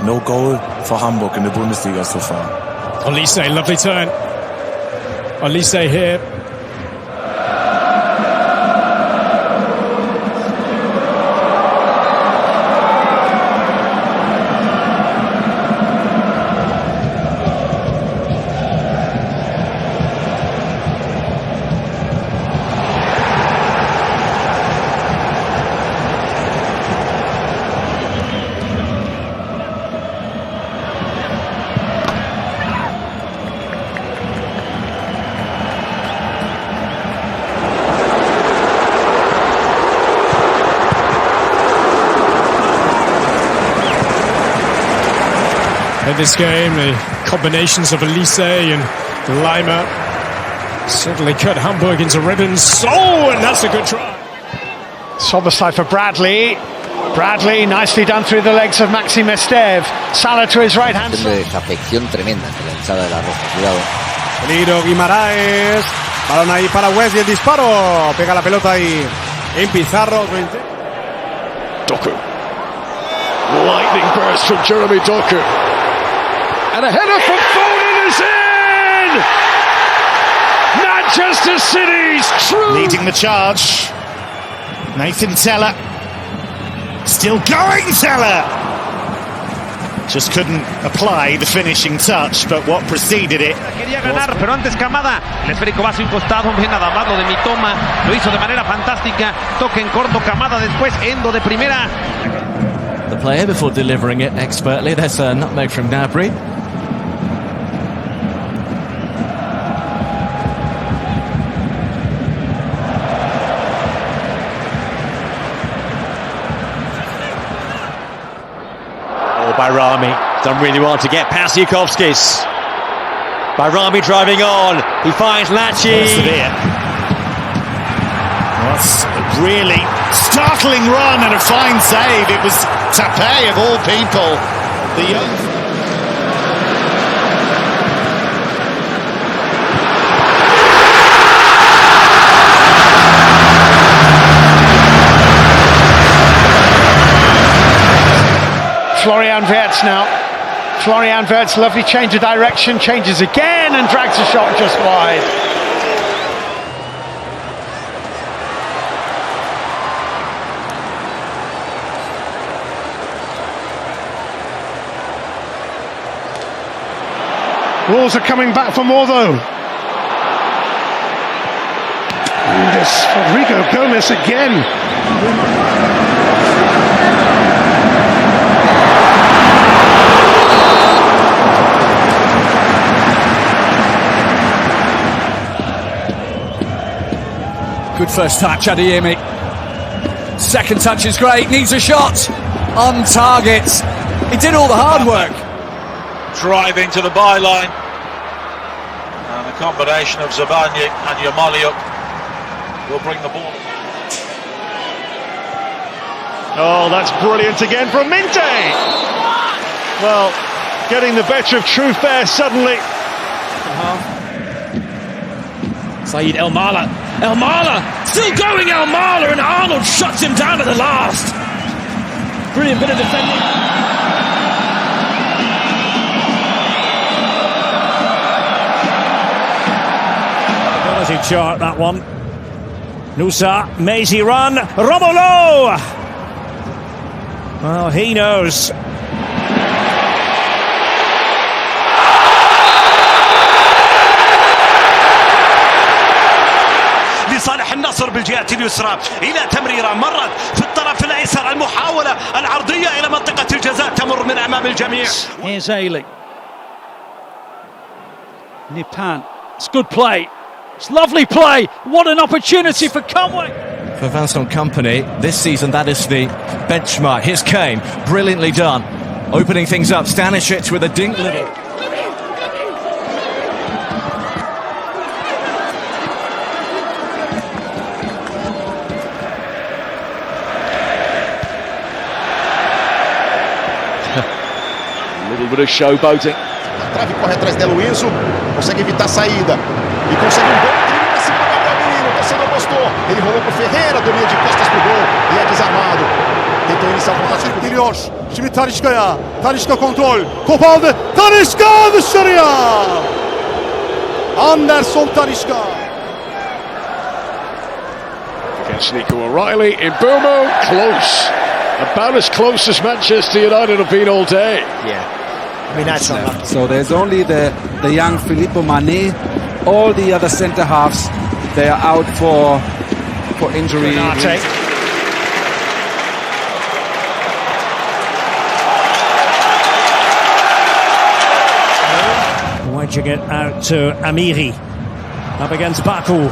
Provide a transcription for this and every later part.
No goal for Hamburg in the Bundesliga so far. Olise, lovely turn. Olise here. In this game, the combinations of Olise and Lima certainly cut Hamburg into ribbons. Oh, and that's a good try. Soboslai for Bradley. Bradley, nicely done through the legs of Maxi Mestev. Salah to his right hand. Afección tremenda entre la hinchada de la Roja. Cuidado. Peligro, Guimaraes. Balón ahí para West y el disparo. Pega la pelota ahí en Pizarro. Doku. Lightning burst from Jeremy Doku. And a header from Foden is in! Manchester City's true... Leading the charge. Nathan Teller. Still going, Teller! Just couldn't apply the finishing touch, but what preceded it... Quería ganar, pero antes Kamada. El esférico va a su costado, ve nada más lo de Mitoma. Lo hizo de manera fantástica. Toque en corto, Kamada después, Endo de primera. The player before delivering it expertly. There's a nutmeg from Gnabry. Bayrami done really well to get past Yukovskis. Bayrami driving on, he finds Lachi. That's a really startling run and a fine save. It was Tape of all people. The young... Florian Wirtz now. Florian Wirtz, lovely change of direction, changes again and drags a shot just wide. Wolves are coming back for more though. And it's Rodrigo Gomez again. Good first touch, Adeyemi. Second touch is great, needs a shot. On target. He did all the hard work. Driving to the byline. And a combination of Zabanic and Yamaliuk will bring the ball. Oh, that's brilliant again from Minte. Well, getting the better of truth there suddenly. Saeed El Mala. El Mala, still going El Mala, and Arnold shuts him down at the last. Brilliant bit of defending. Ability chart, that one. Nusa, Mazy run, Romolo! Well, he knows. لصالح النصر بالجهة اليسرى إلى تمريرة مرت في الطرف الأيسر المحاولة العرضية إلى منطقة الجزاء تمر من أمام الجميع. Here's Ailey. Nipan. It's good play. It's lovely play. What an opportunity for Conway. For Vincent Kompany, this season that is the benchmark. Here's Kane, brilliantly done. Opening things up, Stanisic with a dink little. A little bit of showboating. Trave corre atrás dela o Enzo, consegue evitar a saída e consegue um bom drible pra cima do Gabriel Menino. O torcedor gostou, ele rolou pro Ferreira, domina de costas pro gol e é desarmado. Tentou iniciar o contato. Geliyor. Şimdi Talisca'ya. Talisca kontrol. Top aldı. Talisca dışarıya. Anderson Talisca. Against Nico O'Reilly in Burmo, close. About as close as Manchester United have been all day. Yeah. I mean, that's unlucky. So there's only the young Filippo Mane. All the other centre halves, they are out for injury. Wedging it out to Amiri. Up against Baku.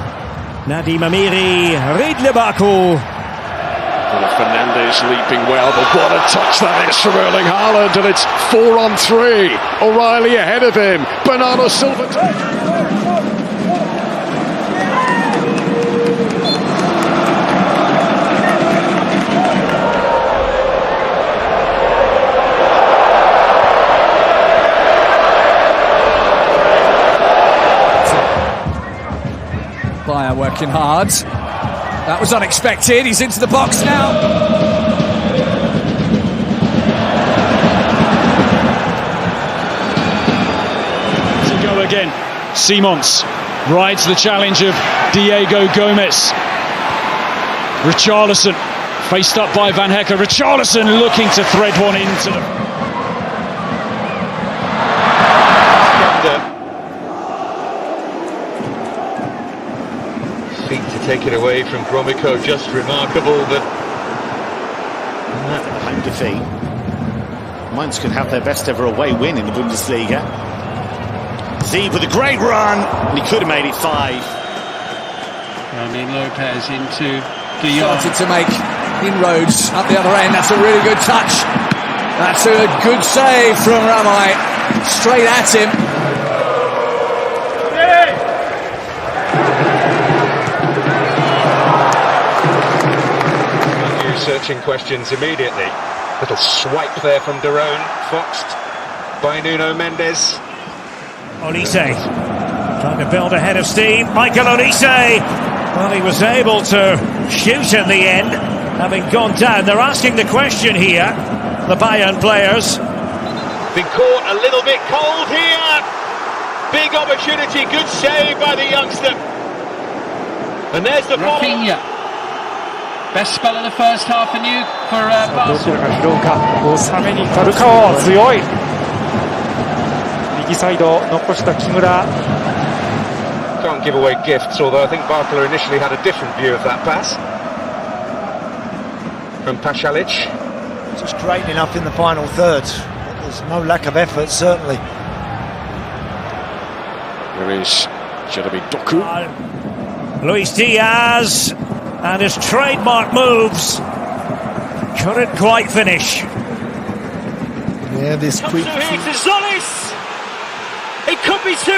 Nadim Amiri. Ridle Baku. Fernandes leaping well, but what a touch that is from Erling Haaland, and it's 4-on-3. O'Reilly ahead of him. Bernardo Silva. Bayern working hard. That was unexpected. He's into the box now. To go again. Simons rides the challenge of Diego Gomez. Richarlison faced up by Van Hecke. Richarlison looking to thread one into the... To take it away from Gromyko, just remarkable that home defeat. Mainz could have their best ever away win in the Bundesliga. Zeeb with a great run, and he could have made it 5. Romain Lopez into De Jong. Started to make inroads up the other end. That's a really good touch. That's a good save from Ramai. Straight at him. searching questions immediately. Little swipe there from Derone, foxed by Nuno Mendes. Olise trying to build ahead of steam. Michael Olise. Well, he was able to shoot in the end, having gone down. They're asking the question here, the Bayern players. Been caught a little bit cold here. Big opportunity, good save by the youngster. And there's the Rafinha. Best spell of the first half for you for Barcelona. Can't give away gifts, although I think Barcelona initially had a different view of that pass. From Pasalic. Just great enough in the final third. There's no lack of effort, certainly. There is Jeremy Doku. Luis Diaz and his trademark moves couldn't quite finish. Yeah, this quick. Comes here to Zolis. It could be 2-0,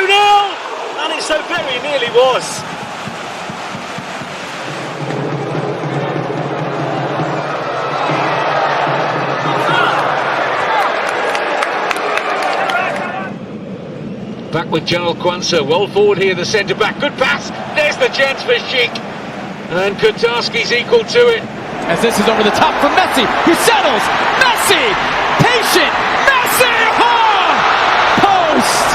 and it so very nearly was. Back with Joel Kwanzaa, well forward here, the centre-back. Good pass, there's the chance for Sheik. And Kotarski's equal to it. As this is over the top for Messi, who settles. Messi! Patient! Messi! Oh! Post!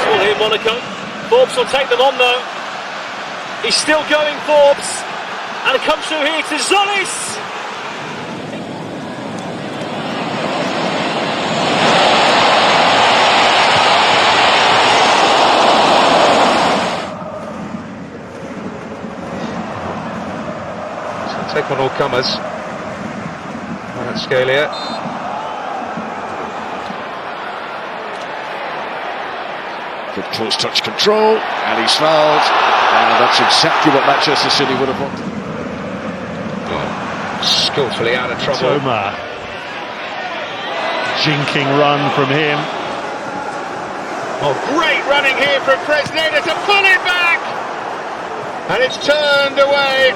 Still here, Monaco. Forbes will take them on, though. He's still going, Forbes. And it comes through here to Zolis. Take on all comers. Scalia. Good close touch control, and he's fouled. And that's exactly what Manchester City would have wanted. Skillfully out of trouble. Toma. Jinking run from him. Oh, great running here from Fresneda to pull it back! And it's turned away.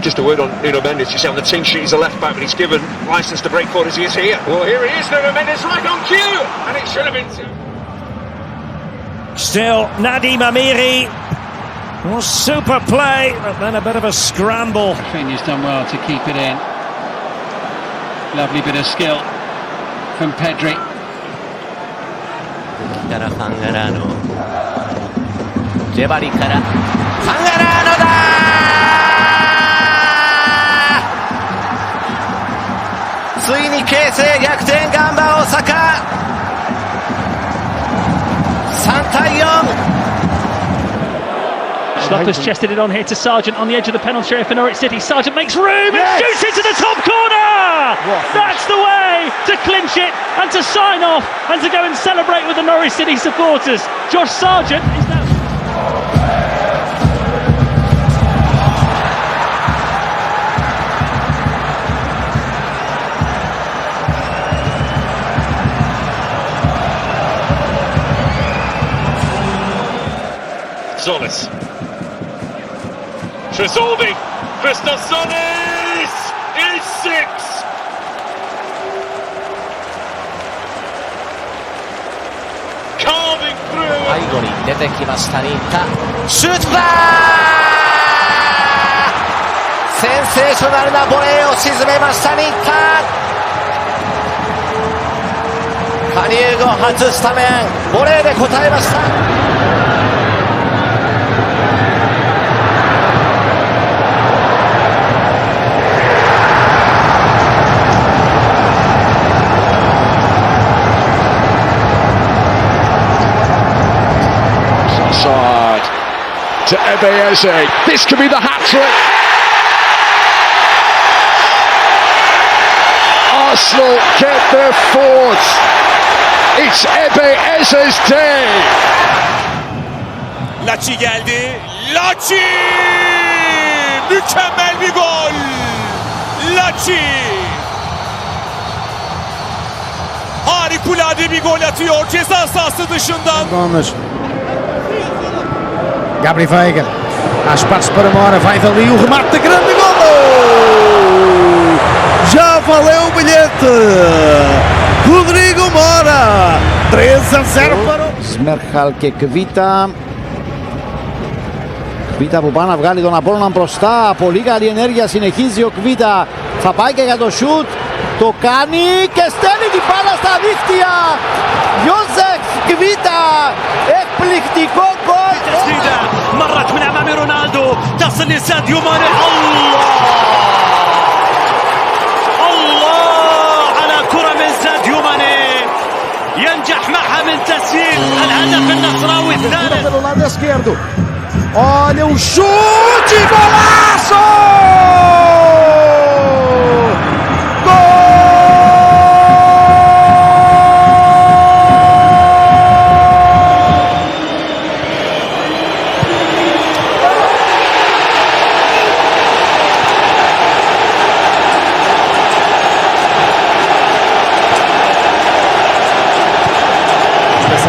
Just a word on Nuno Mendes. You say on the team sheet he's a left back, but he's given licence to break forward as he is here. Well, here he is, Nuno Mendes, right on cue, and it should have been. Still, Nadim Amiri. Well, super play, but then a bit of a scramble. Rafinha's done well to keep it in. Lovely bit of skill from Pedri. Cara Fangarano. Jebari cara. Fangarano da! Tsuini Keisei gyakuten gamba Osaka. 3-4. Sloppers chested it on here to Sargent on the edge of the penalty area for Norwich City. Sargent makes room and shoots into the top corner! That's the way to clinch it and to sign off and to go and celebrate with the Norwich City supporters. Josh Sargent is now... Solis. Tresoldi, Christosonis is 6. Carving through. 背後に出てきました新田。シュートだー！センセーショナルなボレーを沈めました新田。加入後初スタメン、ボレーで応えました。To Eze. This could be the hat-trick. Arsenal get their fourth. It's Eze's day. Laci geldi. Laci! Mükemmel bir gol. Laci! Harikulade bir gol atıyor ceza sahası dışından. Gabri Veiga, há espaço para Mora, vai dali o remate de grande golo! Já valeu o bilhete! Rodrigo Mora, 3-0 para o... Σμέρχαλ και Κβίτα. Κβίτα που πάει να βγάλει τον Απόλλωνα μπροστά, πολύ καλή ενέργεια, συνεχίζει ο Κβίτα, θα πάει και για το σουτ, το κάνει και στέλνει την μπάλα στα δίχτυα! Ιώσεφ Κβίτα, εκπληκτικό γκολ! مرت من امام رونالدو تصل لساديو ماني. الله على كرة من ساديو ماني ينجح معها من تسجيل الهدف النصراوي الثالث. Pelo lado esquerdo. Olha o chute, golaço!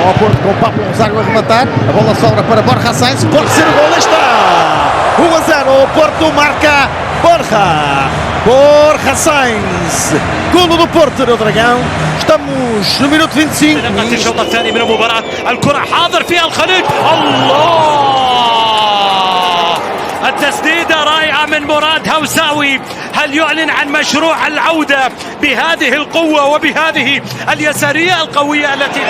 Ao Porto com o Pablo Gonzaga a rematar, a bola sobra para Borja Sainz, pode ser o gol, está! 1-0, o Porto marca Borja Sainz, golo do Porto no Dragão, estamos no minuto 25. نبقى الشوط الثاني من المباراة، الكرة حاضر فيها الخليج، الله! التسديدة رائعة من مراد هوساوي، هل يعلن عن مشروع العودة بهذه القوة وبهذه اليسارية القوية التي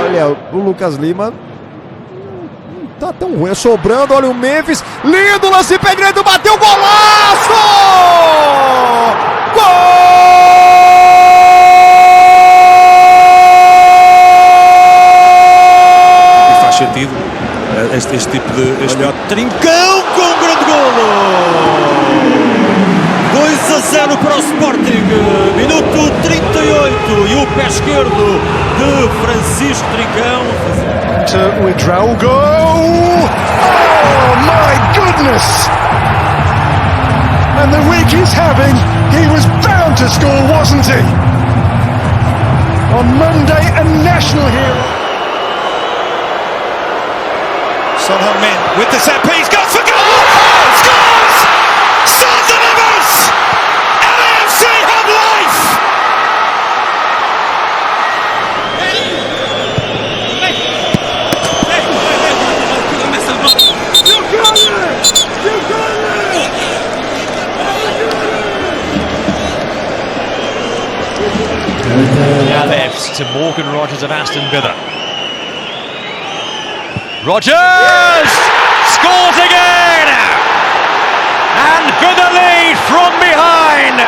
Olha, o Lucas Lima tá tão ruim, sobrando, olha o Memphis, lindo lance, pé direito, bateu, golaço! Gol! E faz sentido este tipo de... Olha, trincão com um grande golo! 2-0 golo para o Sporting, minuto 38, e o pé esquerdo de Francisco Trincão. To Udraogo. Oh my goodness! And the week he's having, he was bound to score, wasn't he? On Monday, a national hero. Son Heung-min with the set piece, goes for goal! Scores! Sons of us! LAFC have life! Left to Morgan Rogers of Aston Villa. Rogers scores again, and Villa lead from behind.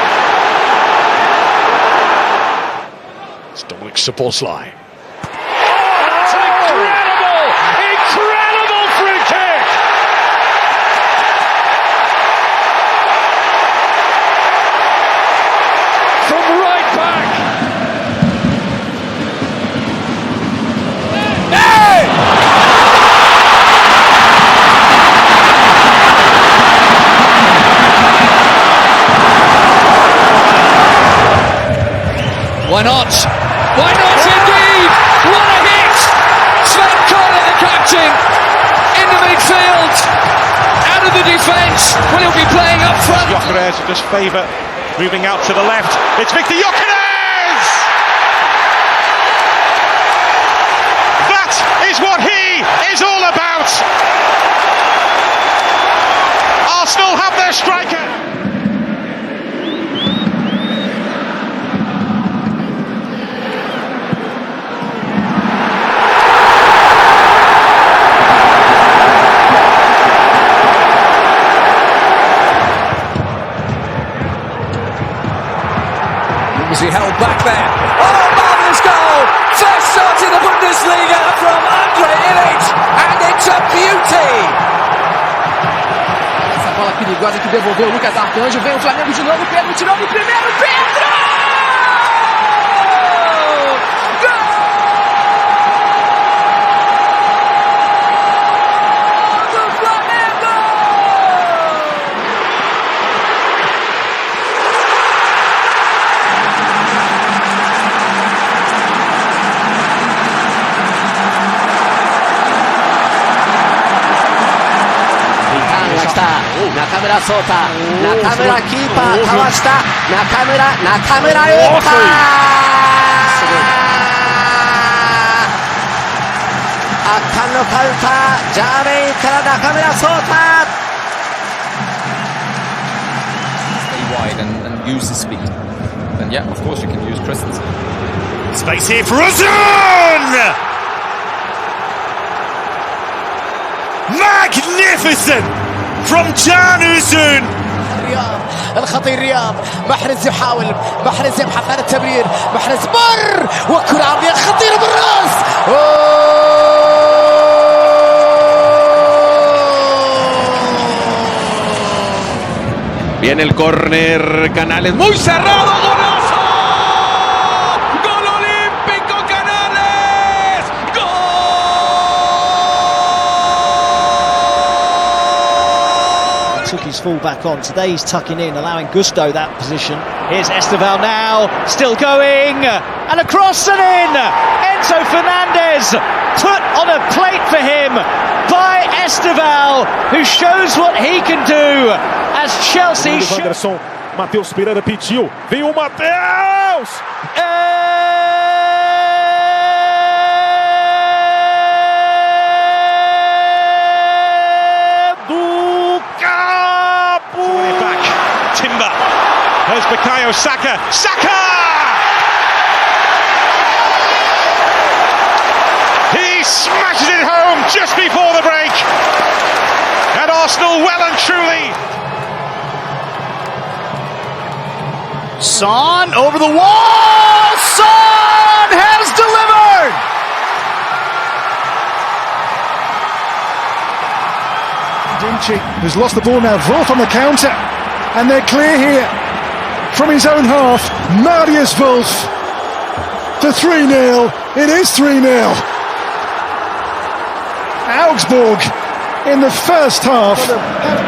It's Dominic Szoboszlai. That's an incredible free kick! From right back. Why not? Why not indeed? What a hit! Sven Kohler, the captain, in the midfield, out of the defence. Well, he'll be playing up front. Gyökeres just favour moving out to the left. It's Victor Gyökeres! That is what he is all about. Arsenal have their striker. Was he held back there? Oh, marvellous goal! First shot in the Bundesliga from Andre Illich, and it's a beauty! Essa bola perigosa que devolveu o Lucas Arcanjo, vem o Flamengo de novo, Pedro tirou no primeiro, Pedro! Nakamura solta, Nakamura keeper, かわした、中村打った。圧巻のカウンター、ジャーメインから中村solta。 Stay wide and use the speed. And yeah, of course you can use Christensen. Space here for Uzun! Magnificent! From Can Uzun. الخطير رياض محرز يحاول محرز يبحث عن التمرير محرز مر وكرة عرضية خطيرة بالراس Viene el córner, Canales muy cerrado, golazo, gol olímpico Canales, Took his full back on. Today he's tucking in, allowing Gusto that position. Here's Esteval now, still going, and across and in. Enzo Fernandez put on a plate for him by Esteval, who shows what he can do as Chelsea. Matheus Pereira pediu, vem o Matheus! There's Bukayo Saka. Saka! He smashes it home just before the break. And Arsenal well and truly. Son over the wall. Son has delivered. Dinci, who's lost the ball now, Wolf on the counter, and they're clear here. from his own half. Marius Wolf for 3-0. It is 3-0. Augsburg in the first half.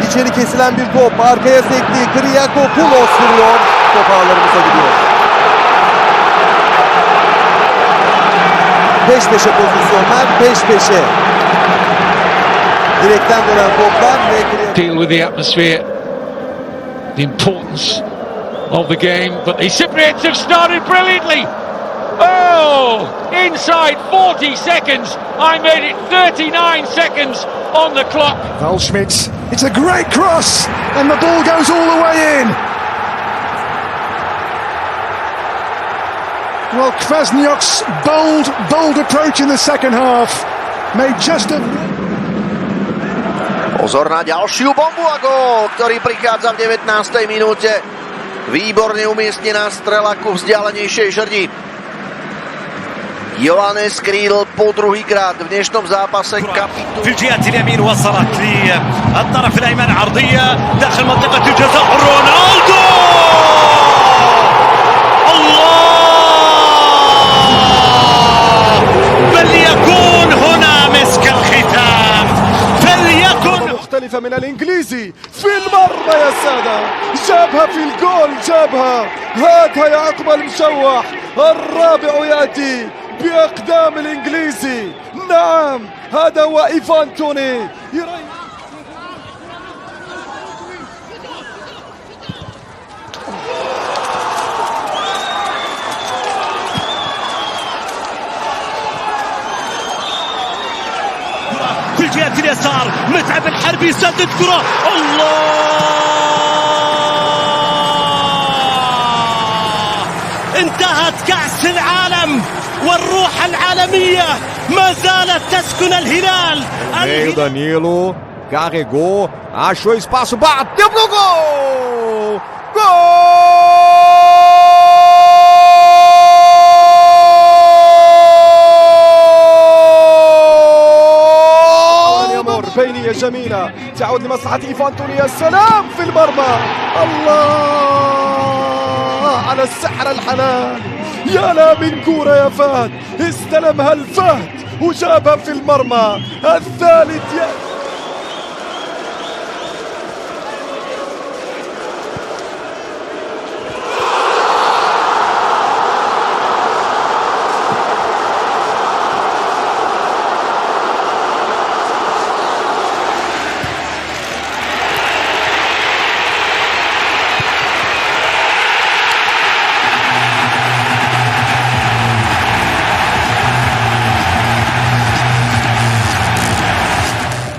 İçeri kesilen bir top. Arkaya sekti. Kriakopoulos vuruyor. Top ağlarımıza gidiyor. Peş peşe pozisyonlar. Peş peşe. Direkten dönen toplar. Deal with the atmosphere. The importance of the game. But the Cypriots have started brilliantly. Oh! Inside 40 seconds. I made it 39 seconds on the clock. Waldschmidt, it's a great cross, and the ball goes all the way in. Well, Kwasniok's bold approach in the second half made just a... Pozor na ďalšiu bombu a gól, ktorý prichádza v 19. minúte. Výborne umiestnená strela ku vzdialenejšej žrdi. يوانيس كريل po druhýkrát v dnešnom zápase kapitulu. في الجهة اليمين وصلت للطرف الأيمن عرضية داخل منطقة الجزاء رونالدو. الله فليكون هنا مسك الختام. فليكن مختلفة من الإنجليزي في المرمى يا سادة. جابها في الجول جابها. هاتها يا عقب المشوح. الرابع يأتي بأقدام الإنجليزي. نعم هذا هو إيفان توني. في الجهة اليسار متعب الحربي يسدد كرة. الله انتهت كأس العالم والروح العالمية ما زالت تسكن الهلال. Meio Danilo, carregou, achou espaço, bateu pro gol! جول! بينية جميلة تعود لمصلحة إيفان توني. يا سلام في المرمى. الله على السحر الحلال. يا لامين كورة يا فهد. استلمها الفهد وجابها في المرمى. الثالث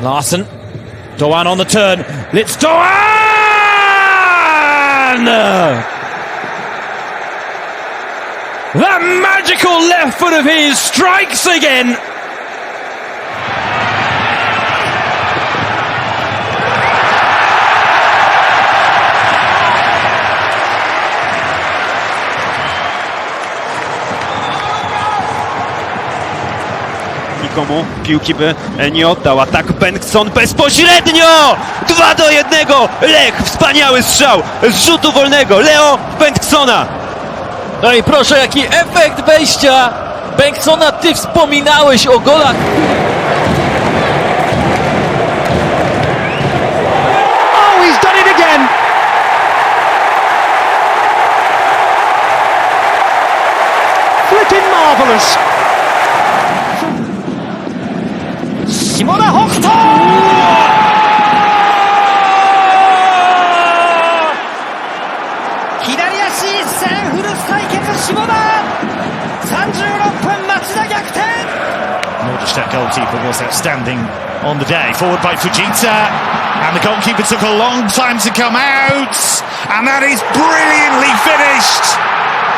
Larson, Doan on the turn. It's Doan! That magical left foot of his strikes again. Nikomu piłki by nie oddał. Atak Bengtson bezpośrednio! 2-1! Lech, wspaniały strzał z rzutu wolnego. Leo Bengtsona. No i proszę, jaki efekt wejścia Bengtsona. Ty wspominałeś o golach. Oh, he's done it again. Flipping marvellous. Shimoda Hokuto! 左足一閃フルス対決下田36分町田逆転 Nordic goalkeeper was outstanding on the day. Forward by Fujita, and the goalkeeper took a long time to come out, and that is brilliantly finished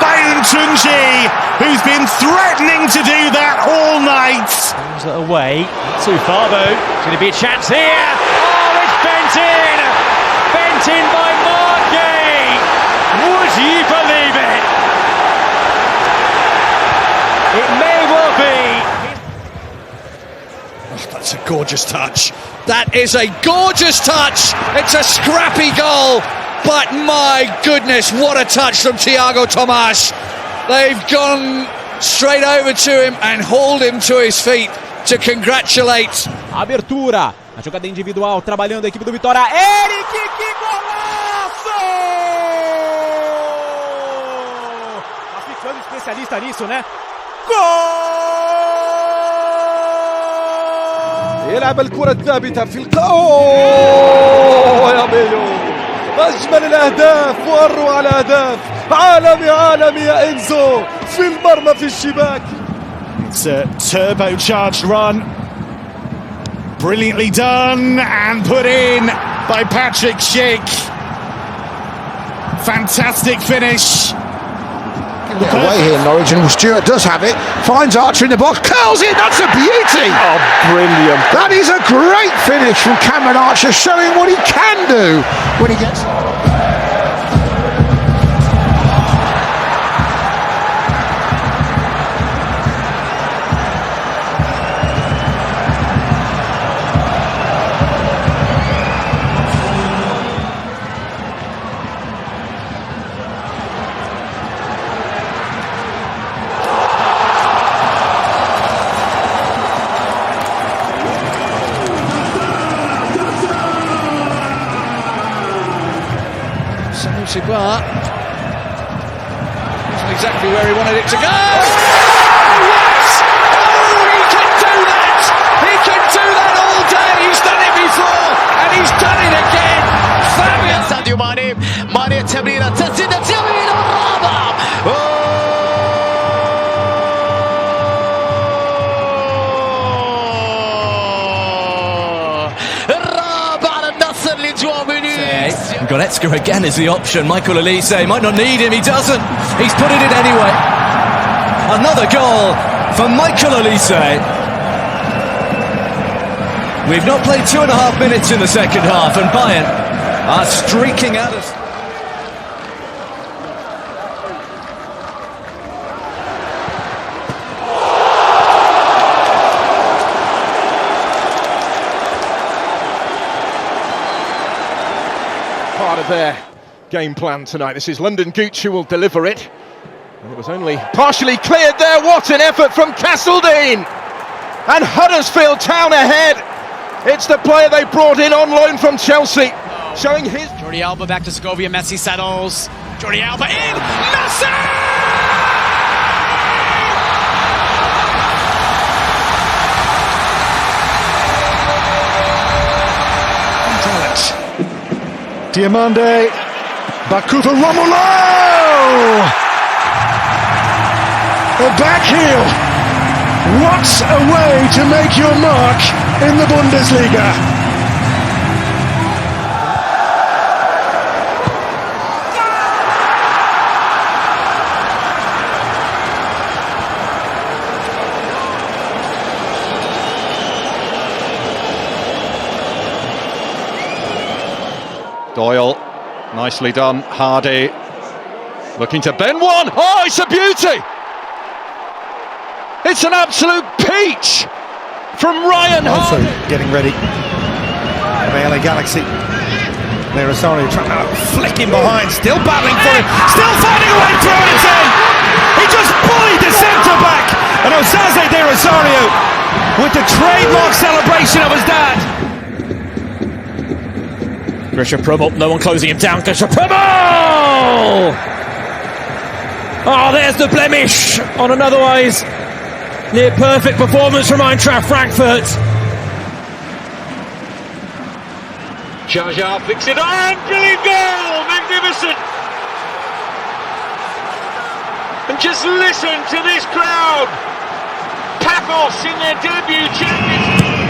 by Untunji, who's been threatening to do that all night. Moves it away, not too far though. It's going to be a chance here. Oh, it's bent in! Bent in by Marquez! Would you believe it? It may well be. Oh, that's a gorgeous touch. That is a gorgeous touch. It's a scrappy goal. But my goodness, what a touch from Thiago Tomas. They've gone straight over to him and hauled him to his feet to congratulate. Abertura, a jogada individual, trabalhando a equipe do Vitória. Eric, que golaço! Tá ficando especialista nisso, né? يلعب الكرة الثابتة في أوه يا ميلو، أجمل الأهداف وأروع الأهداف، عالمي يا إنزو، في المرمى في الشباك. It's a turbocharged run, brilliantly done and put in by Patrick Schick. Fantastic finish. Get away here, Norwich, and Stewart does have it. Finds Archer in the box, curls it. That's a beauty. Oh, brilliant! That is a great finish from Cameron Archer, showing what he can do when he gets. Cibar wasn't exactly where he wanted it to go. Oh, yes! Oh, he can do that! He can do that all day. He's done it before, and he's done it again. Fabulous. ساديو ماني التمريرة تسديدة يمين الرابع. الرابع على النصر لجوا مينيز. Goretzka again is the option. Michael Olise might not need him. He doesn't. He's put it in anyway. Another goal for Michael Olise. We've not played 2.5 minutes in the second half, and Bayern are streaking at us. Part of their game plan tonight. This is London Gooch who will deliver it. And it was only partially cleared there. What an effort from Castledine! And Huddersfield Town ahead. It's the player they brought in on loan from Chelsea, showing his... Jordi Alba back to Segovia, Messi settles. Jordi Alba in! Messi! Diamande, Bakufa Romulo! A back heel. What a way to make your mark in the Bundesliga. Doyle, nicely done. Hardy, looking to bend one. Oh, it's a beauty! It's an absolute peach from Ryan Also Hardy. getting ready. The LA Galaxy. There is Rosario trying to flick him behind, still battling for it, still finding a way through, and it's in! He just bullied the centre-back! And Osaze de Rosario with the trademark celebration of his dad. Grisha Pribble, no one closing him down. Grisha Pribble! Oh, there's the blemish on an otherwise near perfect performance from Eintracht Frankfurt. Jaja flicks it on, brilliant goal, magnificent. And just listen to this crowd. Paphos in their debut Champions League.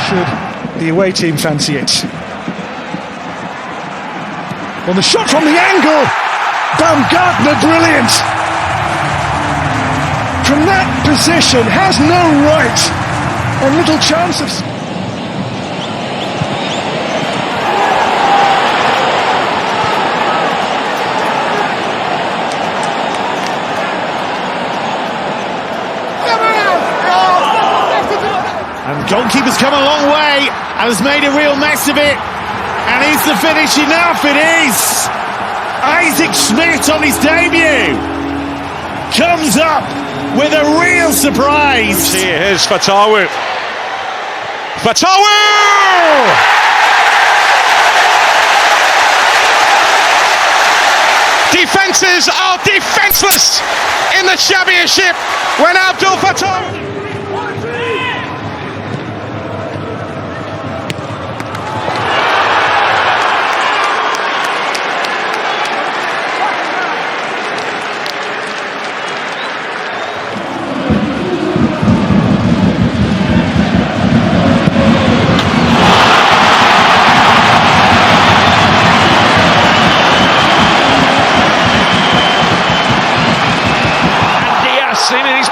Should the away team fancy it? Well, the shot from the angle, Baumgartner, brilliant. From that position, has no right, and little chance of... Goalkeeper's come a long way and has made a real mess of it. And is the finish enough? It is! Isaac Schmidt on his debut comes up with a real surprise. Here's Fatawu. Fatawu! Defences are defenceless in the championship when Abdul Fatawu.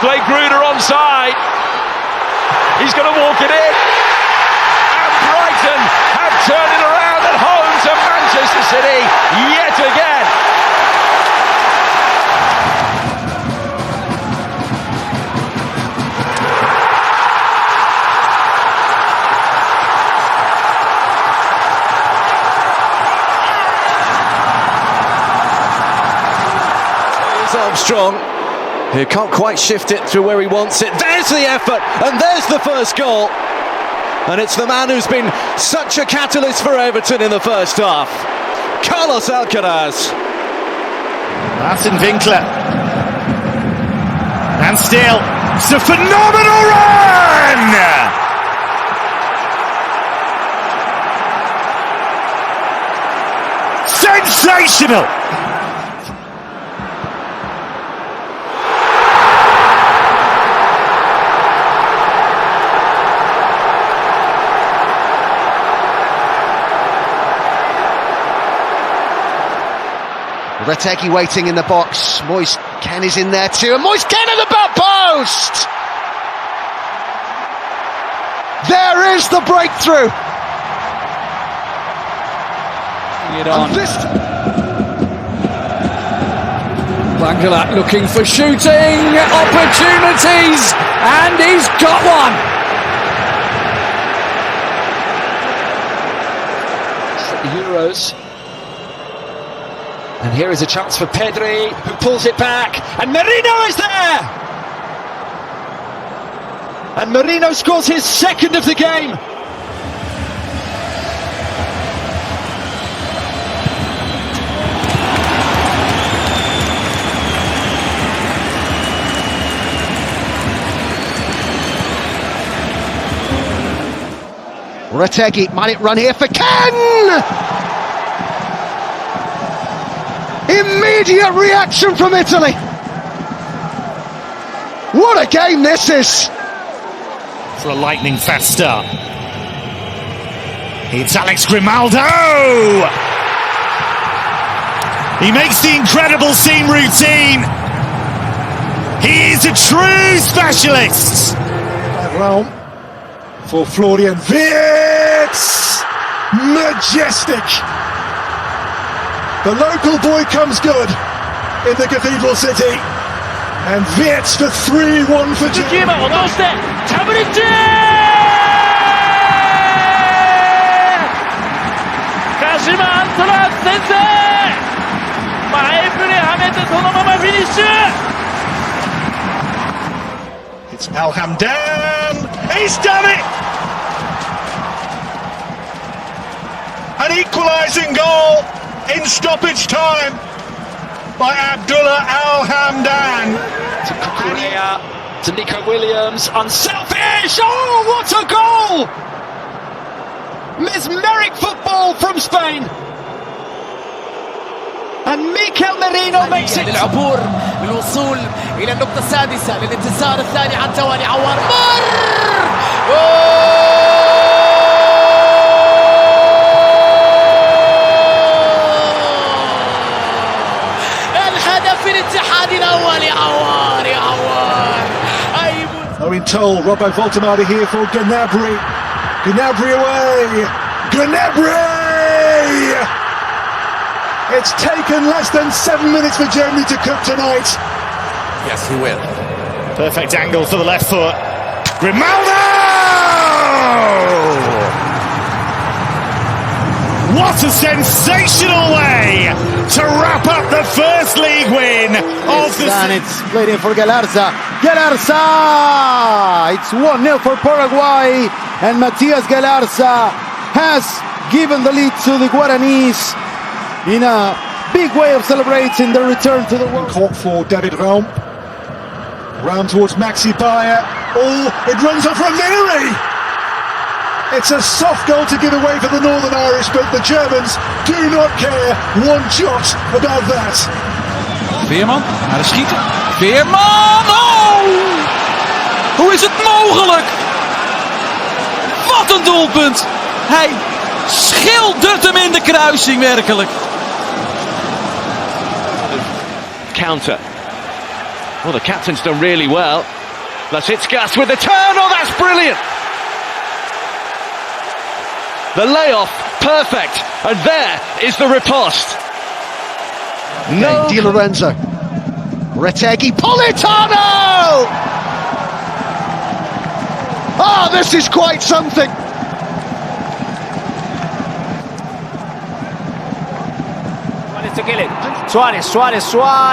Played Gruder onside. He's going to walk it in. And Brighton have turned it around at home to Manchester City yet again. Here's Armstrong, who can't quite shift it through where he wants it. There's the effort, and there's the first goal. And it's the man who's been such a catalyst for Everton in the first half, Carlos Alcaraz. Martin Winkler. And still, it's a phenomenal run! Sensational! Retegi waiting in the box. Moise Ken is in there too, and Moise Ken at the back post! There is the breakthrough! It on. Bangala looking for shooting opportunities, and he's got one! The Euros. And here is a chance for Pedri, who pulls it back, and Merino is there! And Merino scores his second of the game! Retegi, might it run here for Ken? Immediate reaction from Italy. What a game this is. For a lightning fast start. It's Alex Grimaldo. He makes the incredible seam routine. He is a true specialist. Realm for Florian Wirtz. Majestic. The local boy comes good in the Cathedral City. And Wirtz the 3-1 for Jude. It's Alhamdan. He's done it! An equalising goal in stoppage time by Abdullah Al-Hamdan. To Kukurea, to Nico Williams, unselfish! Oh, what a goal! Mesmeric football from Spain. And Mikel Merino makes it. للعبور للوصول إلى النقطة السادسة للانتصار الثاني عن توالي عوار الهدف الاتحاد الأول يا عوار يا عوار. I've been told Robbo Voltemade here for Gnabry. Gnabry away. Gnabry! It's taken less than 7 minutes for Germany to cook tonight. Yes, he will. Perfect angle for the left foot. Grimaldo! What a sensational way to wrap up the first league win of the season. It's played in for Galarza. Galarza! It's 1-0 for Paraguay, and Matias Galarza has given the lead to the Guaranis in a big way of celebrating the return to the World Cup for David Raum. Round towards Maxi Bayer. Oh, it runs off Ramiri! It's a soft goal to give away for the Northern Irish, but the Germans do not care one jot about that. Veerman naar de schieter. Veerman! Oh! Hoe is het mogelijk? Wat een doelpunt! Hij schildert hem in de kruising werkelijk. Counter. Well, the captain's done really well. Lasitskas with the turn. Oh, that's brilliant! The layoff, perfect, and there is the riposte. No. Di Lorenzo. Retegui. Politano! Oh, this is quite something. Suarez to kill it. Suarez. Oh!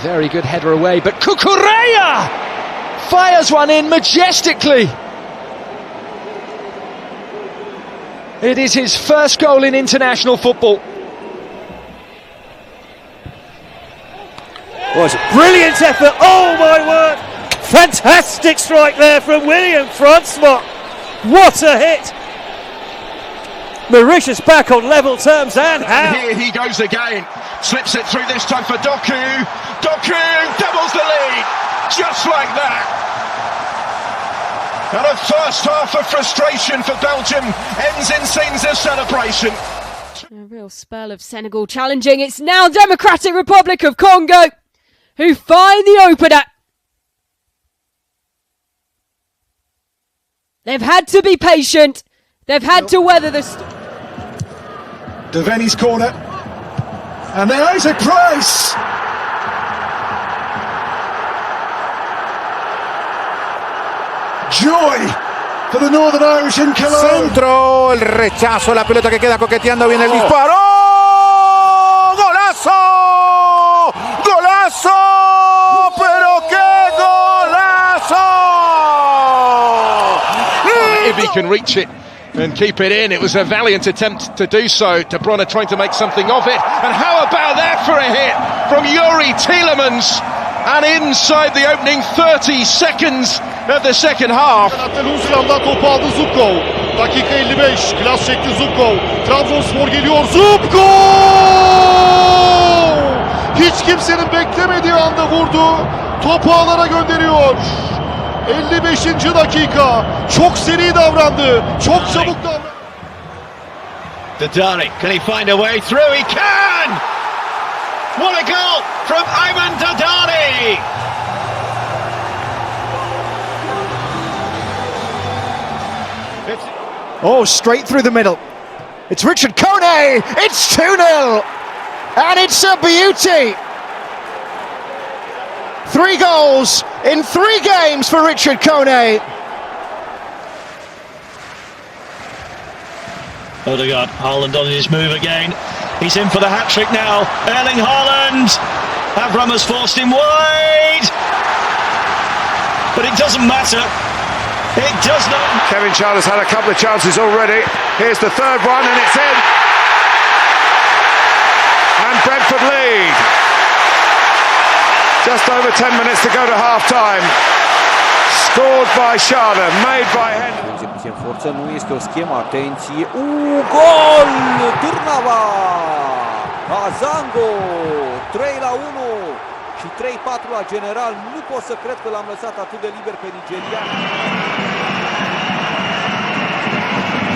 Very good header away, but Cucurella fires one in majestically. It is his first goal in international football. Was a brilliant effort, oh my word! Fantastic strike there from William Francois. What a hit! Mauritius back on level terms, and how? Here he goes again, slips it through this time for Doku. Doku doubles the lead, just like that. And a first half of frustration for Belgium ends in scenes of celebration. A real spell of Senegal challenging. It's now Democratic Republic of Congo who find the opener. They've had to be patient. They've had to weather the Devaney's corner. And there is Isaac Price! Joy for the Northern Irish in Cologne. Centro, el rechazo, la pelota que queda coqueteando, viene el disparo. ¡Golazo! ¡Golazo! ¡Pero qué golazo! If he can reach it and keep it in, it was a valiant attempt to do so. De Bruyne trying to make something of it. And how about that for a hit from Yuri Tielemans? And inside the opening 30 seconds of the second half. Luzian'dan topu aldı Zubkov. Dakika 55. Klas çekti Zubkov. Trabzonspor geliyor. Zubkov! Hiç kimsenin beklemediği anda vurdu. Topu ağlara gönderiyor. 55. dakika. Çok seri davrandı. Çok çabuk davrandı. Dadari, can he find a way through? He can! What a goal from Ayman Dadari! Oh, straight through the middle. It's Richard Kone. It's 2-0. And it's a beauty. 3 goals in 3 games for Richard Kone. Odegaard, Haaland on his move again. He's in for the hat-trick now. Erling Haaland. Avram has forced him wide. But it doesn't matter. It does not. Kevin Charles had a couple of chances already. Here's the third one, and it's in. And Brentford lead. Just over 10 minutes to go to half-time. Scored by Schade, made by Henry. În forță nu este o schemă, atenție. Gol! Târnava! Azango! 3-1 și 3-4 la general. Nu pot să cred că l-am lăsat atât de liber pe nigerian.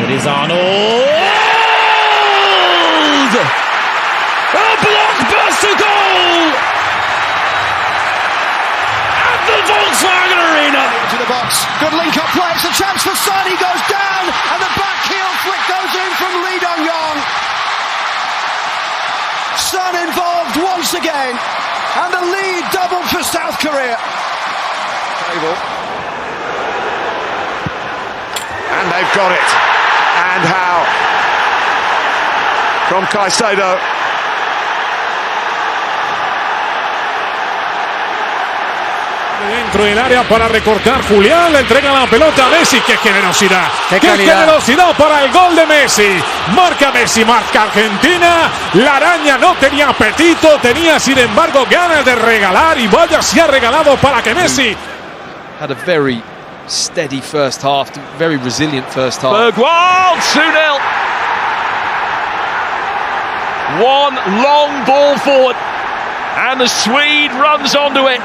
It is Arnold! A blockbuster goal! At the the Volkswagen Arena. To the box, good link-up play, it's a chance for Son, he goes down, and the back heel flick goes in from Lee Dong-yong. Son involved once again, and the lead doubled for South Korea. And they've got it. And how? From Caicedo. Dentro del área para recortar Julián, le entrega la pelota a Messi. ¡Qué generosidad! ¡Qué generosidad para el gol de Messi! Marca Messi, marca Argentina. La araña no tenía apetito, tenía sin embargo ganas de regalar, y vaya si ha regalado para que Messi. Had a very steady first half, very resilient first half. Bergwijn, 2-0. One long ball forward, and the Swede runs onto it.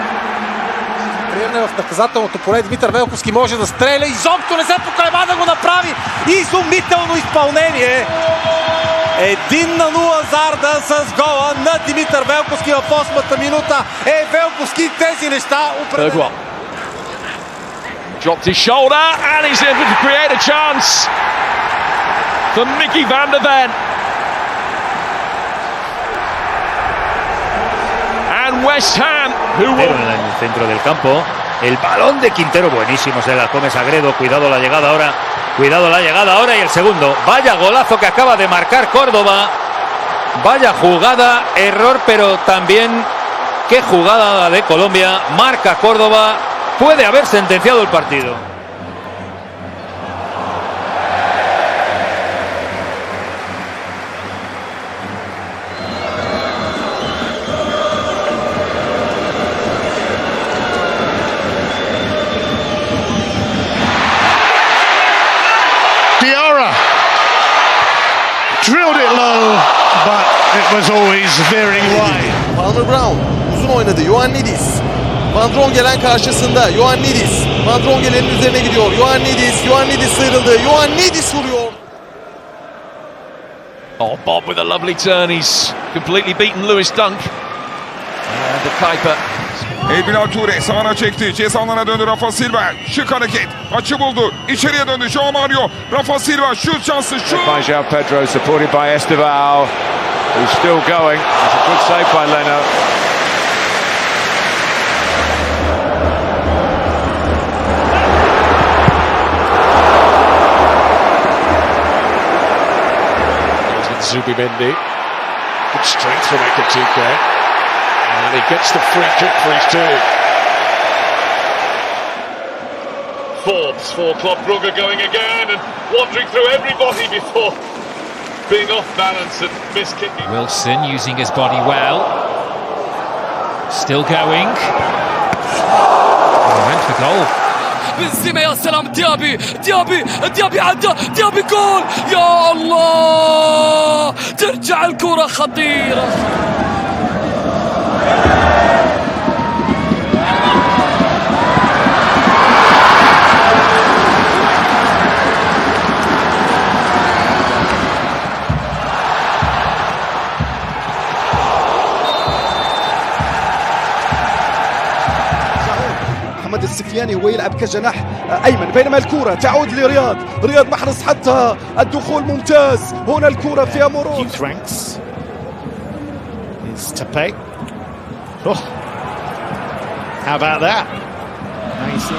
В наказателното поле Димитър Велковски може да стреля, изобщо не се поколеба да го направи. Изумително изпълнение. 1-0 Зарда с гола на Димитър Велковски в 8-та минута. Велковски тези неща определено. Dropped his shoulder and he's able to create a chance for Mickey van der Ven. And West Ham, who will... En el centro del campo, el balón de Quintero, buenísimo, se la come Sagredo, cuidado la llegada ahora, y el segundo, vaya golazo que acaba de marcar Córdoba, vaya jugada, error, pero también qué jugada de Colombia, marca Córdoba, puede haber sentenciado el partido. Drilled it low, but it was always veering wide. Palmer Brown uzun oynadı. Ioannidis. Van Drongelen karşısında. Ioannidis. Van Drongelen'in üzerine gidiyor. Ioannidis sıyrıldı. Ioannidis vuruyor. Oh, Bob with a lovely turn. He's completely beaten Lewis Dunk. And the Kuiper. Elbilal Toure sağına çekti. Ceza alanına döndü Rafa Silva. Şık hareket. Açı buldu. İçeriye döndü. João Mario. Rafa Silva şut şansı. Şut. By João Pedro, supported by Estevao, who's still going. It's a good save by Leno. Zubimendi. Good strength from Ekatike. And he gets the free kick for his team. Forbes for Club Brugge going again and wandering through everybody before being off balance and miskicking. Wilson using his body well. Still going. Oh, went for goal. بنزيما يا سلام ديابي عدى ديابي جول يا الله ترجع الكرة خطيرة السفياني هو يلعب كجناح أيمن بينما الكرة تعود لرياض محرز حتى الدخول ممتاز هنا الكرة فيها مرور Youth ranks is Tape. Oh, how about that? Messi.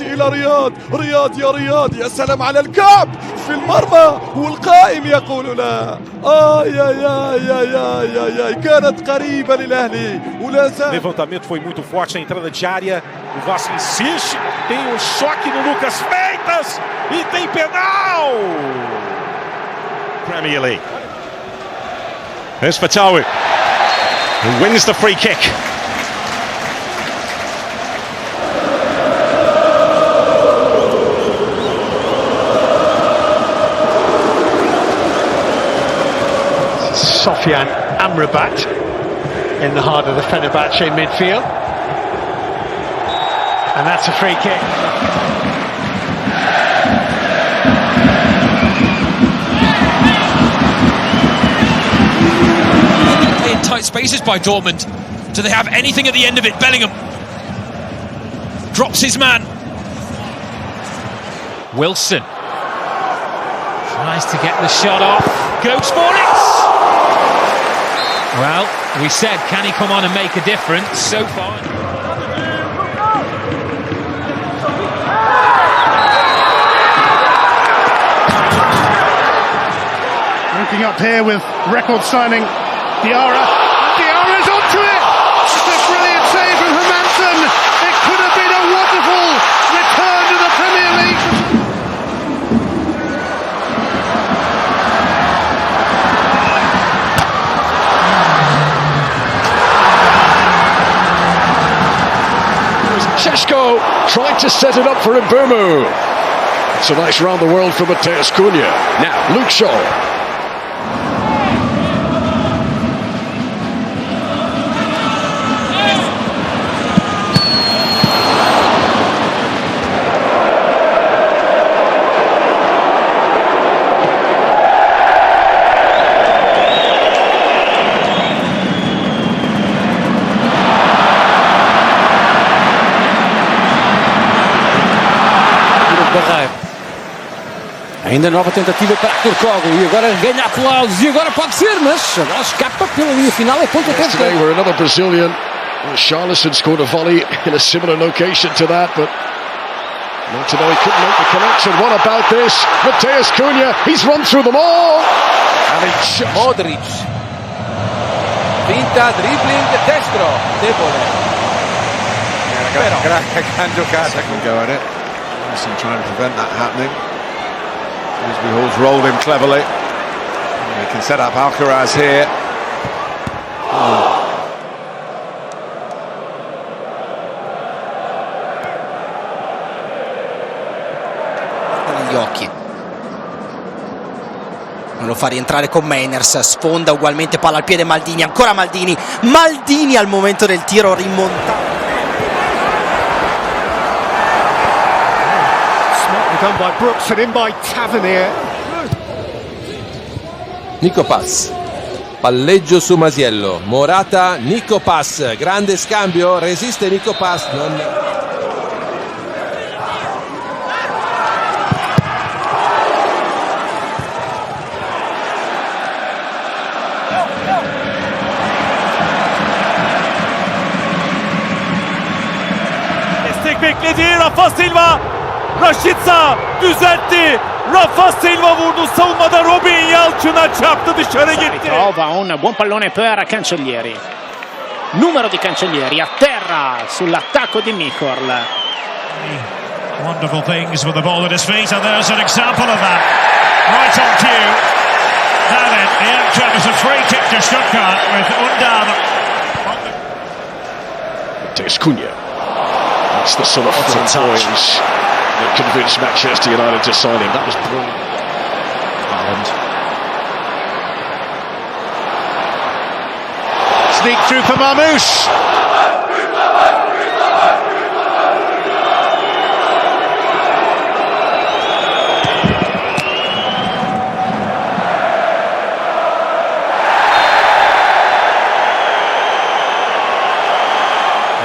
إلى رياض يا سلام على الكعب في المرمى والقائم يقول لا يا كانت قريبة للأهلي ولا زال. Levantamento foi muito forte, a entrada de área, o Vasco insiste, tem um choque no Lucas Freitas e tem penal! Premier League. Here's Fatawi, who wins the free kick. Sofian Amrabat. in the heart of the Fenerbahce midfield. And that's a free kick. In tight spaces by Dortmund. Do they have anything at the end of it? Bellingham drops his man. Wilson tries to get the shot off, goes for it. Well, we said, can he come on and make a difference? So far. Looking up here with record signing Diarra. Diarra's onto it! It's a brilliant save from Hermansen. It could have been a wonderful return to the Premier League. Šeško tried to set it up for Mbeumo. It's a nice round the world for Matheus Cunha. Now, Luke Shaw. Ainda nova tentativa para Portugal e agora ganha aplausos e agora pode ser, mas agora escapa pela linha final, é ponto a ponto. Yesterday where another Brazilian, Charlison, scored a volley in a similar location to that, but Martinelli couldn't make the connection. What about this? Matheus Cunha, he's run through them all. And he Modric. Finta, dribbling, destro, debole. Gran giocata can go in it. Wilson trying to prevent that happening. Hall's rolled him cleverly. He can set up Alcaraz here. Negli occhi. Non lo fa rientrare con Mainers, sfonda ugualmente, palla al piede Maldini, ancora Maldini. Maldini al momento del tiro rimontato. Done by Brooks and in by Tavernier. Nico Pass, palleggio su Masiello, Morata, Nico Pass, grande scambio, resiste Nico Pass, Destek bekledi Rafa Silva. Rashica düzeltti. Rafa Silva vurdu, savunmada Robin Yalçın'a çarptı, dışarı gitti. Trova un buon pallone per Cancellieri. Numero di Cancellieri a terra sull'attacco di Mikol. Wonderful things with the ball at his feet, and there's an example of that. Right on cue. Now then, the outcome is a free kick to Stuttgart with Undam. Matheus Cunha. That's the sort of points that convinced Manchester United to sign him. That was brilliant. Haaland. Sneak through for Marmoush.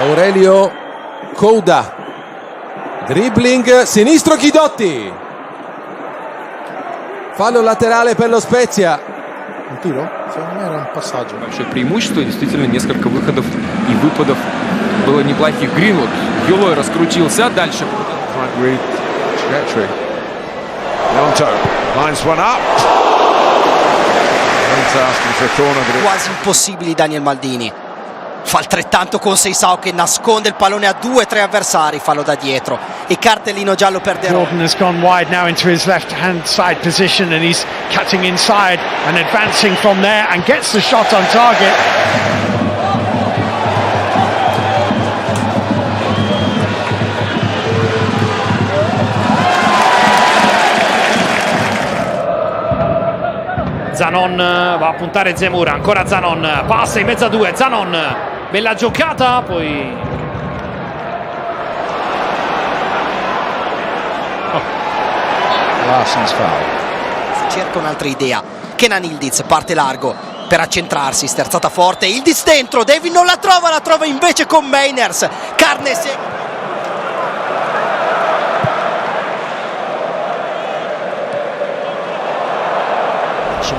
Aurelio Couda, dribbling sinistro Chidotti, fallo laterale per lo Spezia. Un tiro? Secondo me era un passaggio. Большое преимущество, действительно несколько выходов и выпадов было неплохих. Гринвуд, Юлой раскрутился, дальше. Quasi impossibili Daniel Maldini. Fa altrettanto con Seisao che nasconde il pallone a 2-3 avversari, fallo da dietro e cartellino giallo per De Jordan has gone wide now into his left hand side position and he's cutting inside and advancing from there and gets the shot on target. Zanon va a puntare Zemura, ancora Zanon, passa in mezzo a due, Zanon, bella giocata, poi si cerca un'altra idea. Kenan Yildiz parte largo per accentrarsi, sterzata forte, Yildiz dentro, David non la trova invece con Meiners, carne secca.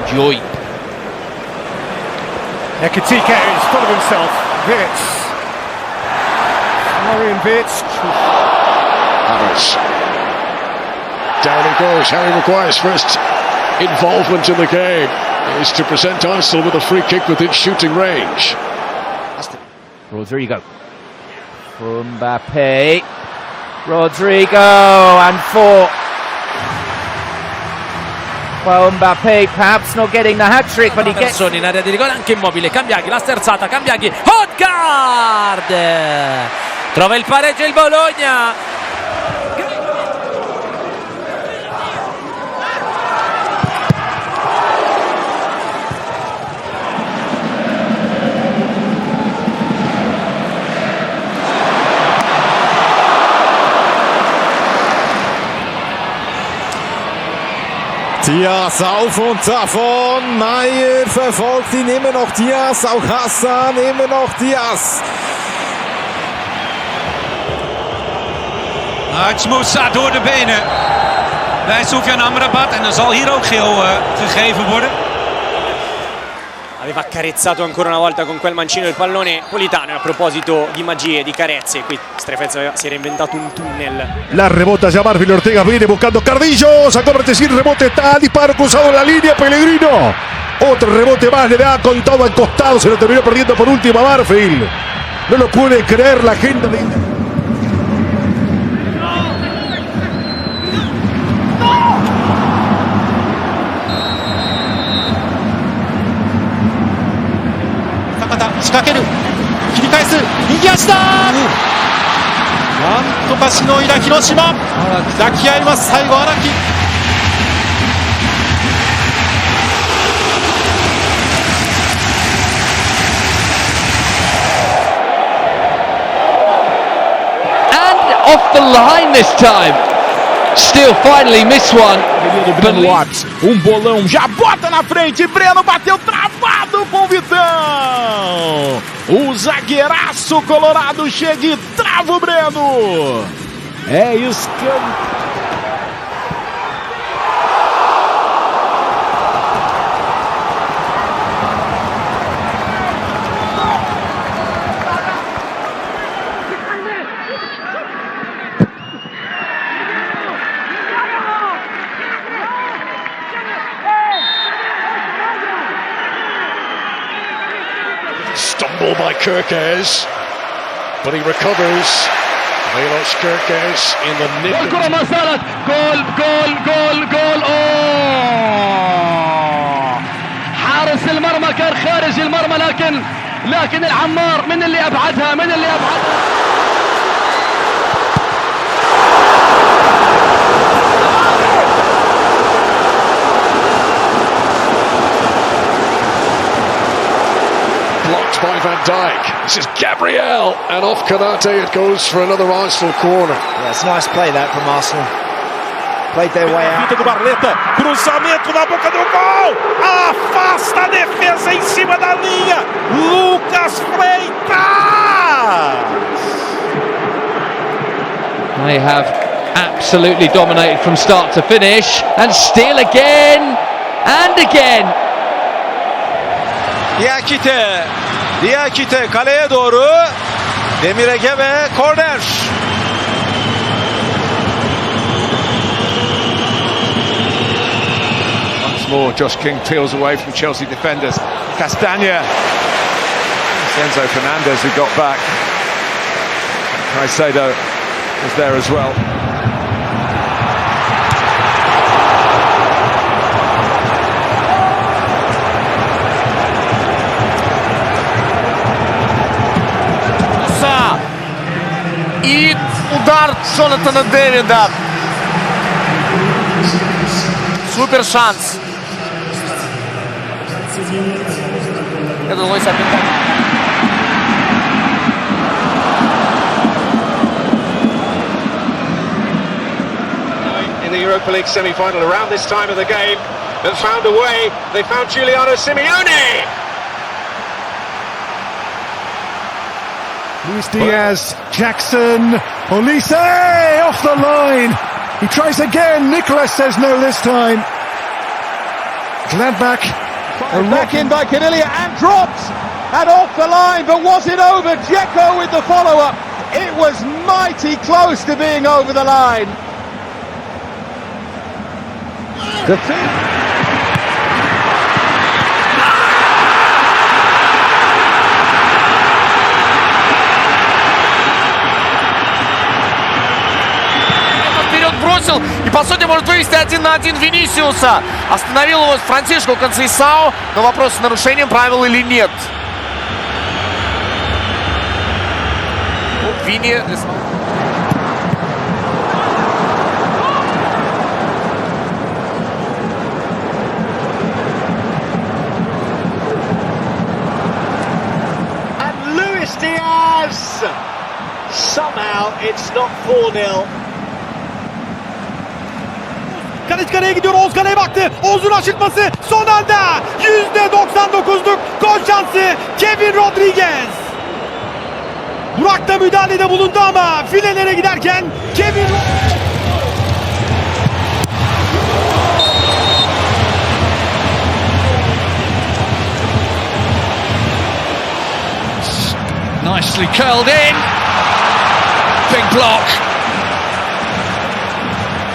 Joy. Ekitike is full of himself. Wirtz. Florian Wirtz. Havertz. Down he goes. Harry Maguire's first involvement in the game is to present Arsenal with a free kick within shooting range. Rodrigo. Mbappe. Rodrigo and 4. Well, Mbappe perhaps not getting the hat-trick, but he gets... in area di rigore, anche Immobile, Cambiaghi, la sterzata, Cambiaghi, Odegaard! Trova il pareggio il Bologna! Diaz auf und davon, Maier verfolgt ihn, immer noch Diaz, auch Hassan, immer noch Diaz. Het Moussa door de benen bij Soufiane Amrabat en dan zal hier ook geel gegeven worden. Aveva accarezzato ancora una volta con quel mancino il pallone Politano, e a proposito di magie, di carezze, qui Strefez si era inventato un tunnel. La rebota ya Marvin Ortega, viene buscando Carrillo, sacó Bertesín, rebote, está, disparo cruzado en la línea, Pellegrino. Otro rebote más, le da con todo al costado, se lo terminó perdiendo por último a Marfield. No lo puede creer la gente de...仕掛ける、切り返す、右足だ、なんとかしのいだ広島、抱き合います、最後荒木。And off the line this time. Still finally miss one. Bolão já bota na frente, Breno bateu travado com o Vitão. O zagueiraço colorado chega e trava o Breno. É escanteio. Stumble by Kerkez, but he recovers. Milos Kerkez in the nick. الكرة ما صارت جول حارس المرمى كان خارج المرمى لكن العمار من اللي ابعدها Blocked by Van Dijk. This is Gabriel, and off Konate it goes for another Arsenal corner. Yeah, it's a nice play that from Arsenal. Played their way out. Do Barleta, cruzamento na boca do gol. Afasta a defesa em cima da linha. Lucas Freitas. They have absolutely dominated from start to finish, and still again and again. Diakite kaleye doğru, Demir Ege ve korner. Once more, Josh King peels away from Chelsea defenders. Castagna. Enzo Fernandez who got back. Caicedo was there as well. И удар Джонатана Дэвида. Супер шанс. Это злой соперник. In the Europa League semi-final around this time of the game that found a way. They found Giuliano Simeone. Luis Diaz, Jackson, Olise off the line. He tries again. Nicolas says no this time. Gladbach. Back in by Canilia and dropped and off the line, but was it over? Dzeko with the follow-up. It was mighty close to being over the line. The Вперед бросил и по сути может вывести 1-1 Винисиуса. Остановил его Франсишко Консейсао, но вопрос с нарушением правил или нет. Вини. And Luis Diaz. Somehow it's not 4-0. Kaleci kaleye gidiyor. Oğuz kaleye baktı. Oğuz'un aşırtması son anda. %99'luk gol şansı Kevin Rodriguez. Burak da müdahalede bulundu ama filelere giderken Kevin Nicely curled in. Big block.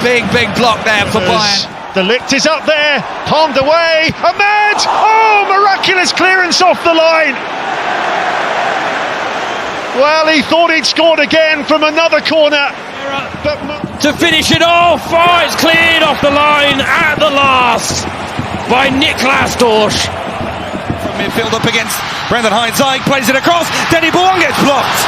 Big block there for Bayern. The lift is up there, palmed away, Ahmed! Oh, miraculous clearance off the line! Well, he thought he'd scored again from another corner. But To finish it off, oh, it's cleared off the line at the last by Niklas Dorsch. From midfield up against Brendan Heinzig, plays it across, Denny Buong gets blocked.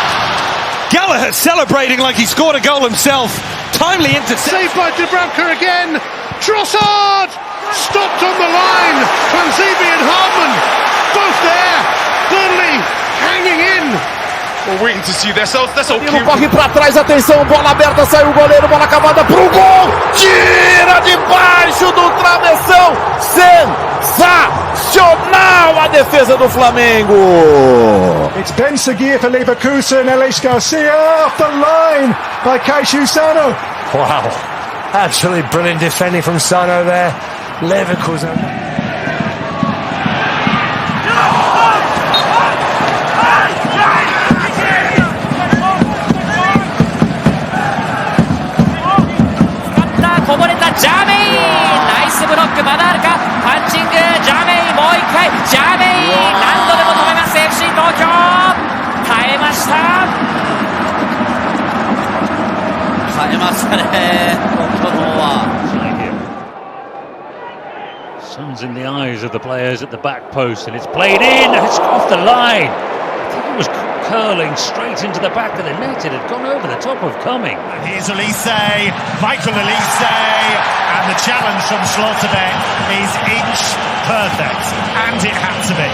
Gallagher celebrating like he scored a goal himself. Timely intercept. Saved by Dubravka again. Trossard stopped on the line. Kwanzibi and Hartman both there. Burnley hanging in. We're waiting to see this. That's all cute. corre pra trás, atenção, bola aberta, saiu o goleiro, bola cavada pro gol. Tira debaixo do travessão. Sensacional a defesa do Flamengo. It's Ben Seguir for Leverkusen. Elis Garcia off the line by Keishu Sano. Wow, absolutely brilliant defending from Sano there. Leverkusen. Jamie! Nice block まだあるかパンチングジャメイもう一回ジャメイ何度でも止めます FC 東京耐えました耐えましたね東京の方は Sun's in the eyes of the players at the back post and it's played in and it's off the line. I think it was curling straight into the back of the net. It had gone over the top of Cumming. here's Olise, Michael Olise, and the challenge from Sloterdijk is inch perfect, and it had to be.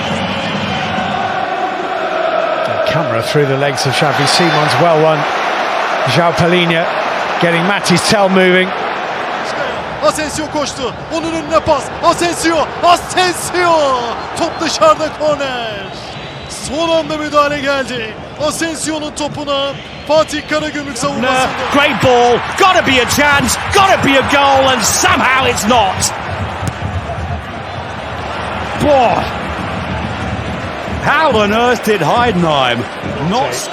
Camera through the legs of Xavi Simons, well run. João Palhinha getting Matty's tail moving. Asensio koştu. Onun önüne pas. Asensio. Top dışarıda, korner. Son anda müdahale geldi. Asensio'nun topuna Fatih Karagümrük savunmasında. Great ball, gotta be a chance, gotta be a goal, and somehow it's not. Boy, how on earth did Heidenheim not...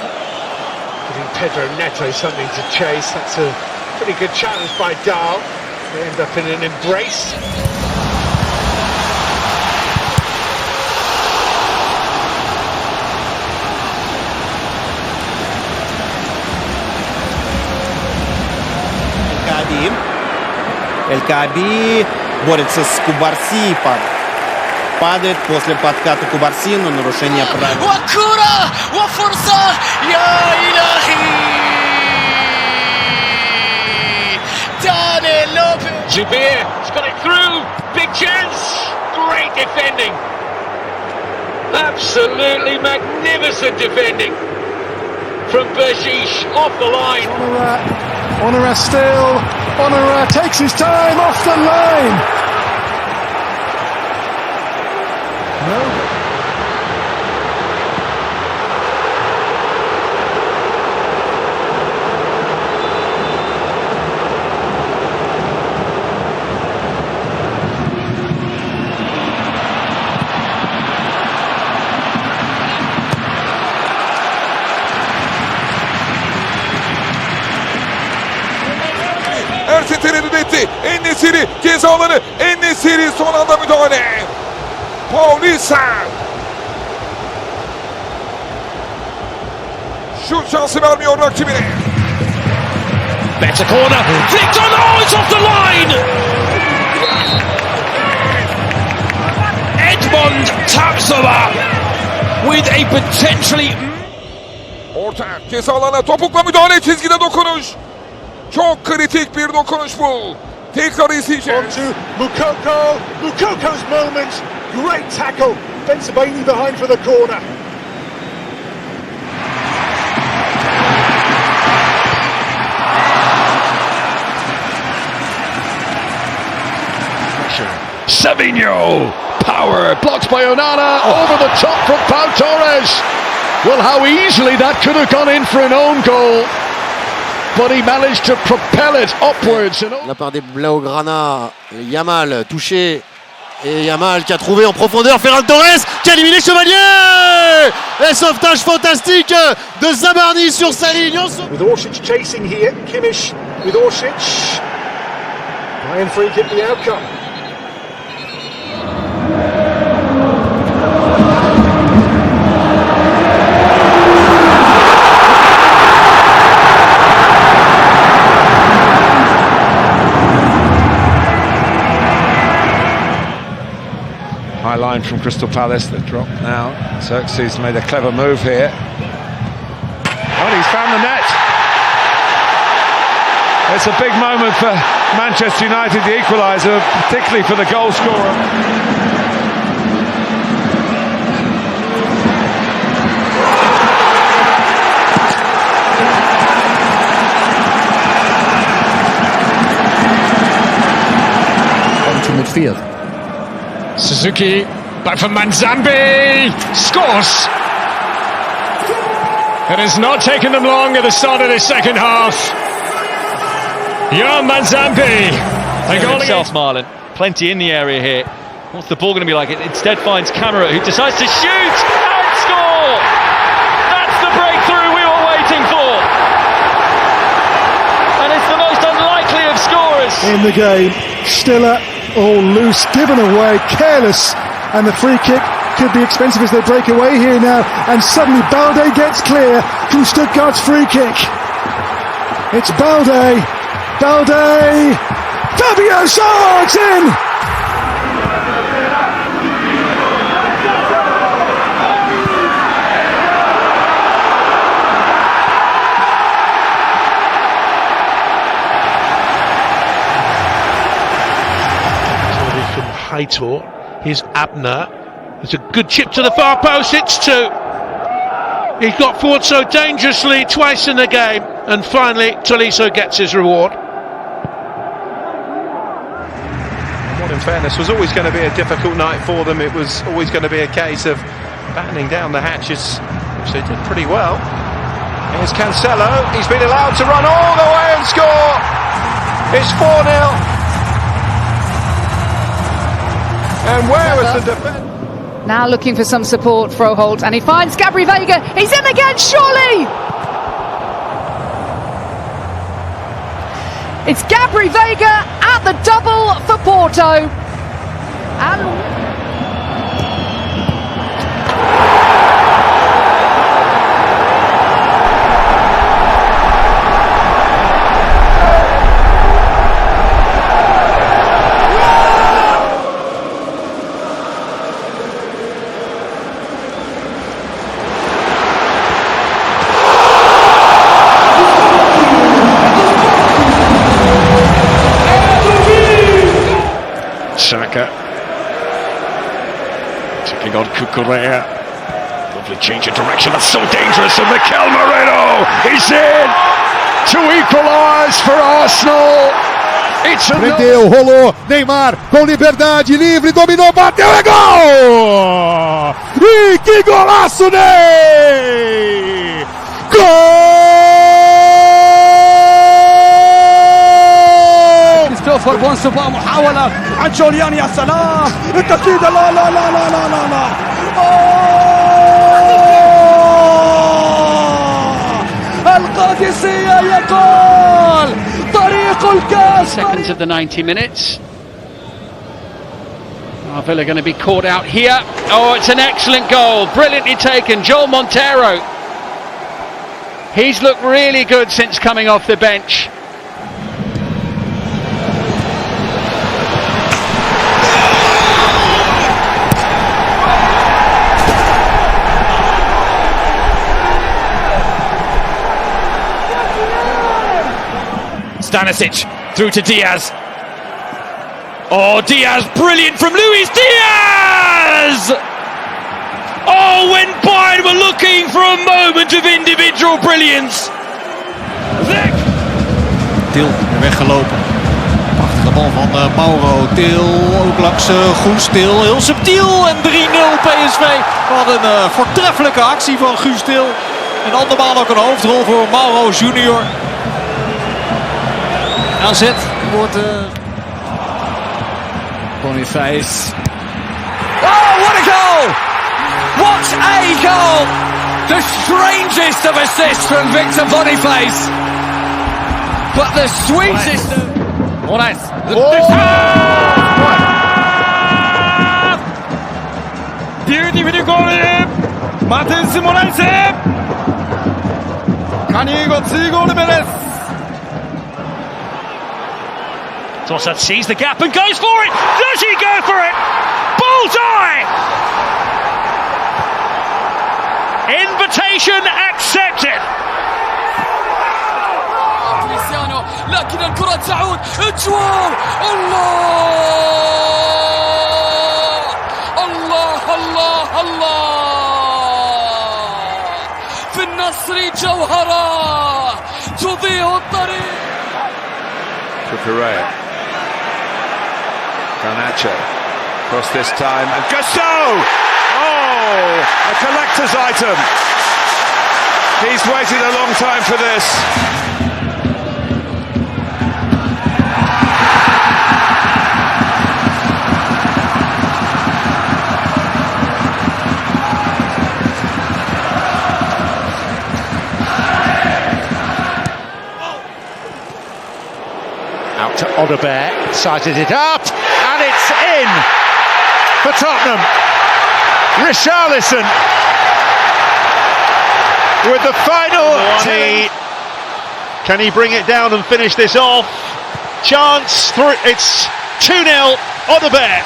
Giving Pedro Neto something to chase. That's a pretty good challenge by Dahl. They end up in an embrace. Эль Кааби борется с Кубарси, падает после подката Кубарси, но нарушение правил. وكرة وفرصة يا إلهي Zubir has got it through. Big chance. Great defending. Absolutely magnificent defending from Bergish off the line. Honora still. Honora takes his time off the line. No. Ersin tereddüt etti. En-Nesyri ceza alanı. En-Nesyri son anda müdahale. Paulista. Şut şansı vermiyor rakibine. Better corner. Flicked on. Oh, it's off the line. Edmond Tapsoba with a potentially... Orta ceza alanına topukla müdahale, çizgide dokunuş. Çok kritik bir dokunuş bu. Tekrar izleyeceğiz. Mukoko's moment. Great tackle. Bensebaini behind for the corner. Savinho, power, blocked by Onana, over the top from Pau Torres. Well, how easily that could have gone in for an own goal, but he managed to propel it upwards. La part des Blaugrana, Yamal touché, et Yamal qui a trouvé en profondeur Ferran Torres, qui a éliminé Chevalier. Et sauvetage fantastique de Zabarni sur sa ligne. With Orsic chasing here, Kimmich with Orsic. Ryan free kick the outcome. High line from Crystal Palace, the drop now. Xerxes made a clever move here. Oh, he's found the net. It's a big moment for Manchester United, the equaliser, particularly for the goal scorer. To midfield. Suzuki, back from Manzambi, scores! It has not taken them long at the start of this second half. Yohan Manzambi, a goal himself, Marlon. Plenty in the area here. What's the ball going to be like? It instead finds Kamara, who decides to shoot and score! That's the breakthrough we were waiting for! And it's the most unlikely of scorers. In the game, Stiller, all loose, given away, careless, and the free kick could be expensive as they break away here now, and suddenly Balde gets clear from Stuttgart's free kick. It's Balde, Fabio, oh, it's in! Heitor, here's Abner. It's a good chip to the far post, it's two. He got forward so dangerously twice in the game, and finally Tolisso gets his reward. What, in fairness, was always going to be a difficult night for them. It was always going to be a case of battening down the hatches, which they did pretty well. Here's Cancelo, he's been allowed to run all the way and score. It's 4-0. And where was the defence? Now looking for some support, Froholt, and he finds Gabri Veiga. He's in again, surely! It's Gabri Veiga at the double for Porto. And Saka taking on Kukurea. Lovely change of direction, that's so dangerous, and Mikel Moreno, he's in to equalise for Arsenal. It's a Prendeu, rolou, Neymar com liberdade, livre, dominou, bateu, é gol! E que golaço, Ney! جول! كريستوفر بونسوفا محاولة عن جوليان، يا سلام التسديد، لا لا لا لا لا لا لا القادسية يقول طريق الكاس. Seconds of the 90 minutes. Villa going to be caught out here. Oh, it's an excellent goal, brilliantly taken. Joel Montero, he's looked really good since coming off the bench. Stanisic through to Diaz. Oh, Diaz, brilliant from Luis Diaz! Oh, when Bayern were looking for a moment of individual brilliance. Til weggelopen. Prachtige bal van Mauro. Til ook langs Guus. Til heel subtiel en 3-0 PSV. Wat een voortreffelijke actie van Guus Til. En andermaal ook een hoofdrol voor Mauro Junior. AZ wordt Boniface. Oh, what a goal! What a goal! The strangest of assists from Victor Boniface. But the sweetest of... Moraes. Beautiful goal! Martins Moraes! Kan he go 2 goal minutes? Trossard sees the gap and goes for it. Does he go for it? Bullseye! Invitation accepted. cristiano لكن الكرة تعود. اجوال. الله الله الله الله في النصر جوهرة تضيء الطريق. Correa. Garnacho. Cross this time. And Gusto! Oh! A collector's item. He's waited a long time for this. Out to Odebear, sizes it up, and it's in for Tottenham. Richarlison with the final tee. Can he bring it down and finish this off? Chance through. It's 2-0. Odebear.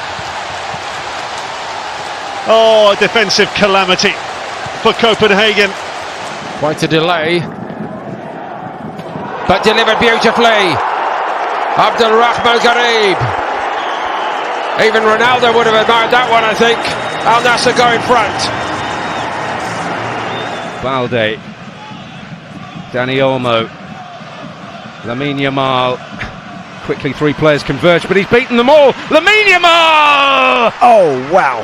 Oh, a defensive calamity for Copenhagen. Quite a delay, but delivered beautifully. Abdelrahman Garib. Even Ronaldo would have admired that one, I think. Al Nassr go in front. Balde. Dani Olmo. Lamine Yamal. Quickly 3 players converge, but he's beaten them all. Lamine Yamal! Oh, wow.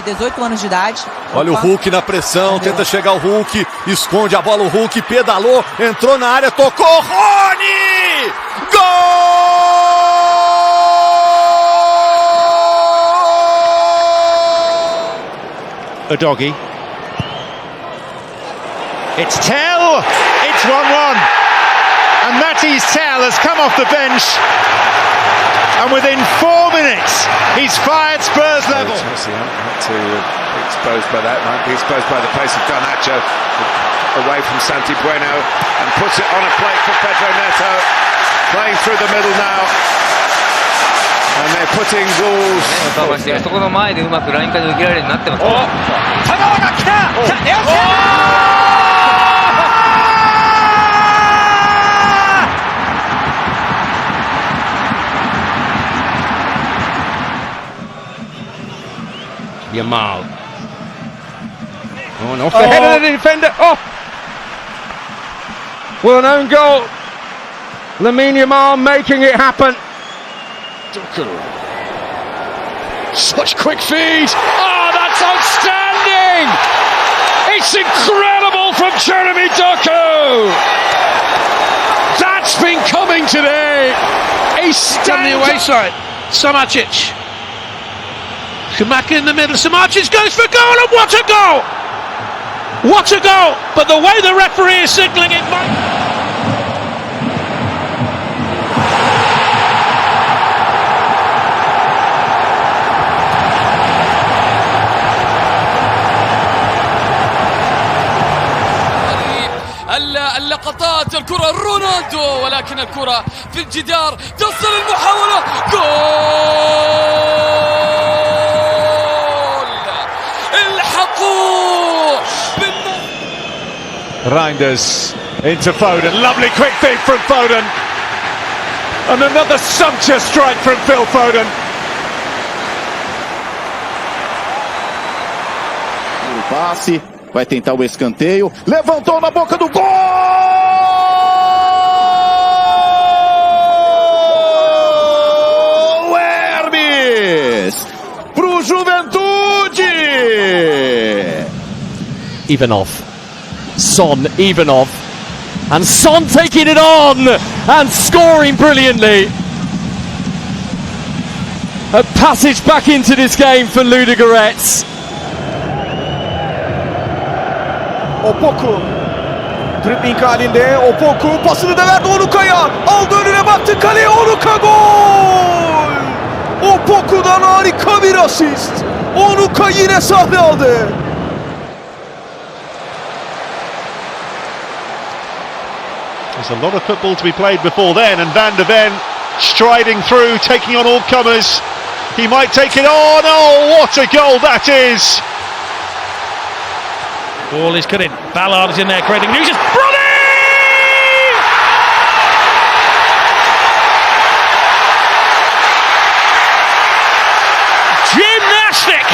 De 18 anos de idade. Olha o Hulk na pressão, tenta chegar o Hulk, esconde a bola o Hulk, pedalou, entrou na área, tocou, Rony! Gol! Udogie. It's Tell! It's 1-1. And Matty's Tell has come off the bench. And within 4 minutes, he's fired Spurs level. Chelsea had to be exposed by that, might be exposed by the pace of Garnacho. Away from Santi Bueno and puts it on a plate for Pedro Neto. Playing through the middle now. And they're putting Wolves. そこの前でうまくラインから受けられるようになってます。田川が来た。Yamal. Oh, and off the head of the defender. Oh! Well, an own goal. Lamine Yamal making it happen. Such quick feed. Oh, that's outstanding! It's incredible from Jeremy Doku! That's been coming today! A On the away side, Samacic. Schumacher in the middle, Samacic goes for goal, and what a goal! What a goal! But the way the referee is signalling it might... اللقطات الكرة رونالدو ولكن الكرة في الجدار تصل المحاولة جول الحقوا Reinders into Foden. Lovely quick feed from Foden. And another sumptuous strike from Phil Foden. O passe, vai tentar o escanteio. Levantou na boca do gol! Hermes! Pro Juventude! Ivanov. Son, Ivanov. And Son taking it on and scoring brilliantly. A passage back into this game for Ludogorets. Opoku dribbling halinde. Opoku pasını da verdi Onuka'ya. Aldı önüne baktı kaleye, Onuka gol! Opoku'dan harika bir asist. Onuka yine sahne aldı. There's a lot of football to be played before then, and Van de Ven striding through, taking on all comers. He might take it on. Oh, what a goal that is! Ball is cut in. Ballard is in there creating nuisance. Bronny! Gymnastic!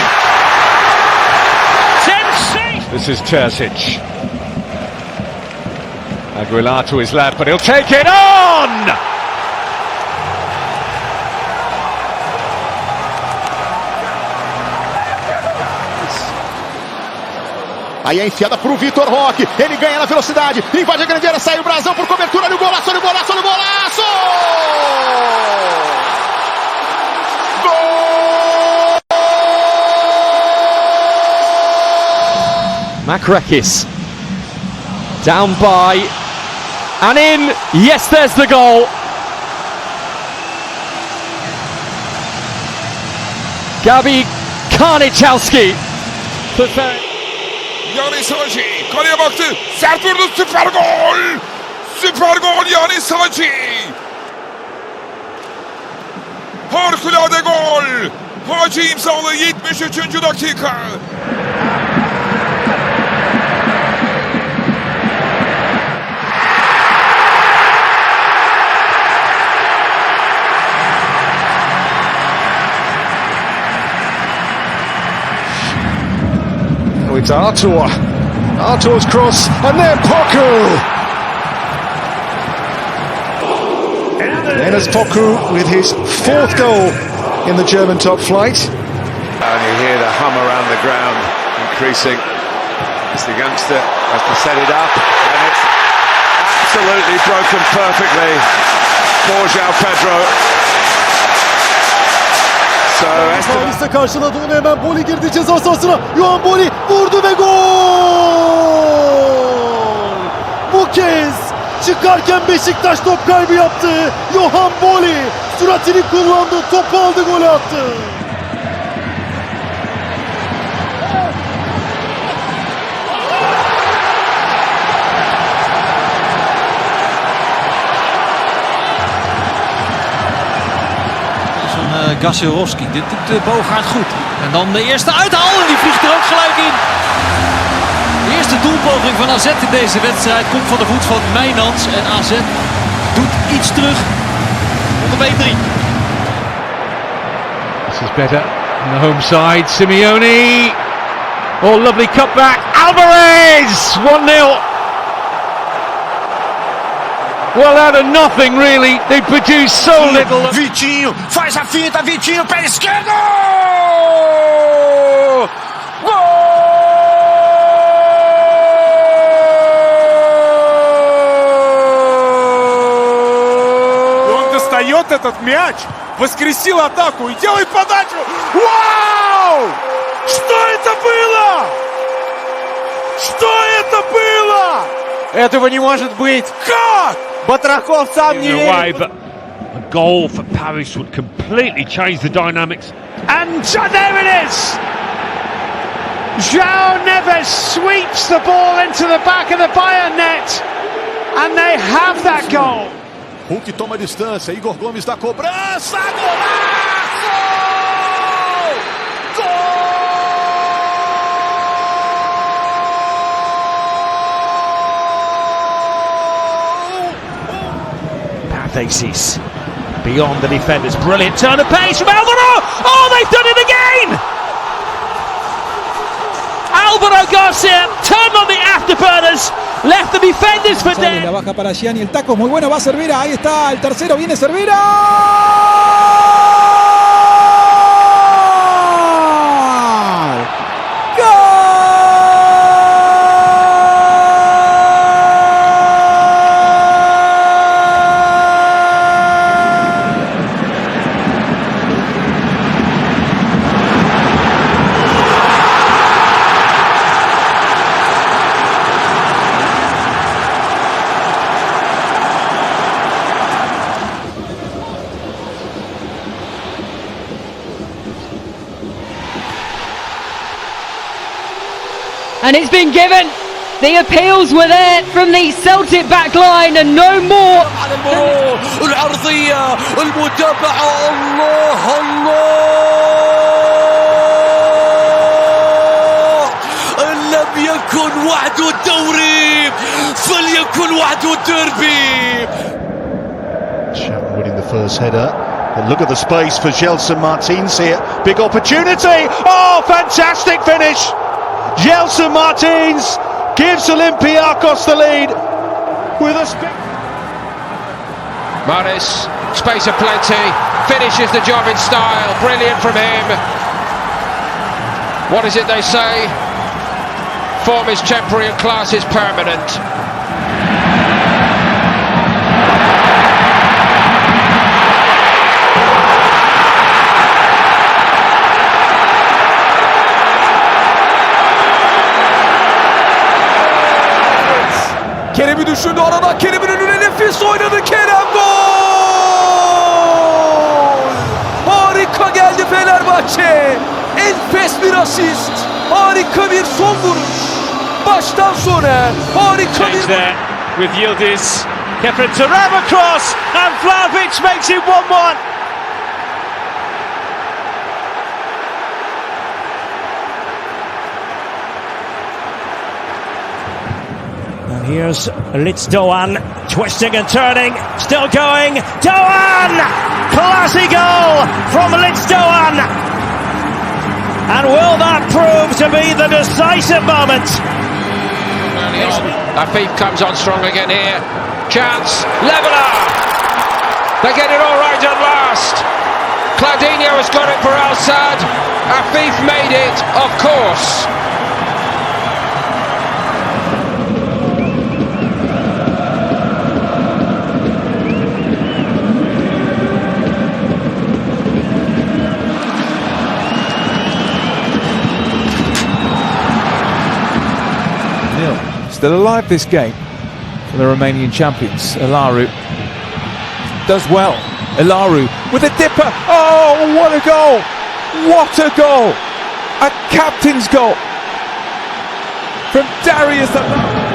Sensation! This is Terzic. Aguilar to his left, but he'll take it on! Aí é enfiada pro Vitor Roque, ele ganha na velocidade, invade a grande área, sai o Brasão por cobertura, olha o golaço, olha o golaço, olha o golaço! Gol! Makrakis. Down by and in. Yes, there's the goal. Gabi Karnichowski. Yanis Hagi kaleye baktı. Sert vurdu, süper gol. Süper gol Yanis Hagi. Harikulade gol. Hagi imzalı 73. dakika. It's Artur. Artur's cross, and then Poku. Enes Poku with his fourth goal in the German top flight. And you hear the hum around the ground increasing as the youngster has to set it up, and it's absolutely broken perfectly for João Pedro. Paris'te karşıladı onu, hemen Boli girdi ceza sahasına. Yohan Boli vurdu ve gol! Bu kez çıkarken Beşiktaş top kaybı yaptı. Yohan Boli süratini kullandı, topu aldı, golü attı. Gasilowski, dit doet de Bogaert goed. En dan de eerste uithaal en die vliegt er ook gelijk in. De eerste doelpoging van AZ in deze wedstrijd komt van de voet van Mijnans. En AZ doet iets terug op de 1-3. This is better. On the home side, Simeone. Oh, lovely cutback. Alvarez! 1-0. Well, out of nothing, really. They produced so little. Vitinho faz a finta, Vitinho, pé esquerdo! Gol! Он достает этот мяч, воскресил атаку и делает подачу. Вау! Что это было? Что это было? Этого не может быть. Как? Батраков сам не верит. But a goal for Paris would completely change the dynamics. And there it is! João Neves sweeps the ball into the back of the Bayern net. And they have that goal. Hulk toma distância, Igor Gomes da cobrança, golaço! Pathesis beyond the defenders. Brilliant turn of pace from Alvaro. Oh, they've done it again! Alvaro Garcia turned on the afterburners, left the defenders for dead. La baja para Gianni, el taco muy bueno, va a Cervera, ahí está el tercero, viene Cervera. And it's been given. The appeals were there from the Celtic back line and no more. العرضية المتابعة الله إن لم يكن وحده الدوري فليكن وحده الديربي. Chapman winning the first header. And look at the space for Gelson Martins here. Big opportunity. Oh, fantastic finish. Gelson Martins gives Olympiacos the lead with a Maris, space of plenty, finishes the job in style, brilliant from him. What is it they say? Form is temporary and class is permanent. Kerem'i düşündü arada. Kerem'in önüne nefis oynadı. Kerem gol! Harika geldi Fenerbahçe. Enfes bir asist. Harika bir son vuruş. Baştan sona harika bir... there with Yildiz. Kefren Turam across and Vlahovic makes it 1-1. And here's Litz Doan, twisting and turning, still going, Doan! Classy goal from Litz Doan! And will that prove to be the decisive moment? Afif comes on strong again here. Chance, leveller! They get it all right at last. Claudinho has got it for Al Sadd. Afif made it, of course. Still alive this game for the Romanian champions. Elaru does well. Elaru with a dipper. Oh, what a goal! What a goal! A captain's goal from Darius Elaru.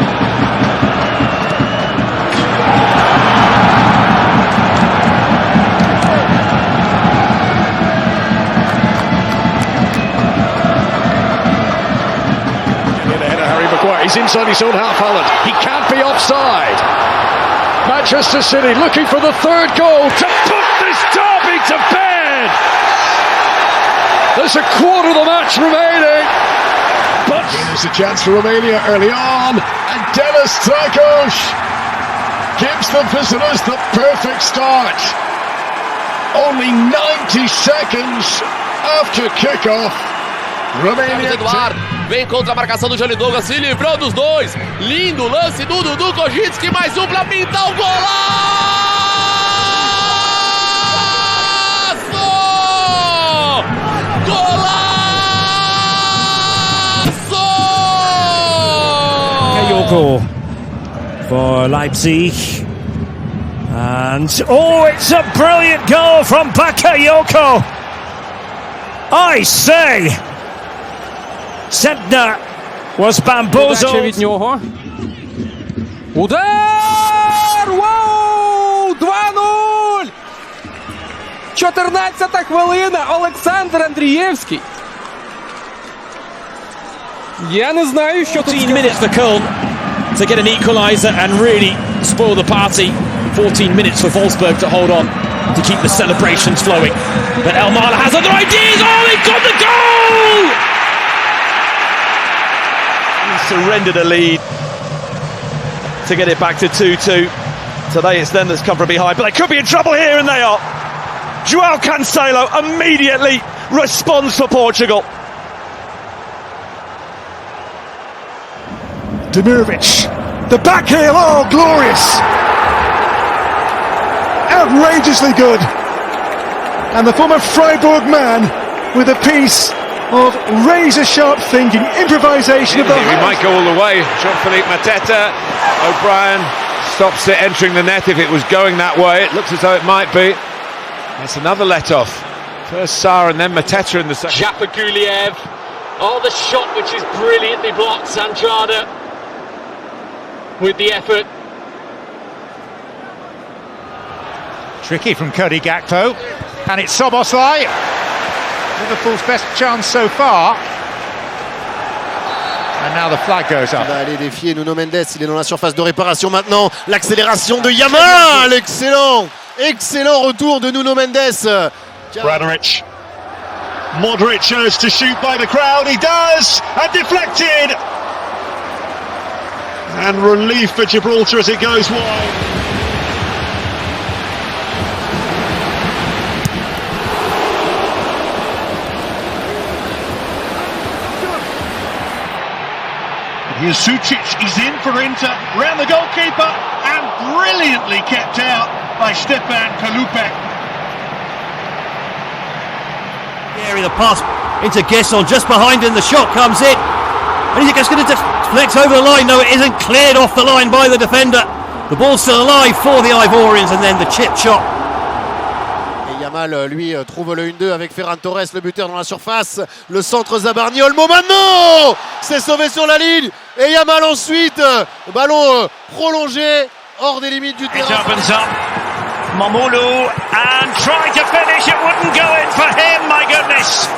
He's inside his own half, Haaland. He can't be offside. Manchester City looking for the third goal to put this derby to bed. There's a quarter of the match remaining. But there's a chance for Romania early on, and Dennis Trakoš gives the visitors the perfect start. Only 90 seconds after kickoff. Romania. Vem contra a marcação do Johnny Douglas, se livrou dos dois. Lindo lance do Dudu Kojitski, mais um pra pintar o golaço! Bakayoko for Leipzig. And oh, it's a brilliant goal from Bakayoko. I say, Sentner was bamboozled. Від нього. Удар! Вау! 2-0! 14-та хвилина. Олександр Андрієвський. Я не знаю, що тут 14 minutes for Köln to get an equaliser and really spoil the party. 14 minutes for Wolfsburg to hold on to keep the celebrations flowing. But Elmala has other ideas. Oh, he got the goal! He surrendered a lead to get it back to 2-2. Today it's them that's come from behind, but they could be in trouble here, and they are. João Cancelo immediately responds for Portugal. Demirovic, the back heel, oh glorious! Outrageously good. And the former Freiburg man with a piece of razor-sharp thinking, improvisation of the... He might go all the way. Jean-Philippe Mateta. O'Brien stops it entering the net if it was going that way. It looks as though it might be. That's another let-off. First Sarr and then Mateta in the second. Japaguliev. Oh, the shot which is brilliantly blocked. Sanjada with the effort. Tricky from Cody Gakpo, and it's Szoboszlai. Liverpool's best chance so far. And now the flag goes up. Il va aller défier Nuno Mendes, il est dans la surface de réparation maintenant. L'accélération de Yamal, excellent, excellent retour de Nuno Mendes. Bradaric. Modric urged to shoot by the crowd, he does, and deflected. And relief for Gibraltar as it goes wide. Here's Sucic, he's in for Inter, round the goalkeeper, and brilliantly kept out by Stepan Kalupek. Area the pass into Gesson, just behind him, the shot comes in. And he's just going to deflect over the line. No, it isn't cleared off the line by the defender. The ball's still alive for the Ivorians, and then the chip shot. Et Yamal, lui, trouve le 1-2 avec Ferran Torres, le buteur dans la surface. Le centre Zabarni, Olmo maintenant! C'est sauvé sur la ligne. Et Yamal ensuite, ballon prolongé, hors des limites du terrain. It opens up. Mamulu and trying to finish. It wouldn't go in for him, my goodness.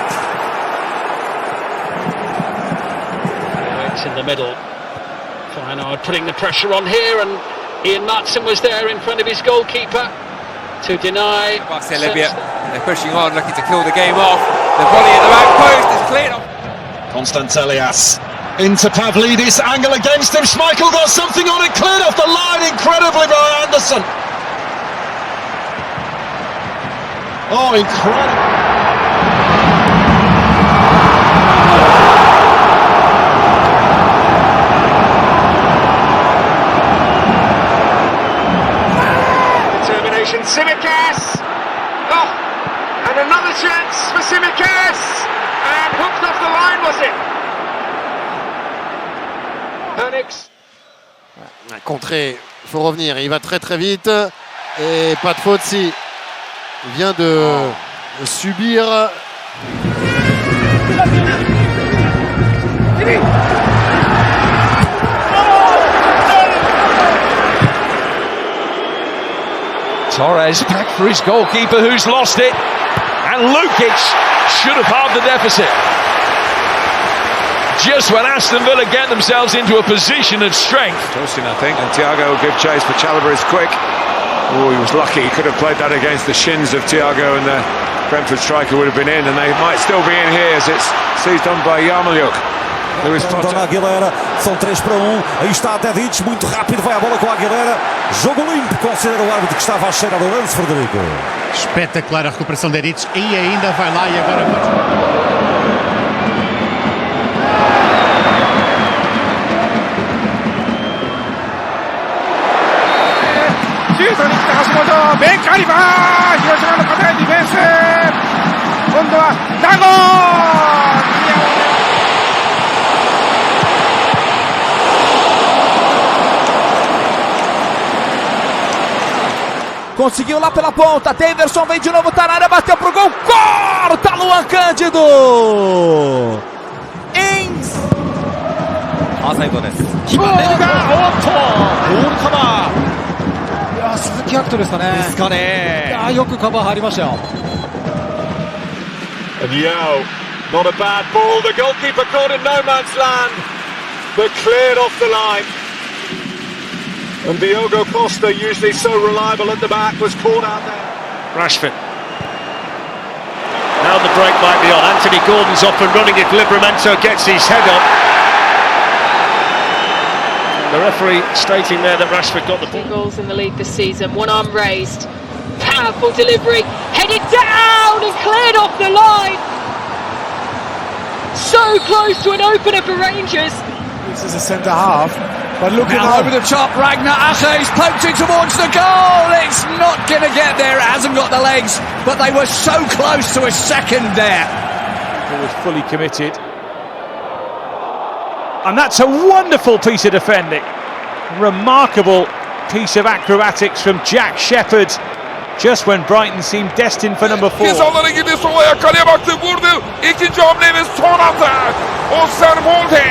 It's in the middle. Feyenoord putting the pressure on here, and Ian Matson was there in front of his goalkeeper to deny. Libya, they're pushing on, looking to kill the game off. The volley at the back post is cleared off. Konstantelias into Pavlidis, angle against him, Schmeichel got something on it, cleared off the line incredibly by Anderson. Oh, incredible. Tsimikas! Oh! And another chance for Tsimikas! And hooked off the line, was it? Onyx. Contré, il faut revenir, il va très très vite. Et pas de faute si il vient de subir. Torres back for his goalkeeper who's lost it, and Lukic should have halved the deficit. Just when Aston Villa get themselves into a position of strength. Tosin, I think, and Thiago will give chase, but Chalobah is quick. Oh, he was lucky, he could have played that against the shins of Thiago, and the Brentford striker would have been in, and they might still be in here as it's seized on by yamal. Dona Aguilera, são 3-1. Aí está Dedic, muito rápido, vai a bola com a Aguilera. Jogo limpo, considera o árbitro que estava à cheira do lance, Frederico. Espetacular a recuperação de Dedic e ainda vai lá e agoraシュートに来た橋本、ベンカリバー、広島の堅いディフェンス、今度はダゴー。Conseguiu lá pela ponta, Daverson vem de novo, tá na área, bateu pro gol, corta Luan Cândido! And Yao, not a bad ball. The goalkeeper caught in no man's land, but cleared off the line. And Diogo Costa, usually so reliable at the back, was caught out there. Rashford. Now the break might be on. Anthony Gordon's off and running if Livramento gets his head up. The referee stating there that Rashford got the ball. 2 goals in the league this season, one arm raised, powerful delivery, headed down and cleared off the line. So close to an opener for Rangers. This is a centre half. But looking over the top, Ragnar Ache's poked it towards the goal. It's not going to get there. It hasn't got the legs, but they were so close to a second there. He was fully committed. And that's a wonderful piece of defending. Remarkable piece of acrobatics from Jack Shepherd. Just when Brighton seemed destined for number 4. Cezalara gitti, sol ayak kaleye baktı, vurdu. İkinci hamlemiz son anda. Osterwolde.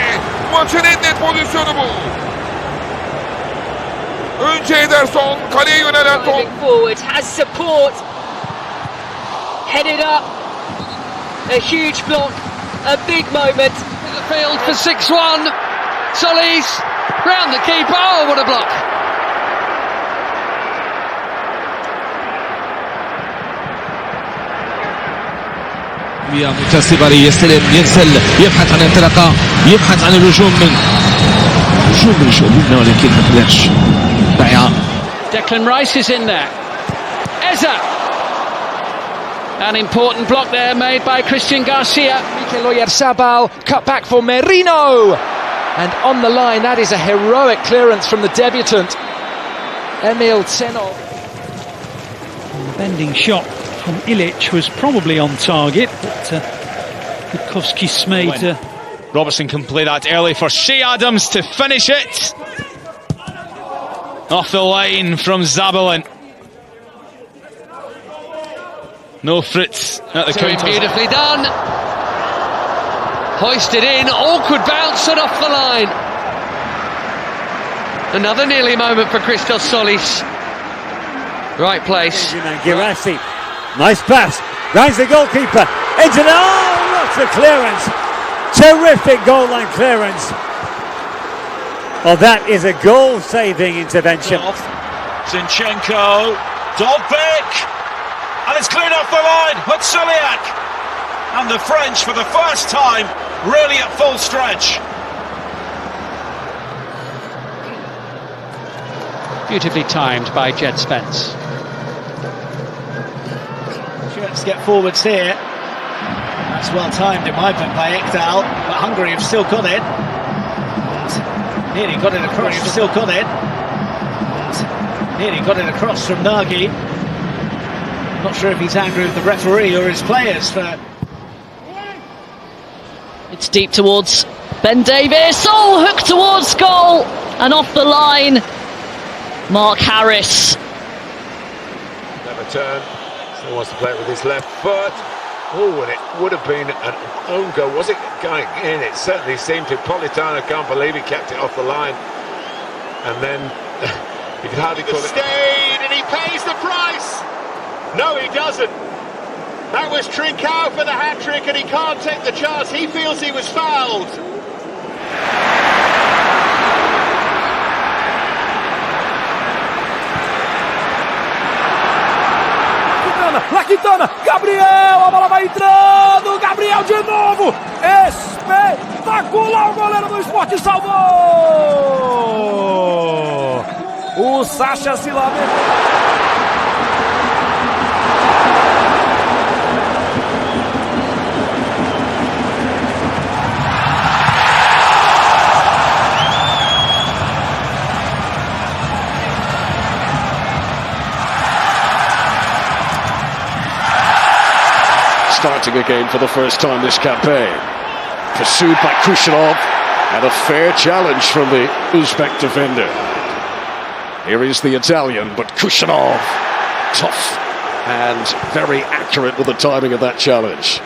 Maçın en net pozisyonu bu. Önce Ederson, kaleye yönelen top. Forward, has support. Headed up. A huge block. A big moment. In the field for 6-1. Solis round the keeper. Oh, what a block. مكتسبة يستلم يرسل يبحث عن انطلاقة يبحث عن الهجوم من ولكن ما قدرش ضيع. Declan Rice is in there. Eza. An important block there made by Christian Garcia. Mikel Oyarzabal cut back for Merino. And on the line, that is a heroic clearance from the debutant, Emil Tsenov. The bending shot from Ilic was probably on target, but Bukowski Smeed. Robertson can play that early for Shea Adams to finish it. Off the line from Zabalin. No Fritz at the counter. Beautifully done. Hoisted in, awkward bounce and off the line. Another nearly moment for Christos Solis. Right place. Girassi. Nice pass. Rounds the goalkeeper. Into the... Oh, what's the clearance? Terrific goal line clearance. Well, that is a goal-saving intervention. Zinchenko. Dolbeck. And it's cleared off the line. Hutseliak. And the French, for the first time, really at full stretch. Beautifully timed by Jed Spence. Let's get forwards here. That's well timed, in my opinion, by Ekdal, but Hungary have still got it. Nearly got it across. Have still got it. Nearly got it across from Nagy. Not sure if he's angry with the referee or his players for. It's deep towards Ben Davies. Oh, hooked towards goal and off the line. Mark Harris. Never turn. Still wants to play it with his left foot. Oh, and it would have been an own goal. Was it going in? It certainly seemed to. Politano can't believe he kept it off the line. And then you could hardly call it. Stayed, and he pays the price. No, he doesn't. That was Trincao for the hat-trick, and he can't take the chance. He feels he was fouled. La Quintana, Gabriel! Sasha Silabi. Starting again for the first time this campaign. Pursued by Khrushchev, and a fair challenge from the Uzbek defender. Here is the Italian, but Khrushchev, tough and very accurate with the timing of that challenge.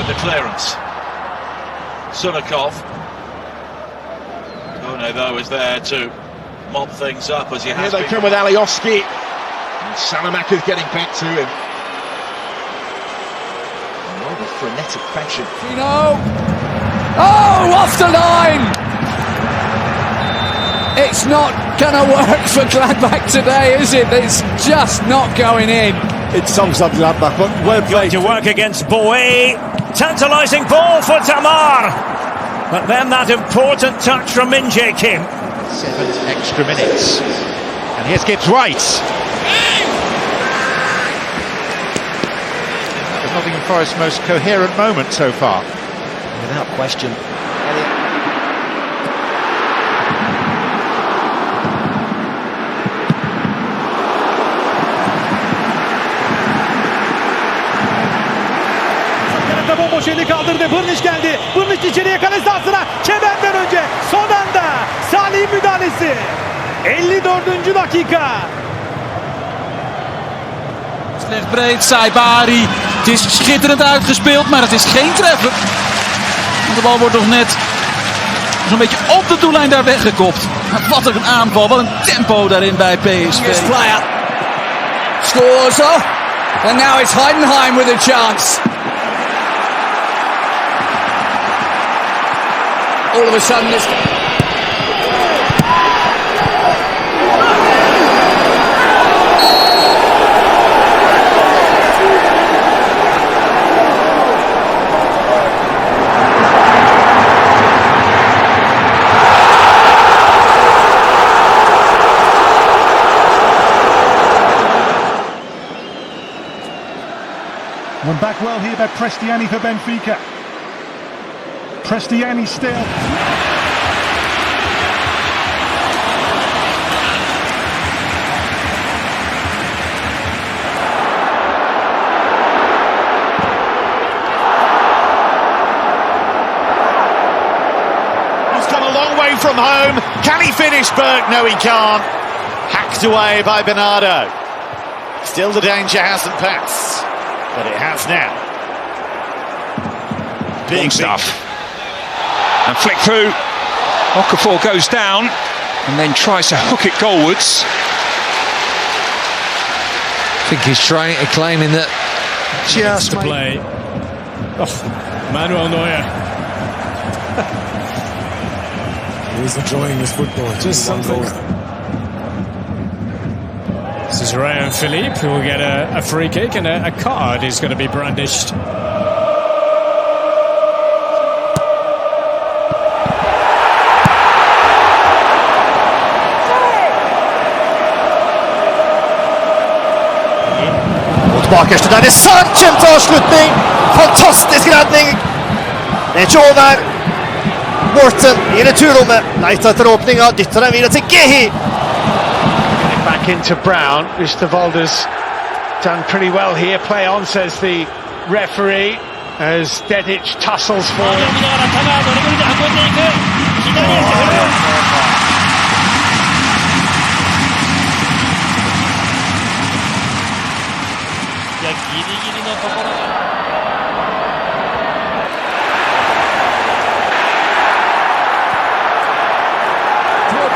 The clearance. Sunikov. Though is there to mop things up as he has. Here they come with Alioski. And Salamaker's getting back to him. Rather frenetic fashion. Oh, off the line! It's not gonna work for Gladbach today, is it? It's just not going in. It sums up Gladbach, but well played. To work against Boe. Tantalising ball for Tamar. But then that important touch from Min-Jae Kim. 7 extra minutes. And here's Gibbs White. That was Nottingham Forest's most coherent moment so far. Without question. Bomboş eli kaldırdı. Burniş geldi. Burniş içeriye kale sahasına. Kemerden önce son anda Salih müdahalesi. 54. dakika. Slecht breed, Saibari. Het is schitterend uitgespeeld, maar het is geen treffer. De bal wordt nog net zo'n beetje op de doellijn daar weggekopt. Maar wat een aanval, wat een tempo daarin bij PSV. Scores off. And now it's Heidenheim with a chance. All of a sudden this... Went back well here by Prestiani for Benfica. Prestiani still. He's come a long way from home. Can he finish, Burke? No, he can't. Hacked away by Bernardo. Still the danger hasn't passed, but it has now. Big stuff. And flick through. Okafor goes down and then tries to hook it goalwards. I think he's claiming that Just to play. Oh, Manuel Neuer. He's enjoying his football. Just something. This is Rayan Philippe who will get a free kick, and a card is going to be brandished. Bakerste der, det er sant kjempeavslutning! Fantastisk redning! Det er ikke over. Morten i returrommet, leter etter åpninga, dytter den videre til Gehi. Back into Brown. Usterwolder's done pretty well here. Play on, says the referee, as Dedic tussles forward.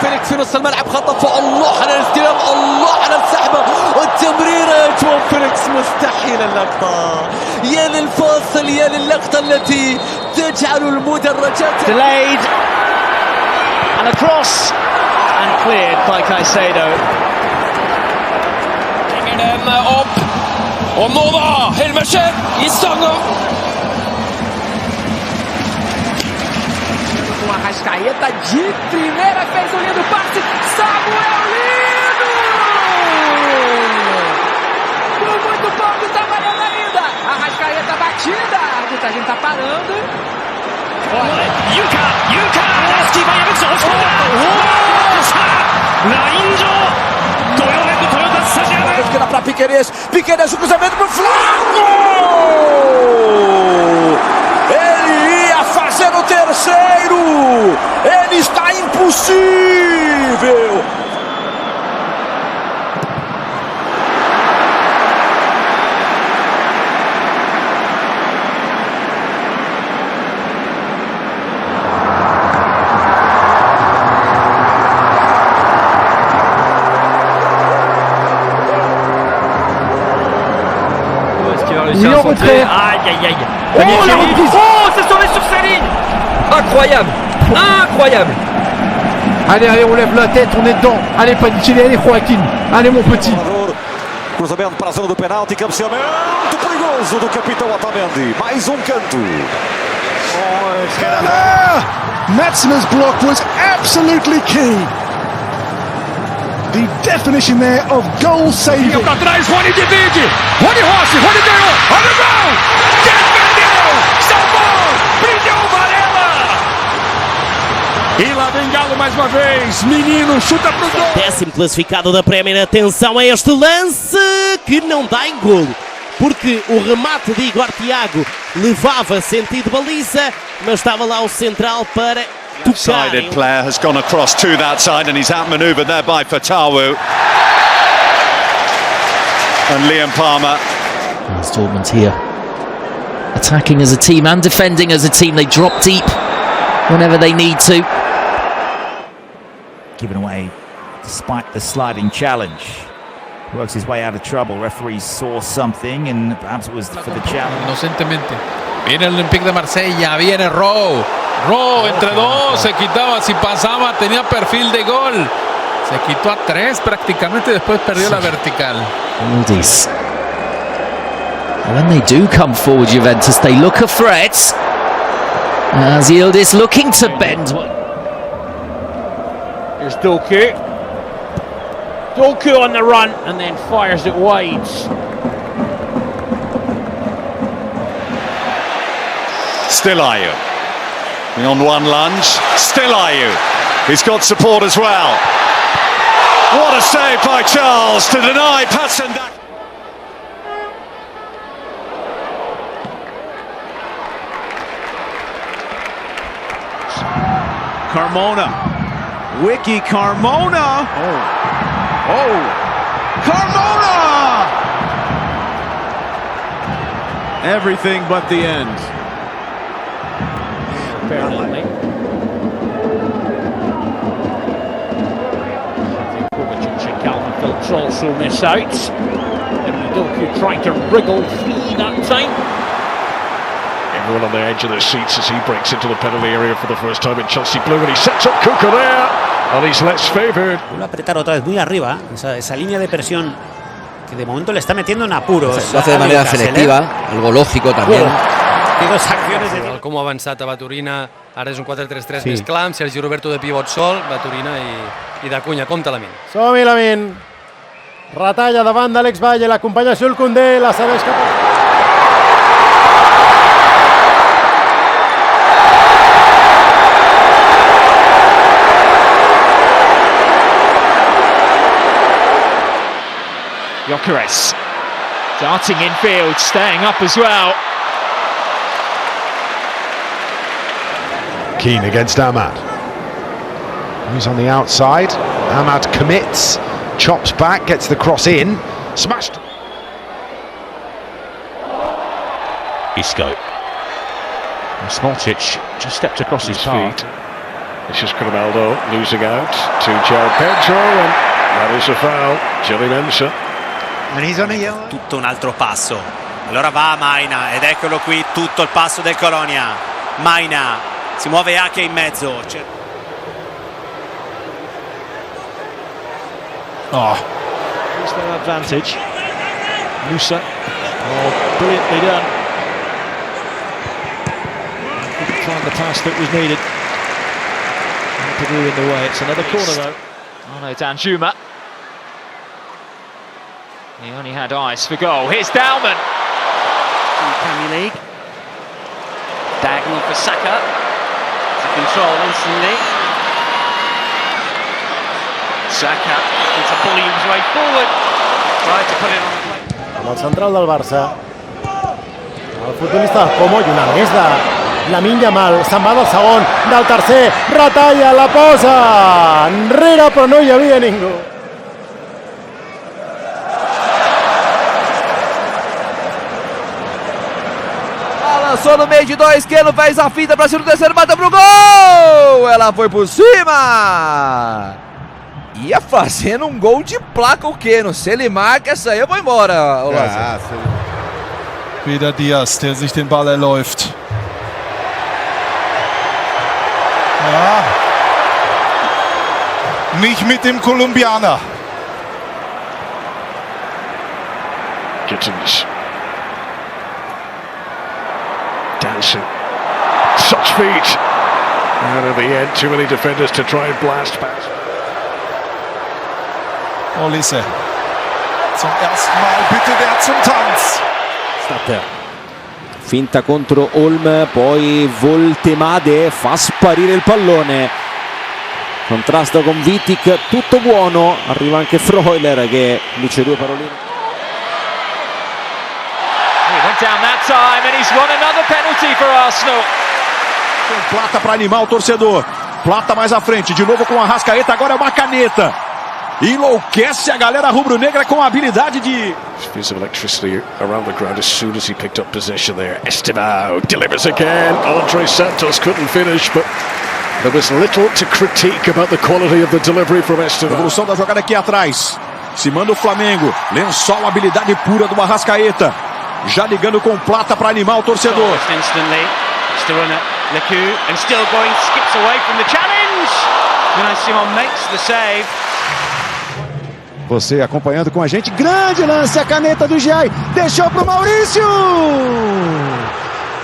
فيليكس في نص الملعب خطفه. الله على الاستلام، الله على السحبه والتمريره. جواو فيليكس مستحيل اللقطه. يا للفاصل، يا للقطه التي تجعل المدرجات. Delayed and a cross and cleared by Caicedo. Bringer den opp, og nå da, Helmersen i stanga. Arrascaeta de primeira, fez um lindo passe. Samuel Lindo! Com muito pouco, tá valendo ainda. Arrascaeta batida. A arbitragem tá parando. Yuka! ラスキーバイアブクソ押し込んだ。ライン上。豊田スタジアム。Esquerda para Piqueires. Piqueires, o cruzamento pro Flamengo! Ele ia fazer o terceiro! Ele está impossível! Oui, en retrait. Aïe aïe aïe. Oh la reprise. Oh, c'est sauvé sur sa ligne. Incroyable. Incroyable. Allez, allez, on lève la tête, on est dedans. Allez, Panicini, allez, Joaquim. Allez, mon petit. Cruzamento para a zona do penalti, cabeceamento perigoso do capitão Otamendi. Mais canto. Matsma's block was absolutely key. The definition there of goal saving. Para trás, Rony divide. Rony Rossi, Rony ganhou. Olha o gol! Defendeu! Salvou! Brilhou Varela! E lá vem Galo mais uma vez. Menino, chuta pro gol. 10º classificado da Premier. Atenção a este lance que não dá em golo. Porque o remate de Igor Thiago levava sentido baliza, mas estava lá o central para tocar. Sided player has gone across to that side and he's outmanoeuvred there by Fatawu. And Liam Palmer. There's Dortmund here. Attacking as a team and defending as a team. They drop deep whenever they need to. Given away despite the sliding challenge. Works his way out of trouble. Referees saw something and perhaps it was for the challenge. Inocentemente. Viene el Olympique de Marsella, viene Rowe. Rowe entre dos, se quitaba, si pasaba tenía perfil de gol. Se quitó a 3 prácticamente, después perdió la vertical. Yildiz. When they do come forward, Juventus, they look a threat. As Yildiz looking to bend. Here's Doku. Doku on the run and then fires it wide. Still Ayew. On one lunge. Still Ayew. He's got support as well. What a save by Charles to deny Pasendak. Carmona. Wiki Carmona. Oh. Carmona! Everything but the end. Apparently. Kovacic and Calvin Phillips also miss out. Doku trying to wriggle free that time. Everyone on the edge of their seats as he breaks into the penalty area for the first time in Chelsea blue, and he sets up Kuka there, and he's less favoured. Vuelve a apretar otra vez muy arriba, esa línea de presión que de momento le está metiendo en apuros. Lo hace de manera selectiva, algo lógico también. Dos acciones de... Com ha avançat a Baturina, ara és un 4-3-3 més clar, amb Sergi Roberto de pivot sol, Baturina i de cunya, compte Lamine. Som-hi, Lamine. Retalla davant d'Àlex Valle, l'acompanya Jules Koundé, la cedeix cap a... Gyökeres darting infield, staying up as well. Keane against Ahmad. He's on the outside. Ahmad commits, chops back, gets the cross in, smashed. Isco. Smolcic just stepped across his path. This is Ronaldo losing out to João Pedro, and that is a foul. Gilly Mensa. Tutto un altro passo. Allora va Maina ed eccolo qui tutto il passo del Colonia. Maina si muove anche in mezzo. Here's their advantage. Musa. Oh, brilliantly done. Couldn't find the pass that was needed. to do in the way. It's another corner though. Oh no, Danjuma. He only had eyes for goal. Here's Dalman. Premier League. Diagonal for Saka. To control instantly. Saka into bullying his way forward. Tried to put it on the plate. Amb el central del Barça. El futbolista del Como i una més de lamine yamal. Se'n va del segon, del tercer. Retalla, la posa. Enrere, però no hi havia ningú. Lançou no meio de dois, esquerdo, fez a finta pra cima do terceiro, mata pro gol! Ela foi por cima! Ia fazendo um gol de placa o Keno. Se ele marca, essa aí eu vou embora, Ja, wieder Diaz, der sich den Ball erläuft. Ja. Nicht mit dem Kolumbianer. Gittins. Dancing. Such speed. And at the end, too many defenders to try and blast past. Olise. Zum ersten Mal bitte der zum Tanz. Finta contro Olm, poi Voltemade fa sparire il pallone. Contrasto con Vitic, tutto buono. Arriva anche Freuler che dice due paroline. He went down that time and he's won another penalty for Arsenal. Com Plata para animar o torcedor. Plata mais à frente, de novo com a Arrascaeta, agora é uma caneta. Enlouquece a galera rubro-negra com a habilidade de... Piece of electricity around the ground as soon as he picked up possession there. Estevao delivers again. Andre Santos couldn't finish, but there was little to critique about the quality of the delivery from Estevao. Evolução da jogada aqui atrás. Se manda o Flamengo. Lençol, habilidade pura do Arrascaeta. Já ligando com Plata para animar o torcedor. Instantly, still on Lecu and still going, skips away from the challenge. Unai Simon makes the save. Você acompanhando com a gente, grande lance, a caneta do Giai, deixou pro Maurício,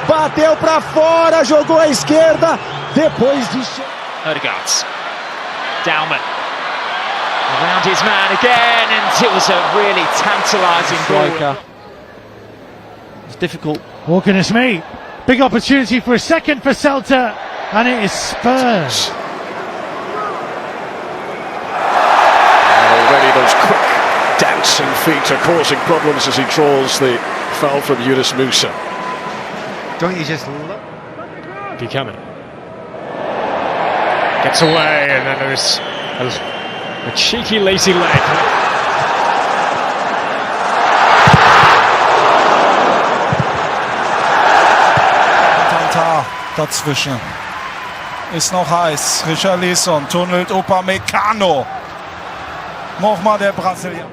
bateu para fora, jogou à esquerda, depois de... Odegaard. Dalman. Around his man again, and it was a really tantalising goal. It's difficult. Oh goodness me, big opportunity for a second for Celta, and it is Spurs. Those quick dancing feet are causing problems as he draws the foul from Yunus Musa. Don't you just look? Becoming. Gets away, and then there's a cheeky, lazy leg. Tantar dazwischen. Ist noch heiß. Richarlison tunnelt Upamecano. Nochmal der Brasilianer.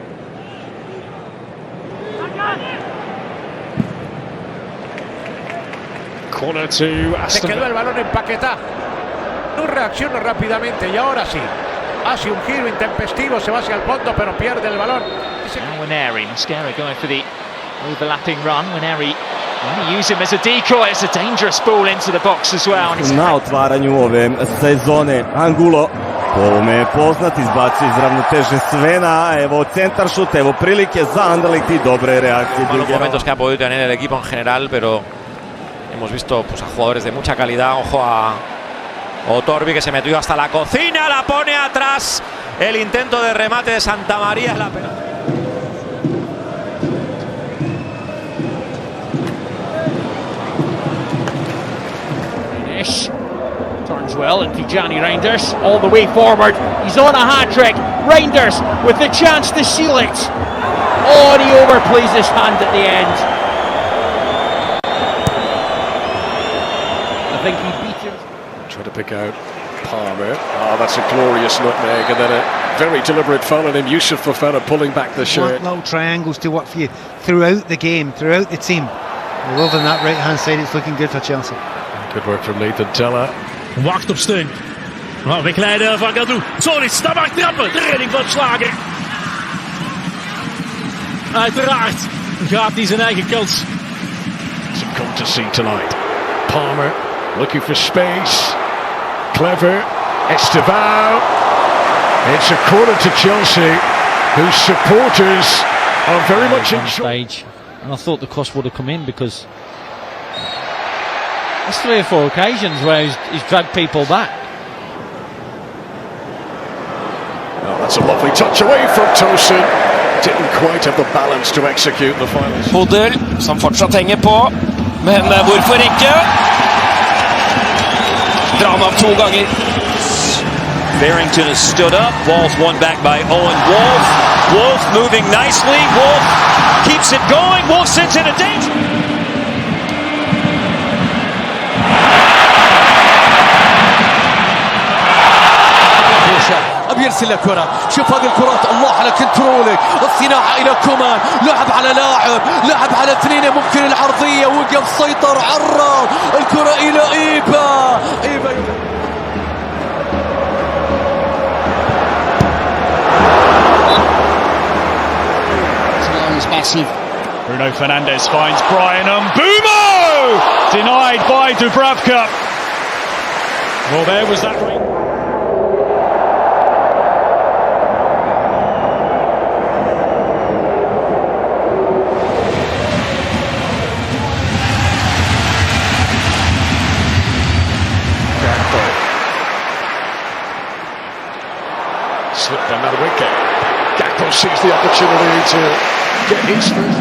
Corner to Aston. Se quedó el balón en Paquetá. No reacciona rápidamente y ahora sí. Hace un giro intempestivo, se va hacia el fondo, pero pierde el balón. Now Waneri, Mosquera going for the overlapping run. Waneri only use him as a decoy. It's a dangerous ball into the box as well. Na otvaranju ove sezone Angulo. Po ovome je poznat, izbacio iz ravnoteže Svena, evo centar šut, evo prilike za Anderlecht y dobre reakcije. Los momentos que ha podido tener el equipo en general, pero hemos visto pues, a jugadores de mucha calidad. Ojo a Otorbi, que se metió hasta la cocina, la pone atrás. El intento de remate de Santa María es la pelota. Turns well, and Tijani Reinders all the way forward. He's on a hat-trick. Reinders with the chance to seal it. Oh, and he overplays his hand at the end. I think he beat him. Trying to pick out Palmer. Oh, that's a glorious nutmeg, and then a very deliberate foul on him. Yusuf Fofana pulling back the shirt. Little triangles to work for you throughout the game, throughout the team. Over on that right-hand side, it's looking good for Chelsea. Good work from Nathan Teller. Wacht op steun. Nou, wegleiden van Gadou. Zoris, daar mag trappen. De redding van Slager. Uiteraard gaat hij zijn eigen kans. It's a come to see tonight. Palmer looking for space. Clever. Estevao. It's a corner to Chelsea, whose supporters are very much in stage. And I thought the cross would have come in because there's 3 or 4 occasions where he's dragged people back. Oh, that's a lovely touch away from Tosin. Didn't quite have the balance to execute the final. Hoddel, som fortsatt henger på, men hvorfor ikke? Drar han av 2 ganger. Barrington has stood up. Ball's won back by Owen Wolf. Wolf moving nicely. Wolf keeps it going. Wolf sits in a danger. بيرسل كرة. شوف هذه الكرات، الله على كنترولك، الصناعة إلى كومان، لعب على لعب على 2، ممكن العرضية، وقف سيطر، عرض الكرة إلى إيبا. Massive. Bruno Fernandes finds Brian Mbeumo! Denied by Dubravka. Well, there was that ring. Slipped another wicket. Gakpo sees the opportunity to get his first.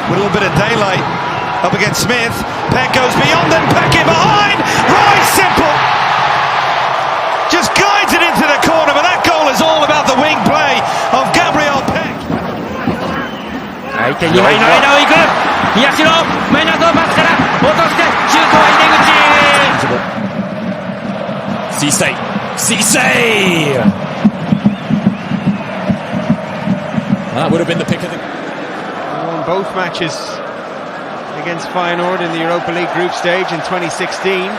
With a little bit of daylight up against Smith. Peck goes beyond and Peck in behind. Right, simple. Just guides it into the corner, but that goal is all about the wing play of Gabriel Peck. 相手に入る間を行く。東野、マイナスのパスから落としてシュートは入り口。Cisse! That would have been the pick of the... Won both matches against Feyenoord in the Europa League group stage in 2016.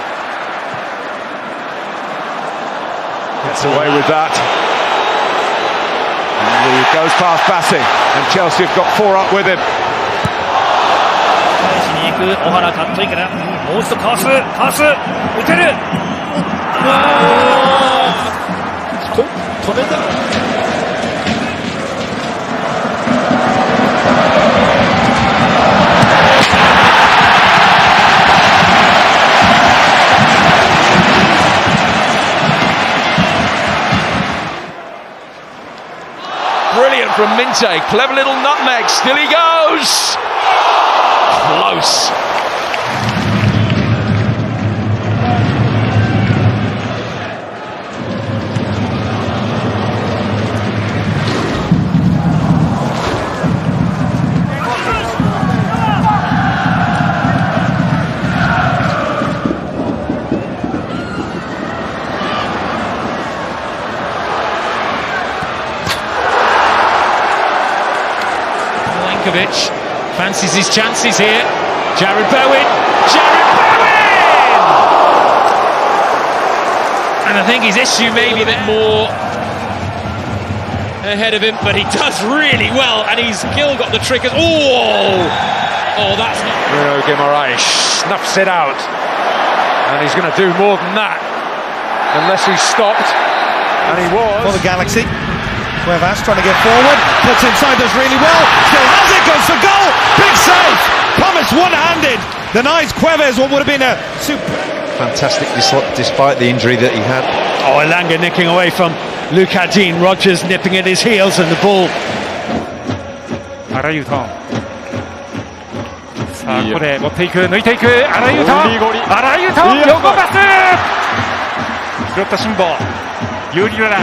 Gets away with that. And he goes past Bassi, and Chelsea have got 4 up with him. 小原カットインからもう一度かわす打てる。止めた。Brilliant from Minte, clever little nutmeg, still he goes! Close. Fancies his chances here. Jared Bowen! And I think his issue may be a bit more ahead of him, but he does really well, and he's still got the trick. Oh, that's not... Bruno Guimaraes snuffs it out, and he's going to do more than that unless he's stopped, and he was. For the Galaxy. Cuevas trying to get forward, puts inside, does really well, still has it, goes for goal, big save, Thomas one-handed, denies Cuevas what would have been a super... Fantastic despite the injury that he had. Oh, Elanga nicking away from Luka Dean, Rodgers nipping at his heels and the ball. 荒井優斗さあここで持っていく、抜いていく、荒井優斗横パス拾った辛抱ユーリララ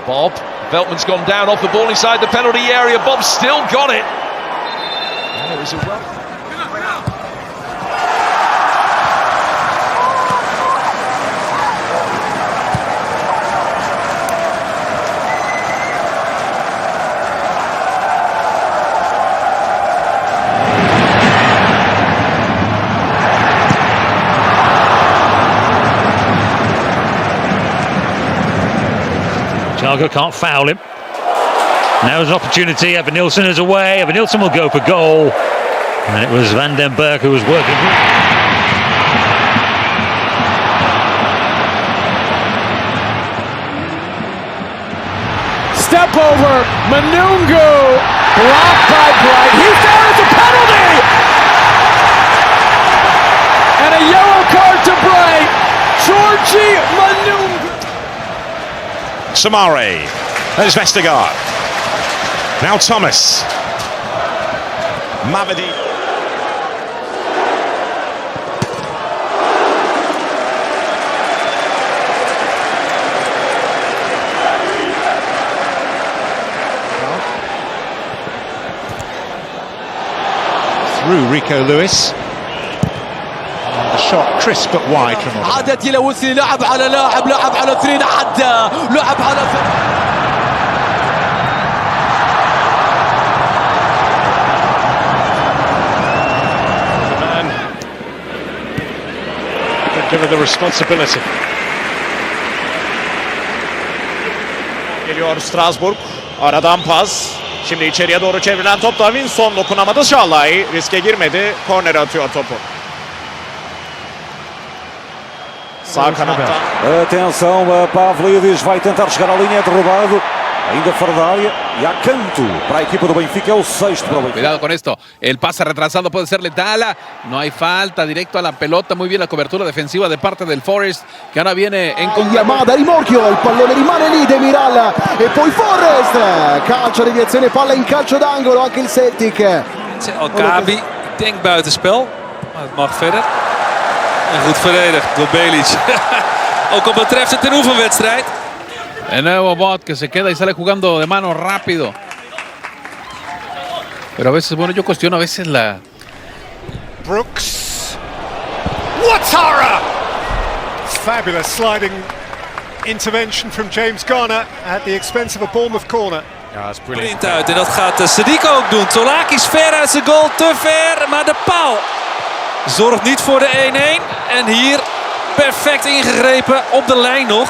Bob, Veltman's gone down off the ball inside the penalty area. Bob's still got it. Oh, is it well? Thiago can't foul him. Now's an opportunity. Evanilson is away. Evanilson will go for goal. And it was Van den Berg who was working. Step over, Manungu, blocked by Bright. He's down, it's a penalty! And a yellow card to Bright. Georgie Manungu. Samare. There's Vestergaard. Now Thomas. Mavidi. Through Rico Lewis. And the shot crisp but wide from Oliver. عادت إلى وسلي لعب على لاعب على اثنين عدى لعب على Given the responsibility. Geliyor Strasbourg. Aradan pas. Şimdi içeriye doğru çevrilen top Davinson dokunamadı. Şalay riske girmedi. Korner atıyor topu. Sağ kanatta. Atenção, Pavlidis vai tentar chegar à linha, é derrubado. Ainda fora da área e há canto para a equipa do Benfica, é o sexto para o Benfica. Cuidado con esto, el pase retrasado puede ser letal, no hay falta, directo a la pelota, muy bien la cobertura defensiva de parte del Forest, che ora viene in Yamada, rimorchio, il pallone rimane lì, Demiral, e poi Forest, calcio, deviazione, palla in calcio d'angolo, anche il Celtic. Alkabi, ik denk buitenspel, maar het mag verder. En goed verdedigd door Belic. Ook al betreft het een oefenwedstrijd. El nuevo bot que se queda y sale jugando de mano rápido. Pero a veces, bueno, yo cuestiono a veces la... Brooks. Ouattara! Fabulous sliding intervention from James Garner at the expense of a Bournemouth corner. Ja, dat is Sprint uit en dat gaat Sadiq ook doen. Tolaki is ver uit zijn goal, te ver, maar de paal zorgt niet voor de 1-1. En hier perfect ingegrepen op de lijn nog.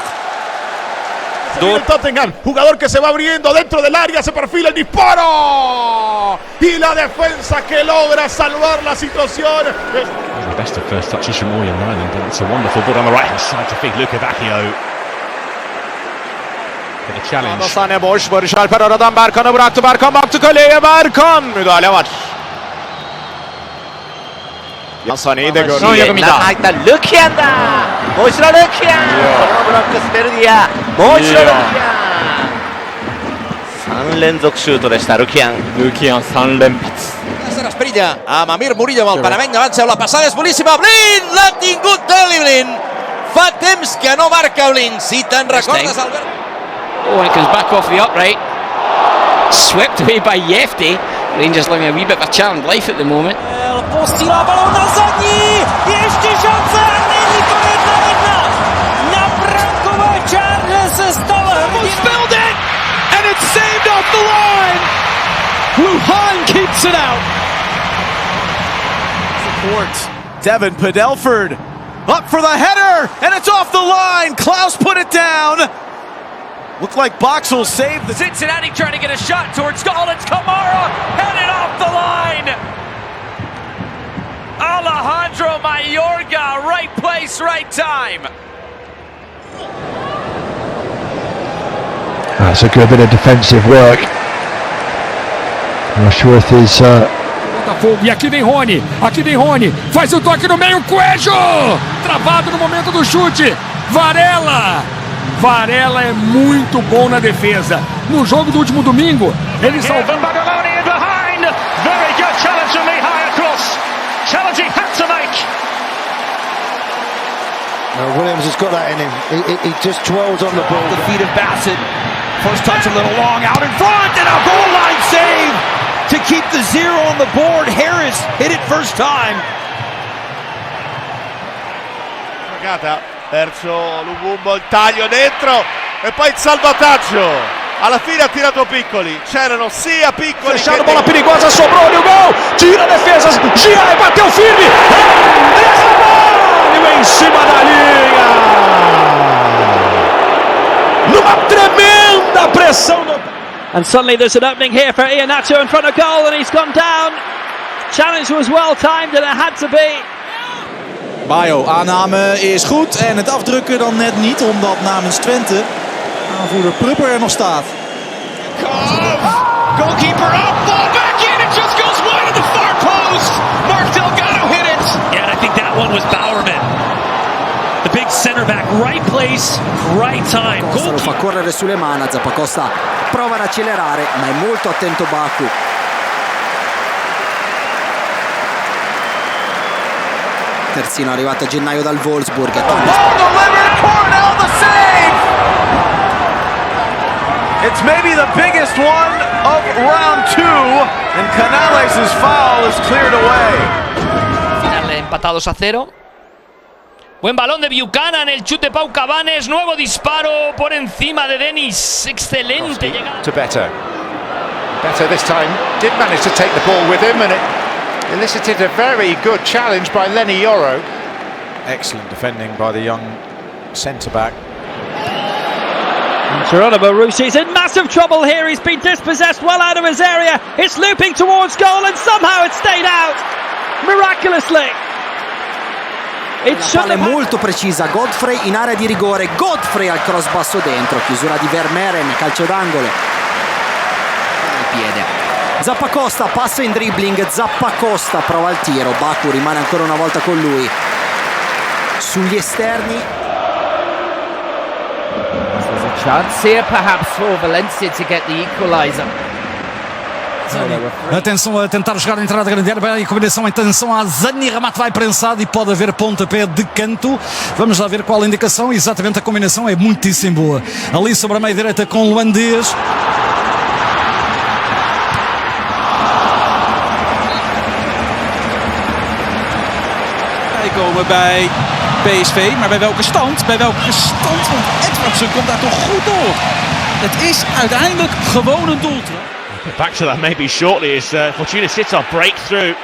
Door Tottenham, jugador que se va abriendo dentro del área, se perfila el disparo y la defensa que logra salvar la situación. The best of first touches from Orjan Nyland, but it's a wonderful ball on the right hand side to feed Luka Bacchio. For the challenge. Sahne boş, Barış Alper aradan Berkan'a bıraktı. Berkan baktı kaleye, Berkan. Müdahale var. Sane'yi de gördü. 남아있다 르키안다 모시로 르키안 브로크 스페르디아 모시로 르키안 3連続シュートでしたルキアン3連発Asprilla a Mamir Murillo amb el panameny davant seu, la passada és boníssima, Blin l'ha tingut Deli Blin, fa temps que no marca Blin, si te'n recordes Albert. Oh, and it comes back off the upright, swept away by Yefty. Rangers living a wee bit of a charmed life at the moment. Postila balon na zadní, ještě šance, není to 1-1. Na brankové čárně se stalo. Almost spilled it, and it's saved off the line. Luhan keeps it out. Support. Devin Padelford up for the header, and it's off the line. Klaus put it down. Looked like Boxall saved the... Cincinnati trying to get a shot towards goal. It's Kamara headed off the line. Alejandro Mayorga, right place, right time. That's a good bit of defensive work. Rushworth is... E aqui vem Rony, faz o toque no meio, Coelho! Travado no momento do chute, Varela é muito bom na defesa. No jogo do último domingo, ele salvou... Very good challenge from Mihai across. Challenge he had to make. Williams has got that in him. He just twirls on the ball. The feet of Bassett. First touch a little long, out in front, and a goal line save to keep the 0 on the board. Harris hit it first time. Verso Lumumbo, il taglio dentro e poi il salvataggio. Alla fine ha tirato Piccoli, c'erano sia Piccoli Fechado, bola perigosa, sobrou ali o gol, tira a defesa, gira e bateu firme, em cima da linha, numa tremenda da pressão. And suddenly there's an opening here for Iheanacho in front of goal, and he's gone down. Challenge was well timed and it had to be. Bayo, aanname is goed en het afdrukken dan net niet, omdat namens Twente aanvoerder Prupper er nog staat. Goalkeeper up, ball back in, it just goes wide of the far post. Mark Delgado hit it. Yeah, I think that one was Bowerman. The big center back, right place, right time. Costa lo fa correre sulle mani, Zappacosta prova ad accelerare, ma è molto attento Baku. Terzino arrivato a gennaio dal Wolfsburg. It's maybe the biggest one of round 2, and Canales' foul is cleared away. Final empatados a 0. Buen balón de Buchanan, el chute de Pau Cabanes, nuevo disparo por encima de Dennis. Excelente llegada. To Beto. Beto this time did manage to take the ball with him, and it elicited a very good challenge by Lenny Yoro. Excellent defending by the young centre-back. Geronimo Rusi's in massive trouble here. He's been dispossessed well out of his area. It's looping towards goal and somehow it stayed out. Miraculously. La palla è molto precisa, Godfrey in area di rigore, Godfrey al cross basso dentro, chiusura di Vermeeren, calcio d'angolo. Il piede. Zappacosta passa in dribbling, Zappacosta prova il tiro, Baku rimane ancora una volta con lui. Sugli esterni. There's a chance here perhaps for Valencia to get the equaliser. Atenção a tentar jogar a entrada da grande área, em combinação, atenção a Zani, remate vai prensado e pode haver pontapé de canto. Vamos lá ver qual a indicação, exatamente a combinação é muitíssimo boa. Ali sobre a meia direita com o holandês. Wij komen bij PSV, maar bij welke stand? Bij welke stand? Want Edwardsen komt daar toch goed door. Het is uiteindelijk gewoon een doeltrap. Back to that maybe shortly as Fortuna Sittard break through.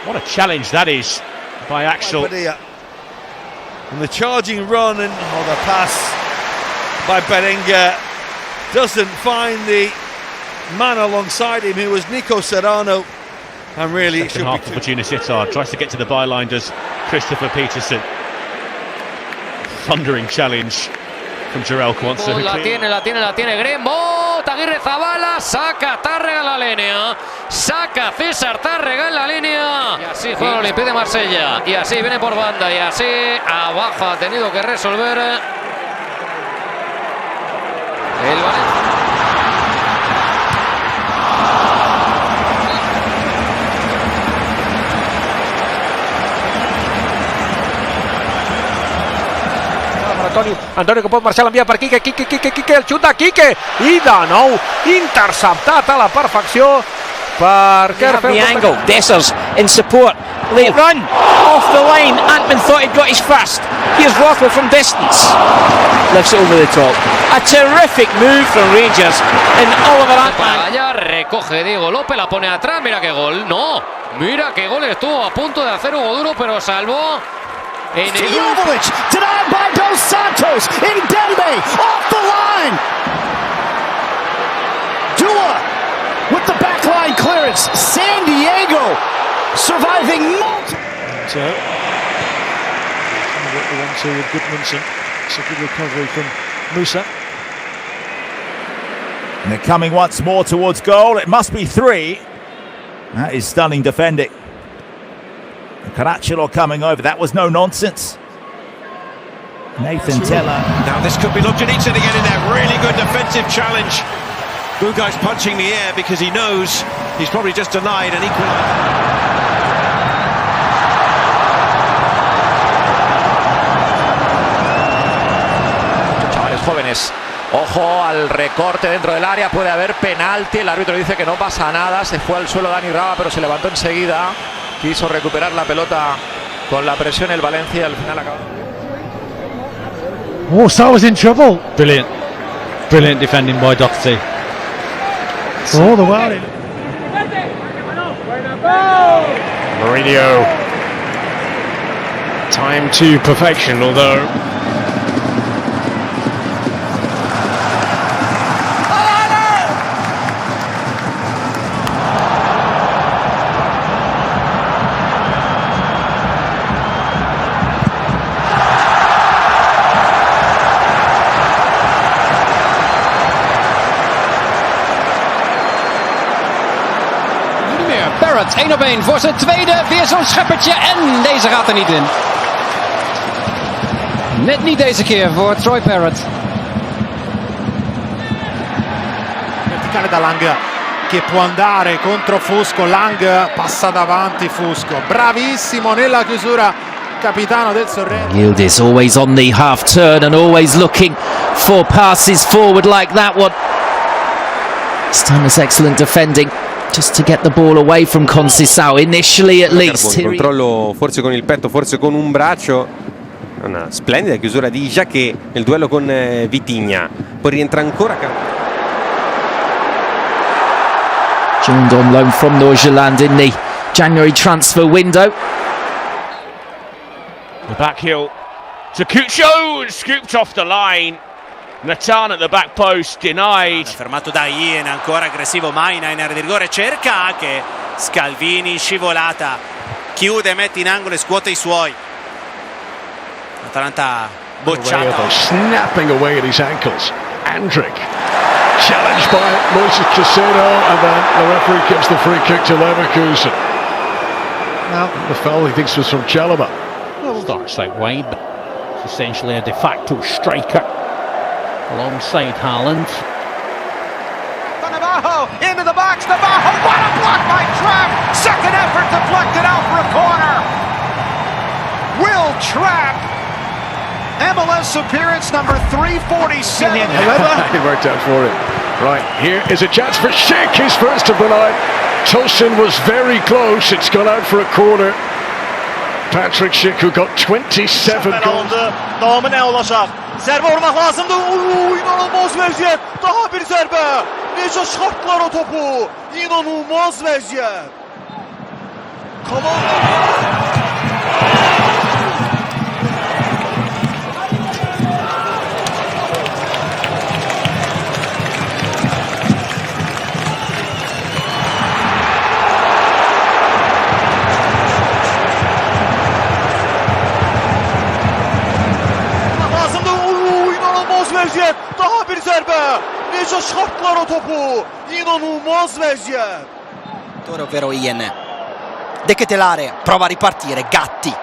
What a challenge that is by Axel. And the charging run and the pass by Berenguer doesn't find the man alongside him, who was Nico Serrano. And really, second half of Fortuna Sittard tries to get to the byline, does Christopher Peterson. Thundering challenge from Jarell Kwanzaa. La tiene Grembo, Aguirre Zabala, saca Tárrega en la línea, saca César Tárrega en la línea. Y así juega el Olympique de Marsella, y así viene por banda, y así abajo ha tenido que resolver el Valencia. Antonio che pot marxar, l'envia per Quique, el xut de Quique i de nou interceptat a la perfecció per The angle, Dessers in support, late run off the line. Antman thought he'd got his first. Here's Rothwell from distance, lifts it over the top. A terrific move from Rangers and Oliver Antman. Allá recoge Diego López, la pone atrás, mira qué gol, no, mira qué gol, estuvo a punto de hacer Hugo Duro pero salvó. Jovovic, denied by Dos Santos, Mbembe, off the line! Dua with the backline clearance, San Diego surviving multiple... So, what the 1-2 with Goodmanson, it's a good recovery from Musa. And they're coming once more towards goal, it must be 3. That is stunning defending. Caracciolo coming over, that was no nonsense. Nathan Teller. Now this could be looked at Eaton again in there, really good defensive challenge. Bugai's punching the air because he knows he's probably just denied an equaliser. Chavales jóvenes, ojo al recorte dentro del área, puede haber penalti, el árbitro dice que no pasa nada, se fue al suelo Dani Raba pero se levantó enseguida. Quiso recuperar la pelota con la presión el Valencia, al final acabó. Oh, Sal was in trouble. Brilliant defending by Doherty. All the way. Mourinho. Time to perfection, although Parrot 1-op-1 voor zijn tweede. Weer zo'n scheppertje en deze gaat er niet in. Net niet deze keer voor Troy Parrott. Verticale da Lang che può andare contro Fusco. Lang passa davanti Fusco. Bravissimo nella chiusura capitano del Sorrento. Yildiz always on the half turn and always looking for passes forward like that one. This time it's excellent defending just to get the ball away from Conceição initially at least. Controllo forse con il petto, forse con un braccio. Una splendida chiusura di Jacquet nel duello con Vitinha. Poi rientra ancora Joined on loan from Norway in the January transfer window. The back heel to Cuccio, scooped off the line. Natan at the back post, denied. Fermato da Ien, ancora aggressivo Maina in area di rigore, cerca anche Scalvini, scivolata, chiude, mette in angolo e scuote i suoi. Atalanta bocciata. Snapping away at his ankles. Andrick challenged by Moises Caicedo, and then the referee gives the free kick to Leverkusen. Now the foul he thinks was from Chalobah. Starts out wide, but it's essentially a de facto striker alongside Haaland. Navarro into the box. Navarro, what a block by Trapp! Second effort deflected out for a corner. Will Trapp, MLS appearance number 347. It worked out for him. Right, here is a chance for Schick, his first of the night. Tosin was very close. It's gone out for a corner. Patrick Schick, who got 27 goals. Devamı ne olacak? Zerbe vurmak lazımdı. İnanılmaz vəziyyət. Daha bir zərbə. Necə şartlar o topu. İnanılmaz vəziyyət. Vəziyyət, daha bir zərbə. Necə şartlar o topu. İnanılmaz vəziyyət. Ovvero Ien. De Ketelare prova a ripartire. Gatti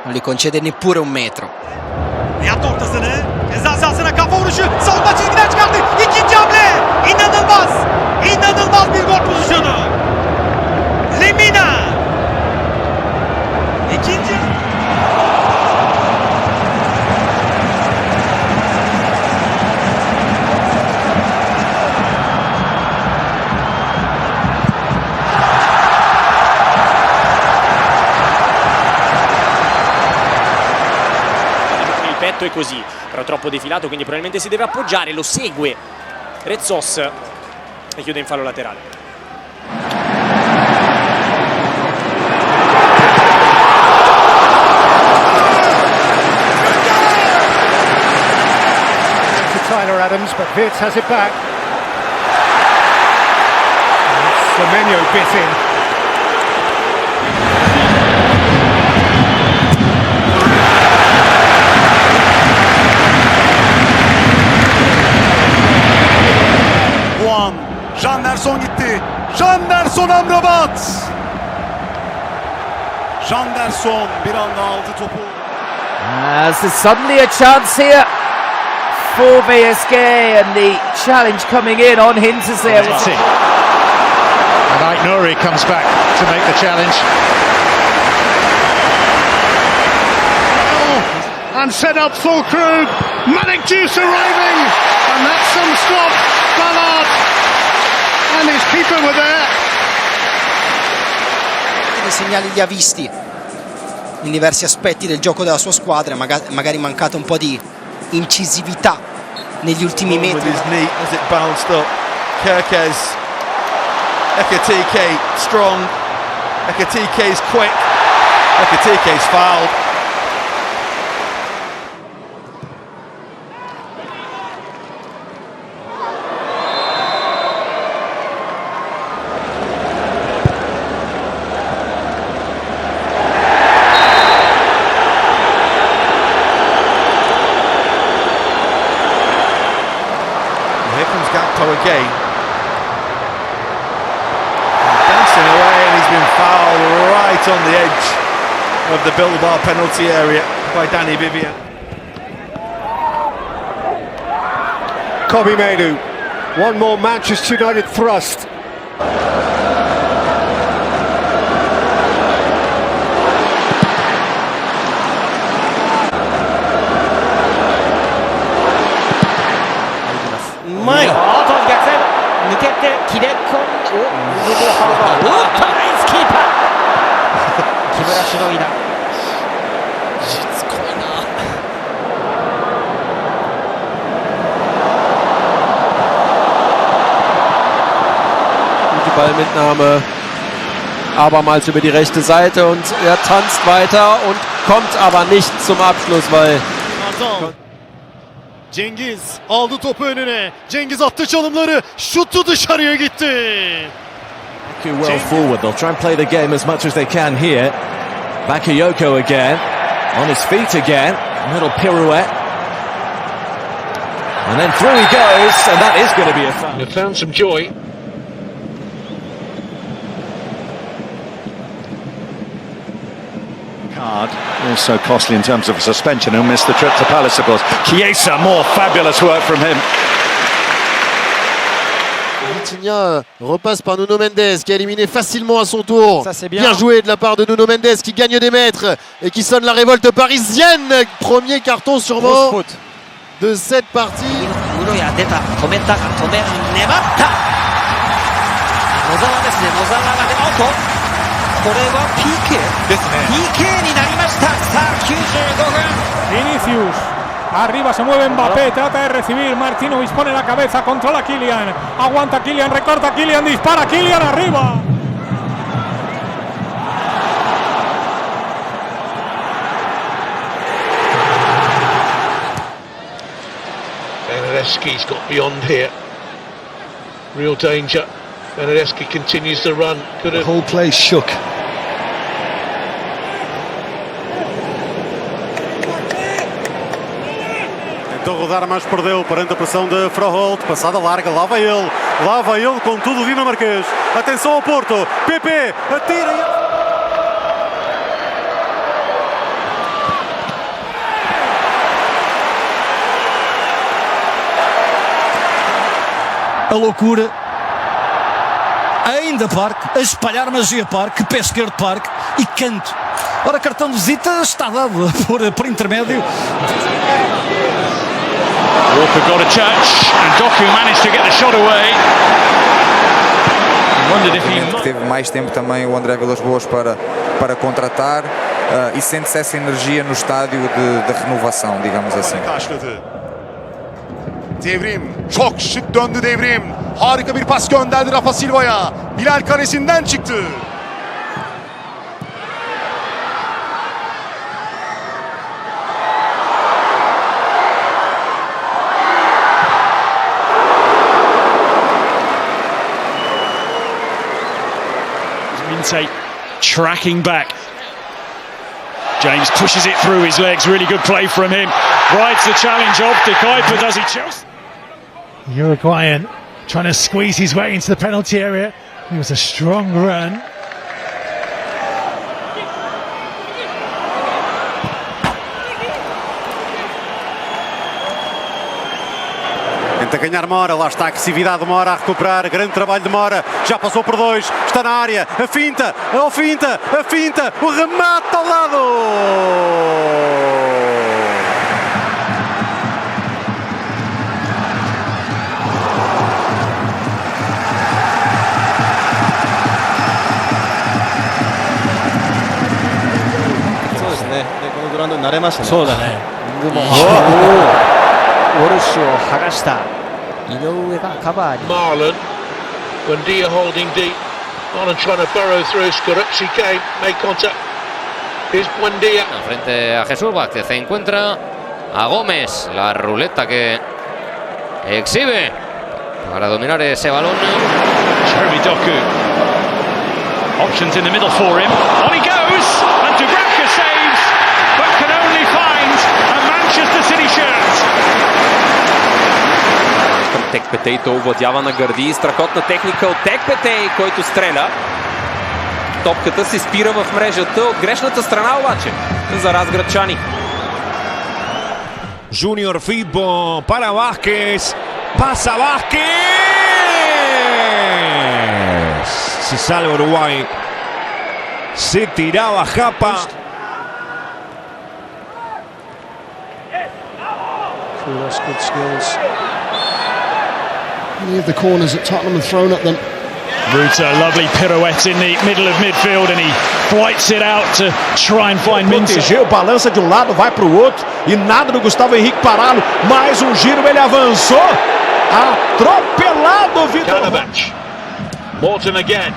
non gli concede neppure un metro. Yaptı ortasını. Ceza sahasına kafa vuruşu. Savunma çizgiden çıkarttı. İkinci hamle. İnanılmaz. İnanılmaz bir gol pozisyonu. Lamine. İkinci. E così, però troppo defilato, quindi probabilmente si deve appoggiare, lo segue Rezzos e chiude in fallo laterale. Tyler Adams, but Wirtz has it back. Semenyo bit in. Janderson gitti. Janderson Amrabat. Janderson bir anda aldı topu. As there's suddenly a chance here for VSK, and the challenge coming in on Hinters there. And Aït-Nouri comes back to make the challenge. And set up full crew. Manic Juice arriving. And that's some stop. Ballard. And his keeper were there. Dei segnali li ha visti in diversi aspetti del gioco della sua squadra, magari mancata un po' di incisività negli ultimi metri. With his knee as it bounced up. Kerkez, Ekatike strong. Ekatike's quick. Ekatike's fouled. Again. right on the edge of the Bilbao penalty area by Danny Vivian. Kobe Mainu, one more Manchester United thrust. Gute Ballmitnahme, abermals über die rechte Seite und er tanzt weiter und kommt aber nicht zum Abschluss, weil Cengiz aldı topu önüne. Cengiz attı çalımları. Şutu dışarıya gitti. Well forward. They'll try and play the game as much as they can here. Bakayoko again. On his feet again. Little pirouette. And then through he goes. And that is going to be a foul. They've found some joy. Card, also costly in terms of a suspension. He'll miss the trip to Palace, of course. Chiesa, more fabulous work from him. Vitinha repasse par Nuno Mendes qui a éliminé facilement à son tour. Ça, c'est bien joué de la part de Nuno Mendes qui gagne des mètres et qui sonne la révolte parisienne. Premier carton sûrement de cette partie. Vinicius, arriba se mueve Mbappé, trata de recibir, Martinovic pone la cabeza, controla Kylian, aguanta Kylian, recorta Kylian, dispara Kylian, arriba. Benedeski's got beyond here. Real danger. Benedeski continues to run. Could have... The whole place shook. Tentou rodar, mas perdeu perante a pressão de Froholt. Passada larga, lá vai ele com tudo dinamarquês. Atenção ao Porto, PP, atira e... A loucura, ainda Parque, a espalhar magia Parque, pé esquerdo Parque e canto. Ora, cartão de visita está dado por intermédio. Walker got a touch and Doku managed to get the shot away. Teve mais tempo também o André Vilas-Boas para contratar e sente-se essa energia no estádio de renovação, digamos assim. Devrim, çok şık döndü Devrim. Harika bir pas gönderdi Rafa Silva'ya. Bilal kalesinden çıktı. Minte tracking back. James pushes it through his legs. Really good play from him. Rides the challenge of the Kuiper. Does he choose? Uruguayan trying to squeeze his way into the penalty area. It was a strong run. Tenta ganhar Mora, lá está a agressividade de Mora a recuperar, grande trabalho de Mora, já passou por dois, está na área, a finta, o remate ao lado! Marlon, Buendia holding deep, on and trying to burrow through. Skorupski came, made contact. Here's Buendia. Frente a Jesús Vázquez, se encuentra a Gómez, la ruleta que exhibe para dominar ese balón. Jeremy Doku. Options in the middle for him. On he goes, and Dubravka saves, but can only find a Manchester City shirt. Към Текпетей, той овладява на гърди, страхотна техника от Текпетей, който стреля. Топката се спира в мрежата от грешната страна обаче за разградчани. Junior Firpo para Vázquez. Pasa Vázquez. Se salva Uruguay. Se tiraba Japa. That's good skills. Many of the corners that Tottenham have thrown at them. Ruta, lovely pirouette in the middle of midfield and he flights it out to try and find Minter. Protegeu, balança de lado, vai para o outro e nada do Gustavo Henrique pará-lo. Mais giro, ele avançou. Atropelado, Vitor. Morton again.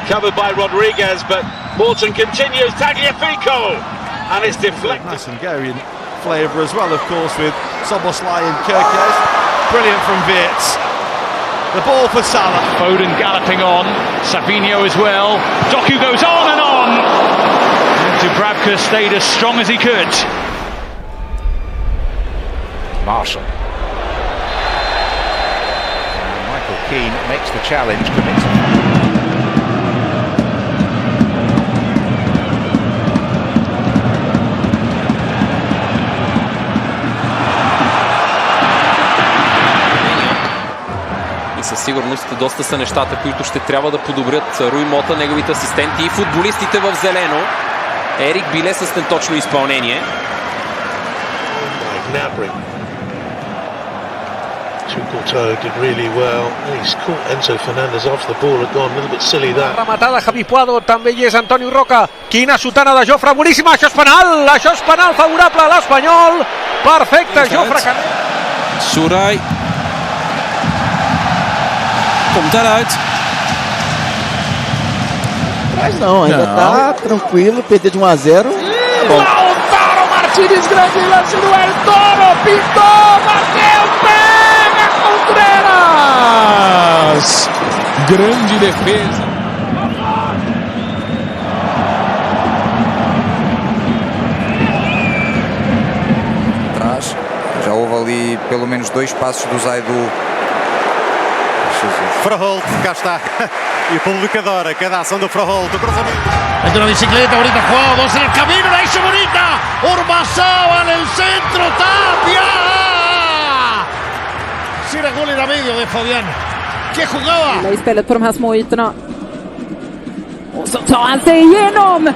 Covered by Rodriguez, but Morton continues. Tagliafico. And it's deflected. Nice Hungarian flavour as well, of course, with Soboslai and Kirkes. Brilliant from Wirtz. The ball for Salah. Foden galloping on. Savinho as well. Doku goes on and on. And Dubravka stayed as strong as he could. Marshall. Michael Keane makes the challenge, commits. Със сигурност доста са нещата, които ще трябва да подобрят Руй Мота, неговите асистенти и футболистите в зелено. Ерик Биле с неточно изпълнение. Rematada Javi Puado, també hi és Antoni Roca. Quina sotana de Jofre, boníssima, això és penal! Això és penal favorable a l'Espanyol. Perfecte, Jofre Canet. Surai. Komt daaruit. Mas não, ainda tá tranquilo, perder de 1 a 0. Lautaro Martínez, grande lance do El Toro, pintou, bateu, pega Contreras! Grande defesa. Atrás, já houve ali pelo menos 2 passos do Zaidu. Fraholt, cá está. E o público adora cada ação do Fraholt. O cruzamento. Mete una bicicleta, bonita jugada, 2 en el camino, la hizo bonita. Urbazábal en el centro, Tapia. Ser gol i medio de Fabián. Que jugada! Istället på de här små ytorna. Och så tar han sig igenom.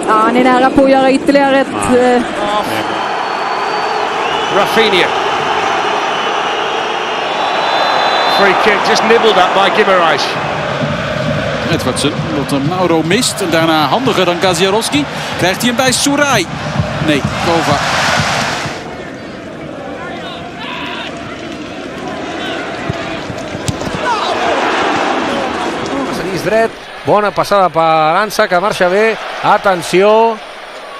Ja, han är nära på att göra ytterligare ett... Rafinha. Free kick, just nibbled at by Guimaraes. Edwardsen, wat Mauro mist. En daarna handiger dan Gaziarowski. Krijgt hij hem bij Surai. Nee, Kova. Dret, bona passada per Aranza, que marxa bé. Atenció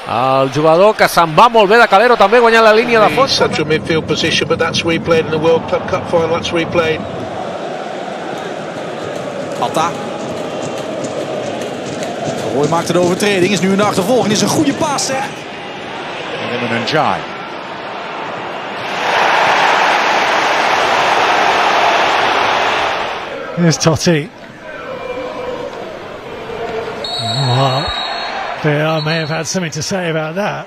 el jugador que se'n va molt bé de Calero, també guanyant la línia de fons. Central midfield position, but that's replayed in the World Cup final. That's replayed. Atta. Roy maakte de overtreding, is nu in de achtervolging. Is een goede paas, zeg. En dan een Njai. Here's Totti. Wow. I may have had something to say about that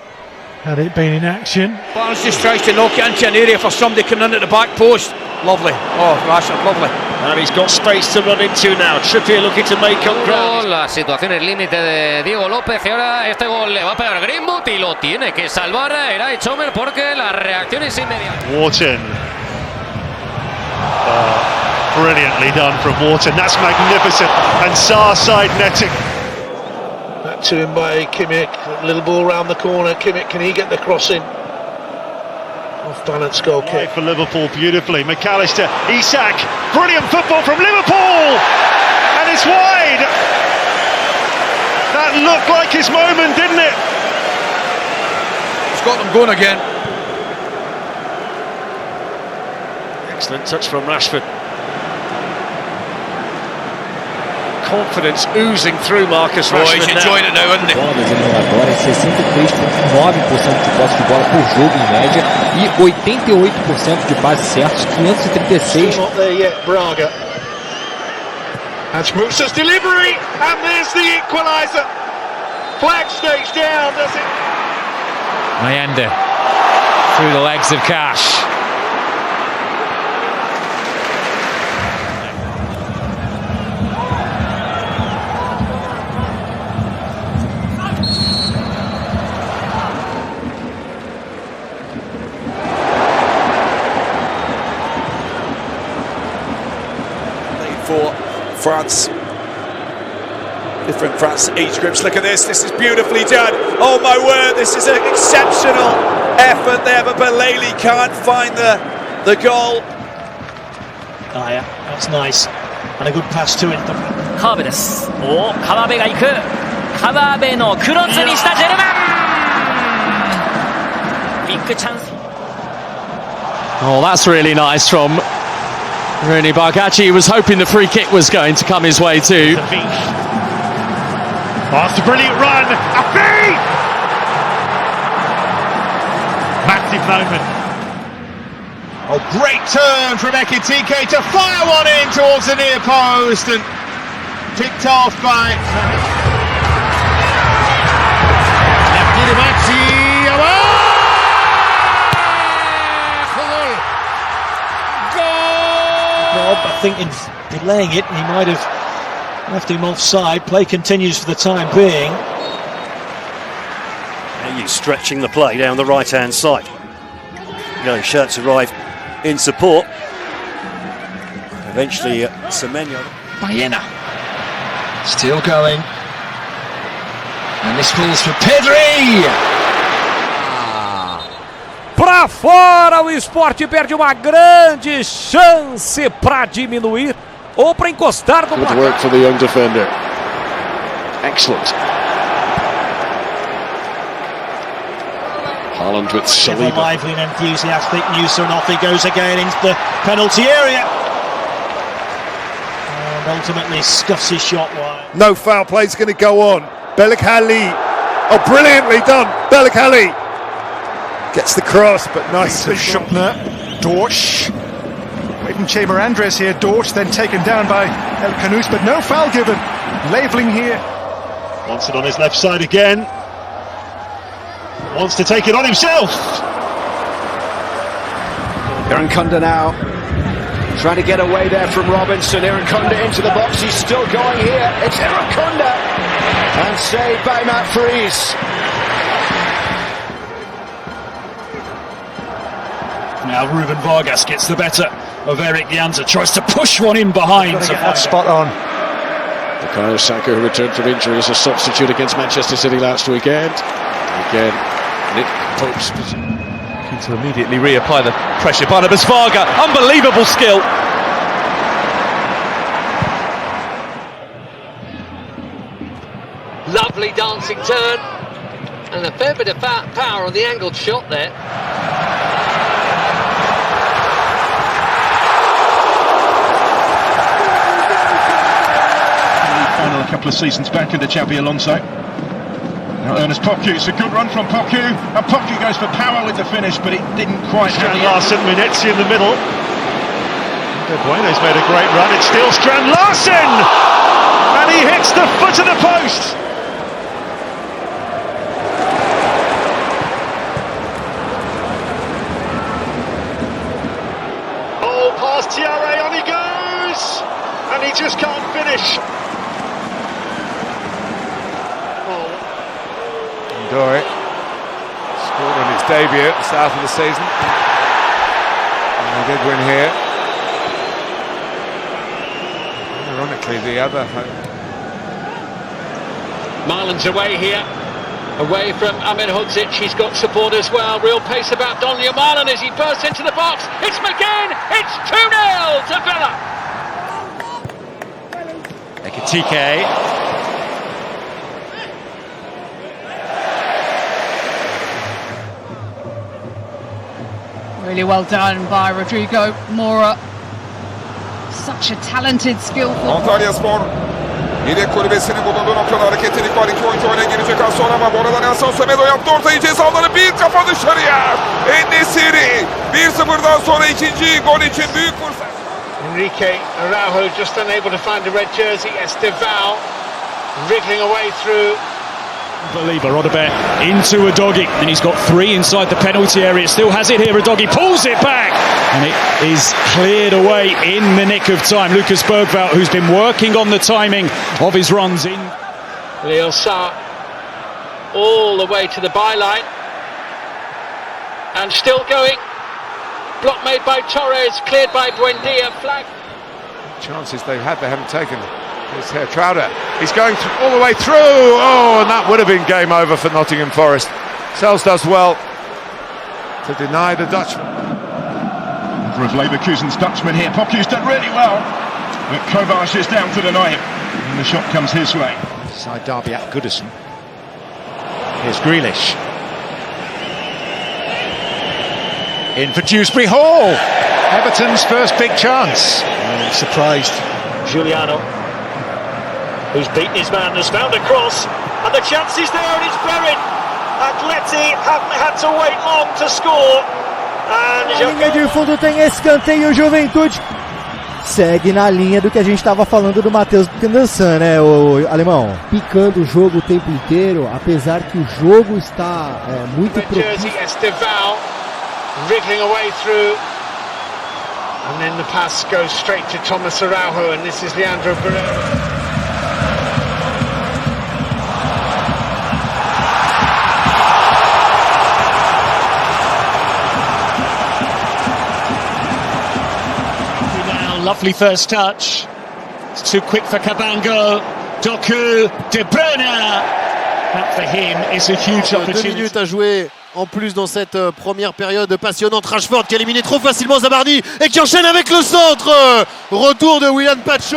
had it been in action. Barnes just tries to knock it into an area for somebody coming in at the back post. Lovely. Oh, Rashford, lovely. And he's got space to run into now. Trippier looking to make up ground. La situación es límite de Diego López y ahora este gol le va a pegar Greenwood y lo tiene que salvar Eray Chomer porque la reacción es inmediata. Wharton. Brilliantly done from Wharton. That's magnificent. And Sarr side netting. Back to him by Kimmich. Little ball round the corner. Kimmich, can he get the cross in? Off balance goal kick. For Liverpool beautifully. McAllister, Isak, brilliant football from Liverpool, and it's wide. That looked like his moment, didn't it? He's got them going again. Excellent touch from Rashford. Confidence oozing through Marcus Rashford. He's enjoying it now, isn't he? Bolas eliminatórias, 63,9% de posse de bola por jogo em média e 88% de passes certos, 536. Not there yet, Braga. That's Musa's delivery, and there's the equaliser. Flag stays down, does it? Mayende through the legs of Cash. For France, different France age groups. Look at this is beautifully done. Oh my word, this is an exceptional effort there, but Bellingham can't find the goal. Ah, yeah, that's nice, and a good pass to it. 川辺です。お、川辺が行く。川辺のクロスにしたジェルマン。ビッグチャンス。 Oh, that's really nice from Rooney Bargachi. He was hoping the free kick was going to come his way too. Oh, it's a brilliant run. Afi! Massive moment. Oh, great turn from Ekitike to fire one in towards the near post and picked off by Bob, I think in delaying it, he might have left him offside. Play continues for the time being. He's stretching the play down the right-hand side. Yellow shirts arrive in support. Eventually, Semenyo. Baena still going, and this falls for Pedri. Pra fora, o Sport perde uma grande chance para diminuir ou para encostar no placar. Good work for the young defender. Excellent. Haaland with Saliba. Lively and enthusiastic. Musa, and off he goes again into the penalty area. And ultimately scuffs his shot wide. No foul play is going to go on. Bellingham. Oh, brilliantly done. Bellingham. Gets the cross, but nice. Schuppner, Dorsch. Away from Chamber Andres here. Dorsch then taken down by El Canous, but no foul given. Leveling here. Wants it on his left side again. Wants to take it on himself. Irankunda now trying to get away there from Robinson. Irankunda into the box. He's still going here. It's Irankunda. And saved by Matt Freese. Now Ruben Vargas gets the better of Eric Janza. Tries to push one in behind. Spot on. Bukayo Saka, who returned from injury as a substitute against Manchester City last weekend. Again, Nick Pope's Looking to immediately reapply the pressure. Barnabas Varga, unbelievable skill. Lovely dancing turn, and a fair bit of power on the angled shot there. Final a couple of seasons back in the Champions alongside. Now Ernest Poku, it's a good run from Poku, and Poku goes for power with the finish, but it didn't quite. Strand Larsen, Minetzi in the middle. De Bruyne's made a great run. It's still Strand Larsen, and he hits the foot of the post. Oh, past Tiare, on he goes, and he just can't finish. Dory scored on his debut at the start of the season, and they did win here. Ironically, the other Marlon's away here, away from Amin Hudzic. He's got support as well. Real pace about Don Yamal, and as he bursts into the box, it's McGinn. It's 2-0 to Villa. Ekitike. Really well done by Rodrigo Mora. Such a talented, skillful. Antalya Spor yedek kulübesinin bulunduğu noktada hareketlilik var. İki oyuncu oyuna girecek az sonra ama bu arada Nelson Semedo yaptı ortayı, cezaları bir kafa dışarıya. En-Nesyri 1-0'dan sonra ikinci gol için büyük fırsat. Enrique Araujo just unable to find a red jersey. Estevao wriggling away through. Believer, Rodabert into Udogie, and he's got three inside the penalty area. Still has it here. Udogie pulls it back, and it is cleared away in the nick of time. Lucas Bergveld, who's been working on the timing of his runs in. Leo Sa all the way to the byline, and still going. Block made by Torres, cleared by Buendia. Flag. Chances they've had, they haven't taken. Here's Trouder. He's going all the way through. Oh, and that would have been game over for Nottingham Forest. Sells does well to deny the Dutchman. Of Leverkusen's Dutchman here. Poku's done really well, but Kovac is down to deny him, and the shot comes his way. Side derby at Goodison. Here's Grealish. In for Dewsbury Hall. Everton's first big chance. Surprised. Giuliano, who's beaten his man, has found a cross, and the chance is there, and it's buried. Atleti haven't had to wait long to score. Na linha de fundo tem escanteio, Juventude segue na linha do que a gente estava falando do Matheus Candançan, né, o alemão? Picando o jogo o tempo inteiro, apesar que o jogo está muito propício. Estevao wriggling away through, and then the pass goes straight to Thomas Araujo, and this is Leandro Pereira. Lovely first touch. It's too quick for Cabango. Doku, De Bruyne. That for him is a huge opportunity. 2 minutes à jouer en plus dans cette première période passionnante. Rashford qui a éliminé trop facilement Zabardi et qui enchaîne avec le centre. Retour de Willian Pacho.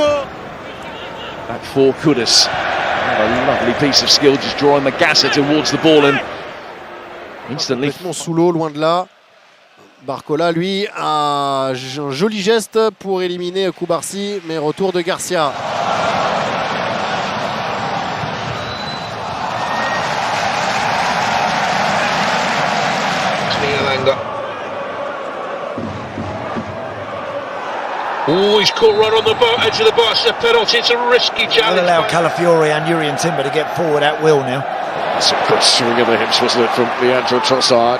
Back for Kudus. A lovely piece of skill, just drawing Magassa towards the ball and instantly. Complètement sous l'eau, loin de là. Barcola, lui, a un joli geste pour éliminer Koubarsi, mais retour de Garcia. Oh, he's caught right on the edge of the box. A penalty. It's a risky challenge. They'll allow Calafiore and Urian Timber to get forward at will now. It's a good swing of the hips, wasn't it, from Leandro Trossard?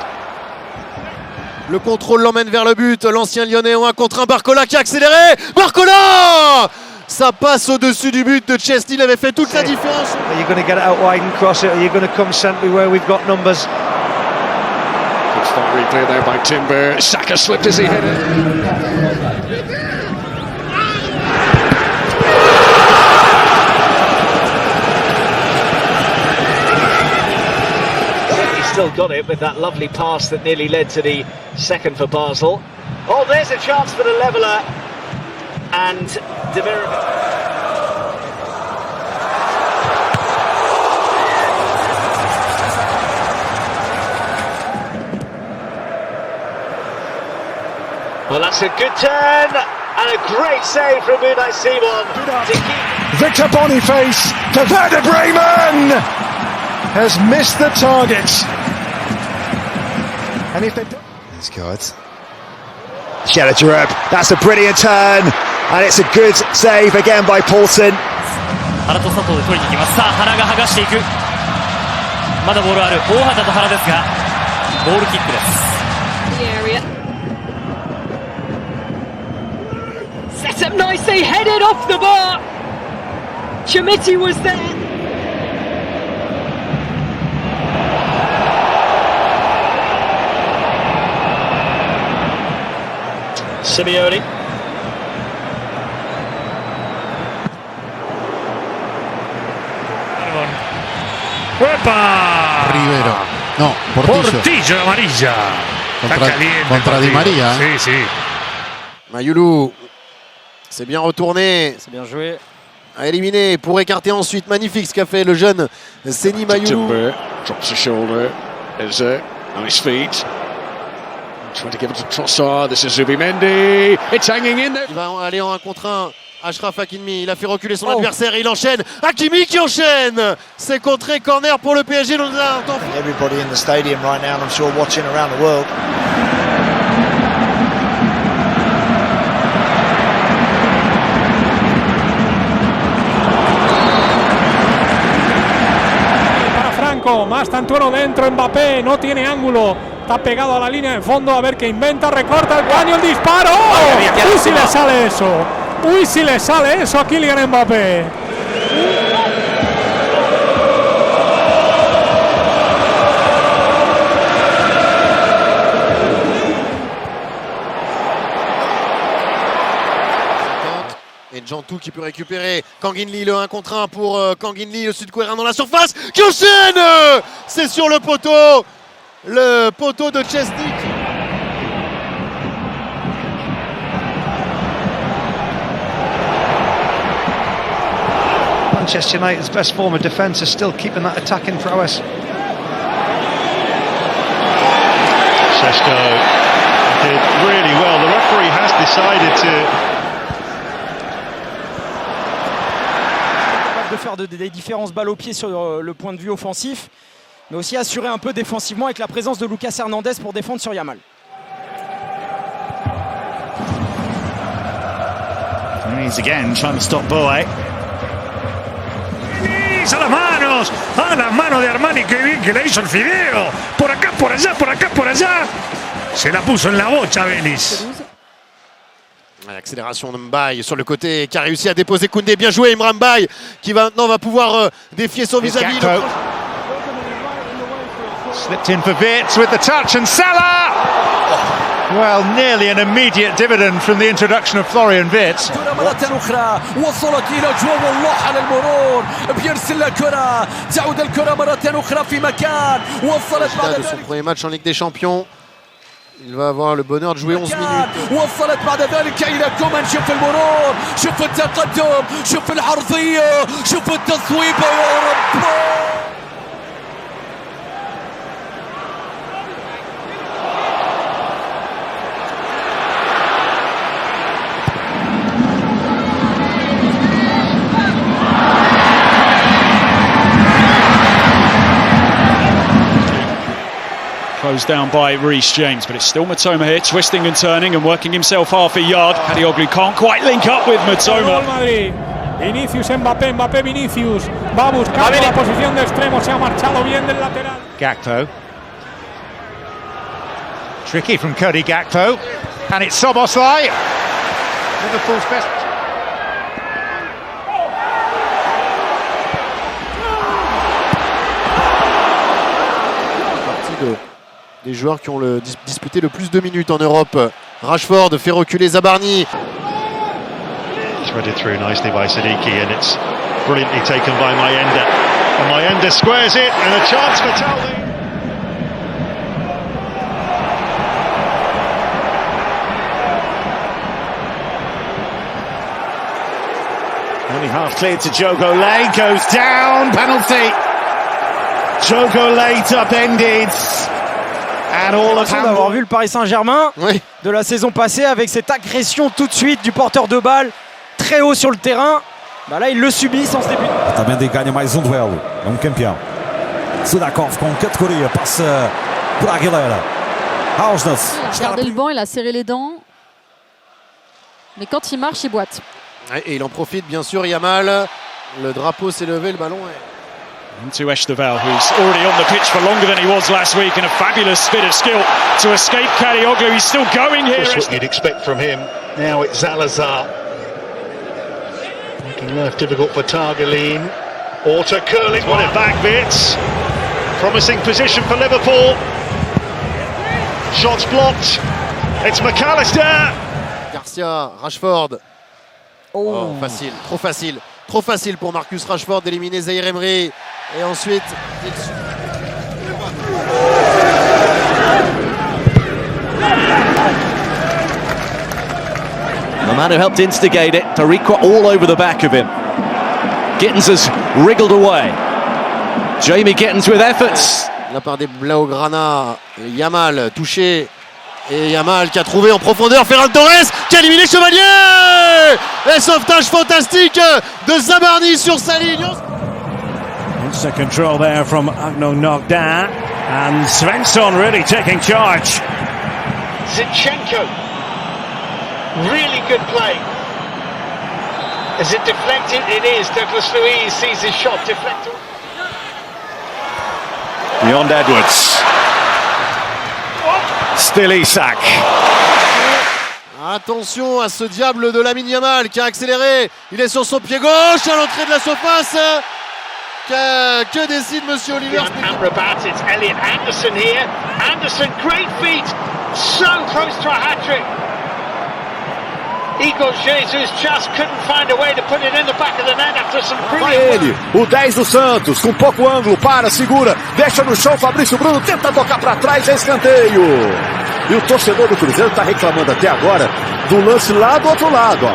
Le contrôle l'emmène vers le but. L'ancien Lyonnais en 1 contre 1. Barcola qui a accéléré. Barcola! Ça passe au-dessus du but de Chesney. Il avait fait toute la différence. Are you going to get it out wide and cross it? Or are you going to come centrally where we've got numbers? Good stop replay there by Timber. Saka slipped as he hit it. Still got it with that lovely pass that nearly led to the second for Basel. Oh, there's a chance for the leveller, and Demirovic. Well, that's a good turn and a great save from Unai Simon. Victor Boniface to Werder Bremen has missed the target. And if they do... These guys. Sheraturab, that's a brilliant turn, and it's a good save again by Paulson. 原と佐藤で取りに行きます。さあ原が剥がしていく。まだボールある。大畑と原ですが、ボールキックです。The area. Set up nicely, headed off the bar. Chamiti was there. Simeone. Rivero. No, Portillo. Portillo amarilla. Contra Di Maria. Sí, sí. Mayoulou s'est bien retourné. C'est bien joué. A éliminé pour écarter ensuite. Magnifique ce qu'a fait le jeune Seni Mayoulou. Timber drops a shoulder. There's on his feet. Trying to give it to Trossard. This is Zubimendi. It's hanging in there. Il va aller en 1 contre 1. Achraf Hakimi, il a fait reculer son adversaire, il enchaîne. Hakimi qui enchaîne. C'est contré, corner pour le PSG. Everybody in the stadium right now, and I'm sure watching around the world. blanco, más tantuero dentro, Mbappé, no tiene ángulo, está pegado a la línea de fondo, a ver qué inventa, recorta el caño, el disparo. ¡Uy, si le sale eso! ¡Uy, si le sale eso a Kylian Mbappé! Et Jantou qui peut récupérer Kanginli, le 1 contre 1 pour Kanginli, le sud-coréen dans la surface qui enchaîne. C'est sur le poteau de Chesney. Manchester United's best form of defence is still keeping that attacking prowess. Šeško did really well. The referee has decided to de faire des différences balles au pied sur le point de vue offensif, mais aussi assurer un peu défensivement avec la présence de Lucas Hernandez pour défendre sur Yamal. He's again trying to stop Boe. A las manos de Armani, qué bien que le hizo el fideo. Por acá, por allá, por acá, por allá. Se la puso en la bocha, Belis. L'accélération de Mbaye sur le côté qui a réussi à déposer Koundé. Bien joué Imran Mbaye qui maintenant va pouvoir défier son vis-à-vis. Slipped in for Wirtz with the touch and Salah! Well, nearly an immediate dividend from the introduction of Florian Wirtz. مرة أخرى وصلت إلى جو والله على المرور بيرسل الكرة تعود الكرة مرة أخرى في مكان وصلت بعد de son premier match en Ligue des Champions. Il va avoir le bonheur de jouer 11 minutes. وصلت بعد ذلك إلى كومان. شوف المرور، شوف التقدم، شوف العرضية، شوف التصويبة يا رب. Closed down by Reece James, but it's still Matoma here, twisting and turning and working himself half a yard. Kadioglu can't quite link up with Matoma. Vinicius, Mbappé, Mbappé, Vinicius. Va a buscar la posición de extremo, se ha marchado bien del lateral. Gakpo. Tricky from Cody Gakpo. And it's Szoboszlai. Liverpool's best. Des joueurs qui ont disputé le plus de minutes en Europe. Rashford fait reculer Zabarni. threaded through nicely by Siddiqui, and it's brilliantly taken by Mayenda. And Mayenda squares it, and a chance for Taldi. Only half cleared to Jogo Lay, goes down, penalty. Jogo Lay upended. And all of d'avoir vu le Paris Saint-Germain de la saison passée avec cette agression tout de suite du porteur de balle très haut sur le terrain. Bah là, ils le subissent en ce début. Otamendi ganha mais duelo. É campeão. Sudakov com categoria, passe por Aguilera. Hausnas. Il a regardé le banc, il a serré les dents. Mais quand il marche, il boite. Et il en profite bien sûr, Yamal. Le drapeau s'est levé, le ballon est... Into Esteval, who's already on the pitch for longer than he was last week, and a fabulous bit of skill to escape Kadioglu. He's still going here. That's what you'd expect from him. Now it's Zalazar. Making life difficult for Targaline. Auto curling. Won it back bits. Promising position for Liverpool. Shots blocked. It's McAllister. Garcia, Rashford. Oh, facile, trop facile. Trop facile pour Marcus Rashford d'éliminer Zaïre Emery. Et ensuite, the man who helped instigate it, Tariqa all over the back of him. Gittins has wriggled away. Jamie Gittins with efforts. La part des Blaugrana, Yamal touché. Et Yamal qui a trouvé en profondeur Ferran Torres qui a éliminé Chevalier. Et sauvetage fantastique de Zabarni sur sa ligne. Instant control there from Agno Nogda, and Svensson really taking charge. Zinchenko. Really good play. Is it deflected? It is. Douglas Luiz sees his shot deflected. Beyond Edwards. Still Isak. Attention à ce diable de Lamine Yamal qui a accéléré. Il est sur son pied gauche à l'entrée de la surface. Que décide Monsieur Oliver? Amrabat, it's Elliot Anderson here. Anderson, great feet, so close to a hat-trick. Igor Jesus just couldn't find a way to put it in the back of the net after some brilliant Ele, o 10 do Santos, com pouco ângulo, para, segura, deixa no chão, Fabrício Bruno tenta tocar para trás, é escanteio. E o torcedor do Cruzeiro está reclamando até agora do lance lá do outro lado, ó.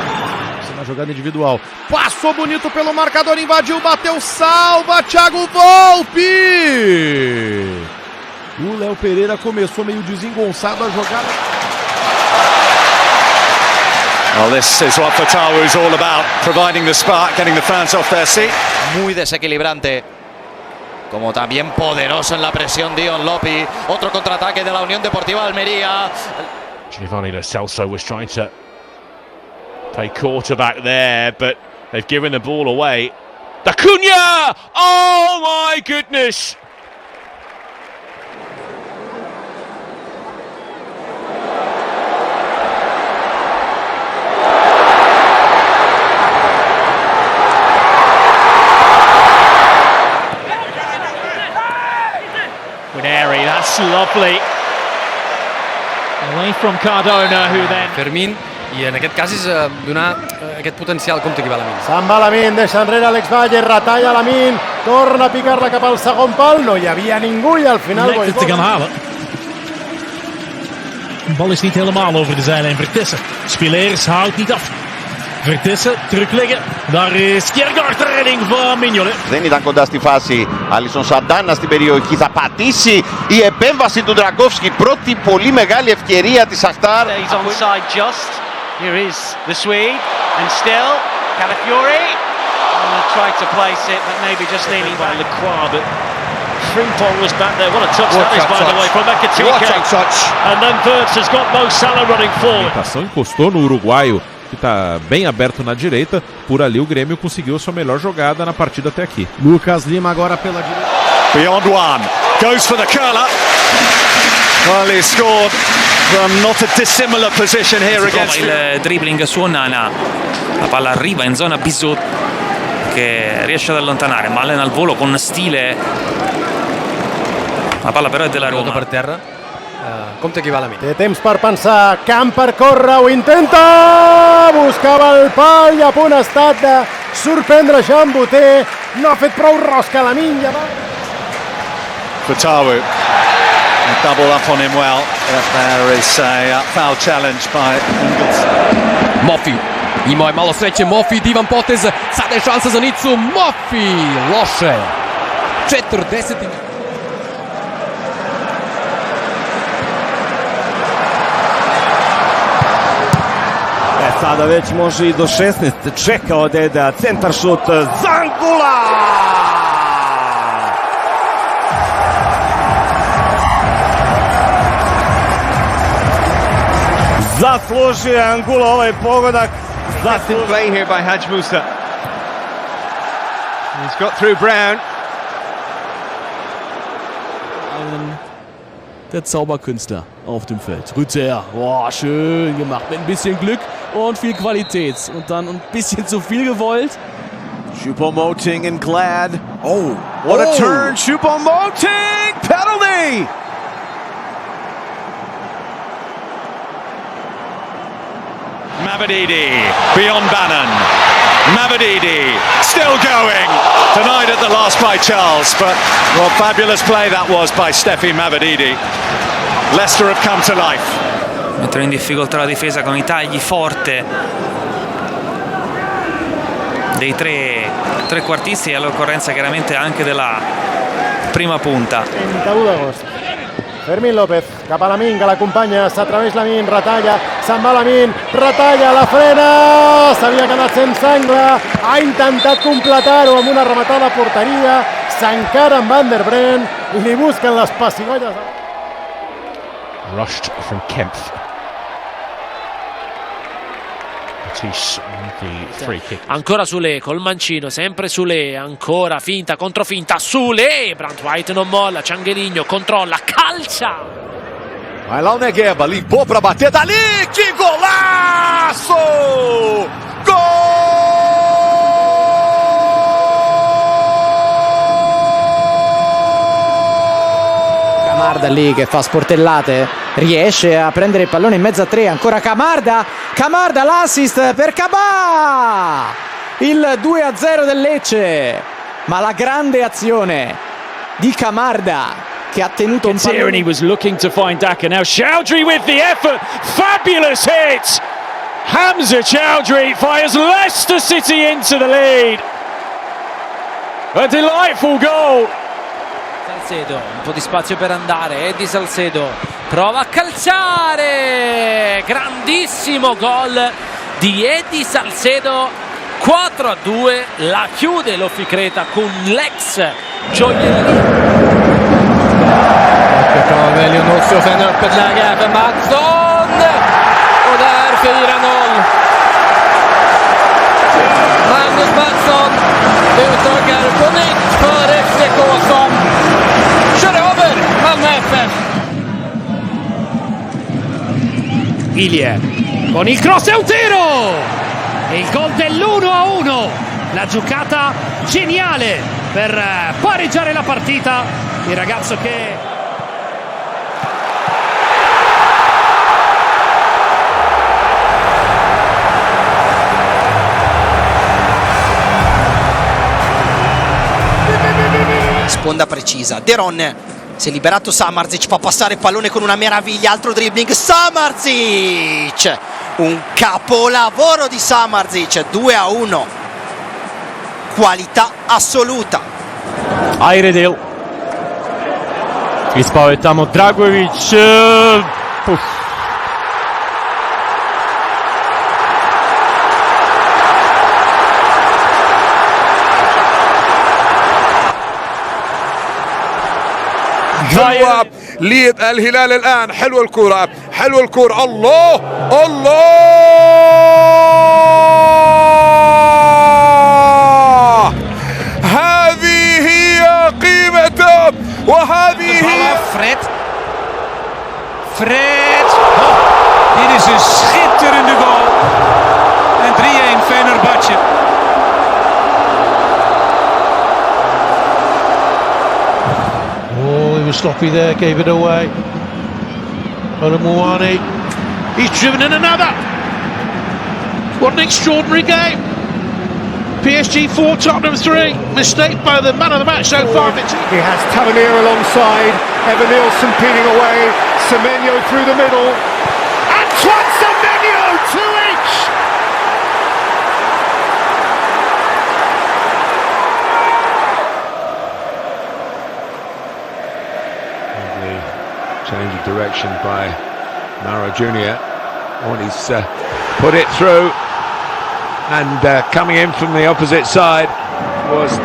Na jogada individual, passou bonito pelo marcador, invadiu, bateu, salva, Thiago Volpe! O Léo Pereira começou meio desengonçado a jogada. Well, this is what Fatawu is all about, providing the spark, getting the fans off their seat. Muy desequilibrante, como también poderoso en la presión Dion Lopi. Otro contraataque de la Unión Deportiva Almería. Giovanni Lo Celso was trying to play quarterback there, but they've given the ball away. Dacunia! Oh my goodness! Wineri, that's lovely. Away from Cardona, who then... Fermín, i en aquest cas és donar aquest potencial compte que va Lamine. Se'n va Lamine, deixa enrere Alex Valle, retalla Lamine, torna a picar-la cap al segon pal, no hi havia ningú i al final... te gaan halen. De bal is niet helemaal over de zijlijn. Vertissen, Spileers houdt niet af. Vertissen, terugleggen. Daar is Kiergaard, de redding van Mignolet. Δεν ήταν κοντά στη φάση. Άλισον Σαντάνα στην περιοχή. Θα πατήσει η επέμβαση του Ντραγκόφσκι. Πρώτη πολύ μεγάλη ευκαιρία της Αχτάρ. He's onside just. Here is the Swede. And still, Calafiori. Tried to place it, but maybe just leaning by Lacroix. But Frimpong was back there. What a touch that is, by the way, from Ekitike. And then Wirtz has got Mo Salah running forward. A encostou no uruguaio, que está bem aberto na direita. Por ali o Grêmio conseguiu sua melhor jogada na partida até aqui. Lucas Lima agora pela direita. Beyond one, goes for the curler. Well, he scored from not a dissimilar position here against... Il dribbling su Onana, la palla arriva in zona Bisot che riesce ad allontanare, Malen al volo con stile, la palla però è della Roma. Per terra, compte que va Lamine. Té temps per pensar, camp per córrer, ho intenta, buscava el pal i a punt ha estat de sorprendre Jean Boutet, no ha fet prou rosca Lamine. Fatawu, double up on him well. There is a foul challenge by Mofi. Ima je malo sreće, Mofi, divan potez, sada je šansa za Nicu, Mofi, loše, 40. Sada već može i do 16, čekao Deda, centar šut, Zangula! Zaslužio Angula ovaj pogodak. Play here by Haj Musa. He's got through Brown. Der Zauberkünstler auf dem Feld. Rüther, boah, schön gemacht, mit ein bisschen Glück und viel Qualität. Und dann ein bisschen zu viel gewollt. Choupo-Moting and Glad. Oh, what a turn! Choupo-Moting, penalty! Mavididi, beyond Bannon. Mavididi, still going. Denied at the last by Charles, but what fabulous play that was by Steffi Mavididi. Leicester have come to life. Mettono in difficoltà la difesa con i tagli forte dei trequartisti e all'occorrenza chiaramente anche della prima punta. 31 d'agost. Fermín López, cap a Lamine, que l'acompanya, s'atreveix Lamine, retalla, se'n va Lamine, retalla, la frena, s'havia quedat sense angle, ha intentat completar-ho amb una rematada a porteria, s'encara amb Van der Bren, li busquen les pessigolles. Rushed from Kempf. Ancora Sule col mancino, sempre Sule, ancora finta, controfinta, Sule, Brandt White non molla, Ciangheligno controlla, calcia! Vai lá o Negueba, limpou pra bater dali, que golaço! Gol! Camarda lì che fa sportellate, riesce a prendere il pallone in mezzo a tre, ancora Camarda l'assist per Cabà, il 2-0 del Lecce, ma la grande azione di Camarda che ha tenuto un pallone. He was looking to find Daka, now Chowdhury with the effort, fabulous hit, Hamza Chowdhury fires Leicester City into the lead, a delightful goal. Salcedo, un po' di spazio per andare, Eddie Salcedo prova a calciare, grandissimo gol di Eddie Salcedo, 4-2, la chiude l'Oficreta con l'ex gioiellino. Väljer också för en öppet läge här för Mattsson och där 4-0. Magnus Mattsson utökar på nytt för FCK som kör över Malmö FF. Ilie con il cross e un tiro e il gol dell'1-1, la giocata geniale per pareggiare la partita, il ragazzo che sponda precisa, De Ron si è liberato, Samardzic fa passare il pallone con una meraviglia, altro dribbling, Samardzic, un capolavoro di Samardzic, 2-1, qualità assoluta. Ayredil. Ispao tamo Dragović. حلوة للهلال الآن، حلوة الكرة، حلوة الكرة، الله الله، هذه هي قيمته وهذه هي Fred. Dit is een schitterende goal. En 3-1 Fenerbahçe. Oh, he was sloppy there, gave it away. Olumouani, he's driven in another. What an extraordinary game. PSG 4, Tottenham 3. Mistake by the man of the match so far. He has Tavernier alongside, Evan Nielsen peeling away, Semenyo through the middle. Antoine Semenyo, 2-each! change of direction by Mara Jr. Oh, he's put it through, and coming in from the opposite side was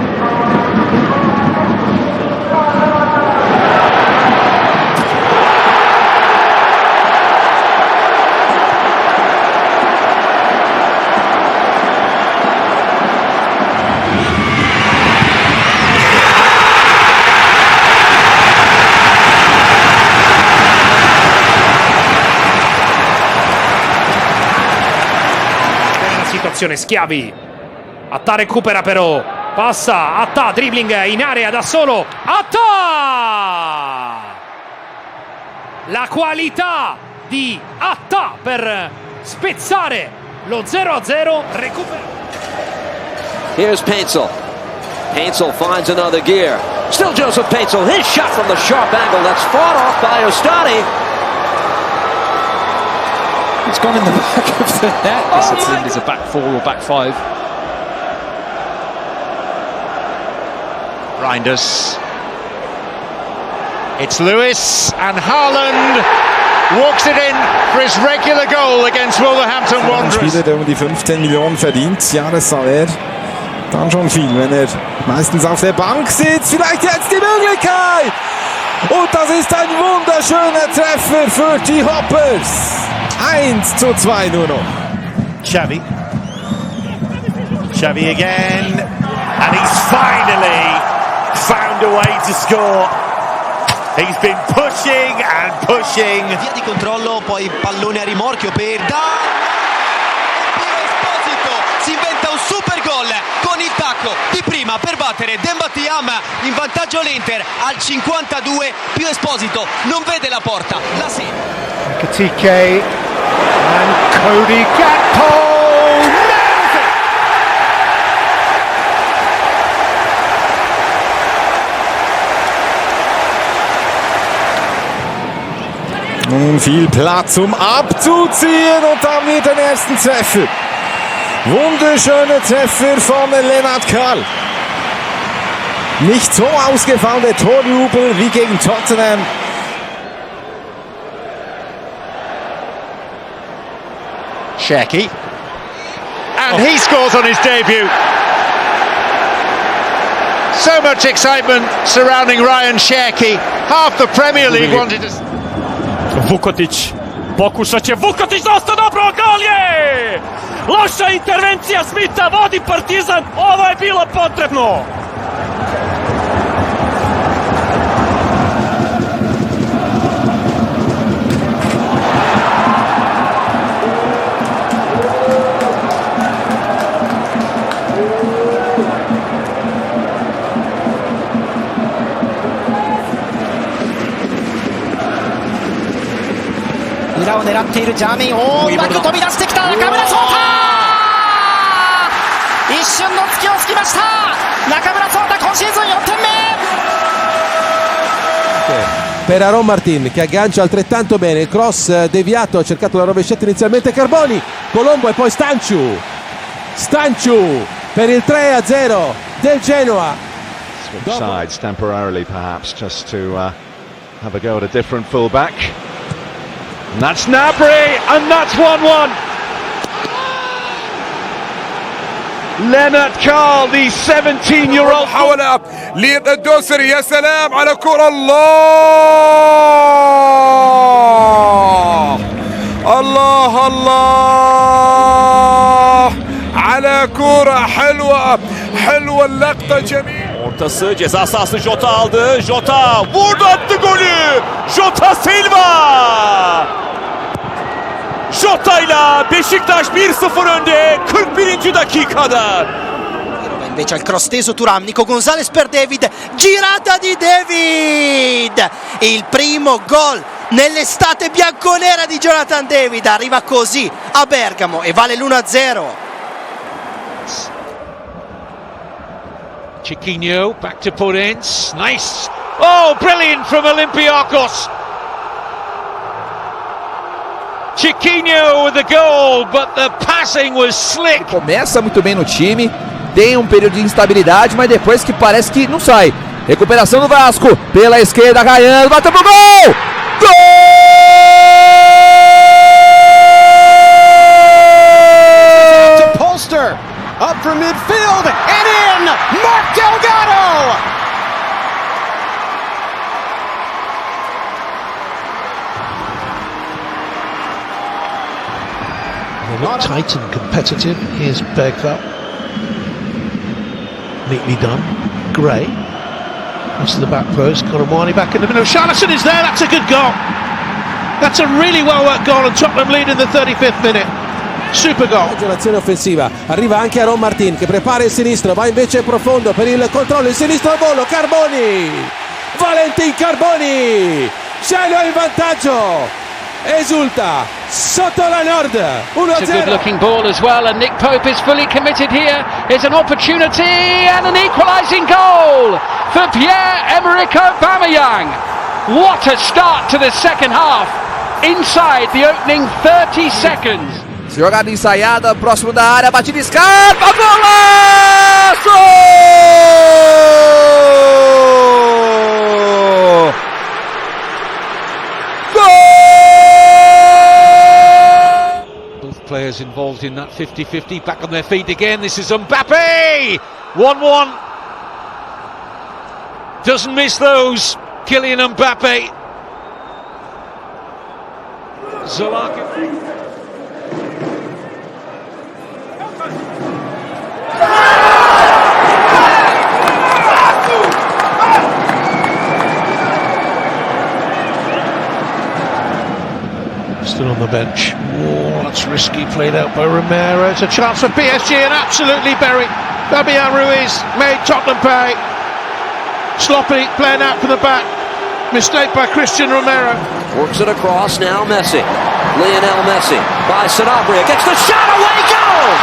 Schiavi, Attà recupera però, passa Attà, dribbling in area da solo, Attà, la qualità di Attà per spezzare lo 0-0, recupera. Here's Paintsel finds another gear, still Joseph Paintsel, his shot from the sharp angle, that's fought off by Ostani. It's gone in the back of the net. It's in a back four or back five. Reinders. It's Lewis, and Haaland walks it in for his regular goal against Wolverhampton Wanderers. Ein Spieler, der um die 15 Millionen verdient, Jahressalär, dann schon viel, wenn er meistens auf der Bank sitzt. Vielleicht jetzt die Möglichkeit! Und das ist ein wunderschöner Treffer für die Hoppers. 1:2 nur noch. Xavi Xavi again, and he's finally found a way to score. He's been pushing and pushing. Via di controllo, poi pallone a rimorchio per Esposito, si inventa un super gol con il tacco di prima per battere Dembatiam, in vantaggio l'Inter al 52, più Esposito non vede la porta, la segna. Ekitike and Cody Gakpo. Nun viel Platz, um abzuziehen und damit den ersten Treffer. Wunderschöner Treffer von Lennart Karl. Nicht so ausgefallen der Torjubel wie gegen Tottenham. Cherki, and he scores on his debut. So much excitement surrounding Ryan Cherki. Half the Premier League wanted to... Vukotić, pokušat će Vukotić, dosta dobro, gol je! Loša intervencija Smitha, vodi Partizan, ovo je bilo potrebno!裏を狙っているジャーミン、うまく飛び出してきた中村颯太、一瞬の隙をつきました中村颯太、今シーズン4点目。Per Aaron Martin che aggancia altrettanto bene il cross deviato, ha cercato la rovesciata inizialmente Carboni, Colombo e poi Stanciu per il 3-0 del Genoa. Switch sides temporarily perhaps just to have a go at a different fullback. And that's Gnabry, and that's 1-1. Lennart Karl, the 17-year-old. محاولة للدوسري، يا سلام على كرة، الله على كرة حلوة اللقطة، جميل. Ortası ceza sahası, Jota aldı. Jota vurdu, attı golü. Jota Silva. Jota'yla Beşiktaş 1-0 önde 41. dakikada. Invece al cross teso Thuram, Nico Gonzalez per David, girata di David, il primo gol nell'estate bianconera di Jonathan David, arriva così a Bergamo e vale l'1-0. Chiquinho back to Podence, nice, oh brilliant from Olympiacos. Chiquinho with the goal, but the passing was slick. Começa muito bem no time, tem um período de instabilidade, mas depois que parece que não sai. Recuperação do Vasco, pela esquerda, Ryan, bateu pro gol! Gol! To Polster, up from midfield, and in! Mark Delgado! They look tight and competitive. Here's Bergvall. Neatly done. Gray. Cross to the back post. Koromani back in the middle. Charleston is there. That's a good goal. That's a really well worked goal, and Tottenham lead in the 35th minute. Super goal. L'azione offensiva, arriva anche Aaron Martin che prepara il sinistro, va invece profondo per il controllo, il sinistro al volo, Carboni, Valentin Carboni, Cielo in vantaggio, esulta sotto la Nord, 1-0. It's a good looking ball as well, and Nick Pope is fully committed here. Here's an opportunity and an equalising goal for Pierre-Emerick Aubameyang. What a start to the second half inside the opening 30 seconds. Jogada ensaiada, próximo da área, batida escapa, golaço! Both players involved in that 50-50, back on their feet again. This is Mbappe! 1-1. Doesn't miss those. Kylian Mbappe. Zolaka. the bench. Oh, that's risky, played out by Romero. It's a chance for PSG and absolutely buried. Fabian Ruiz made Tottenham pay. Sloppy, playing out from the back. Mistake by Cristiano Romero. Works it across, now Messi. Lionel Messi by Sanabria. Gets the shot away, goal!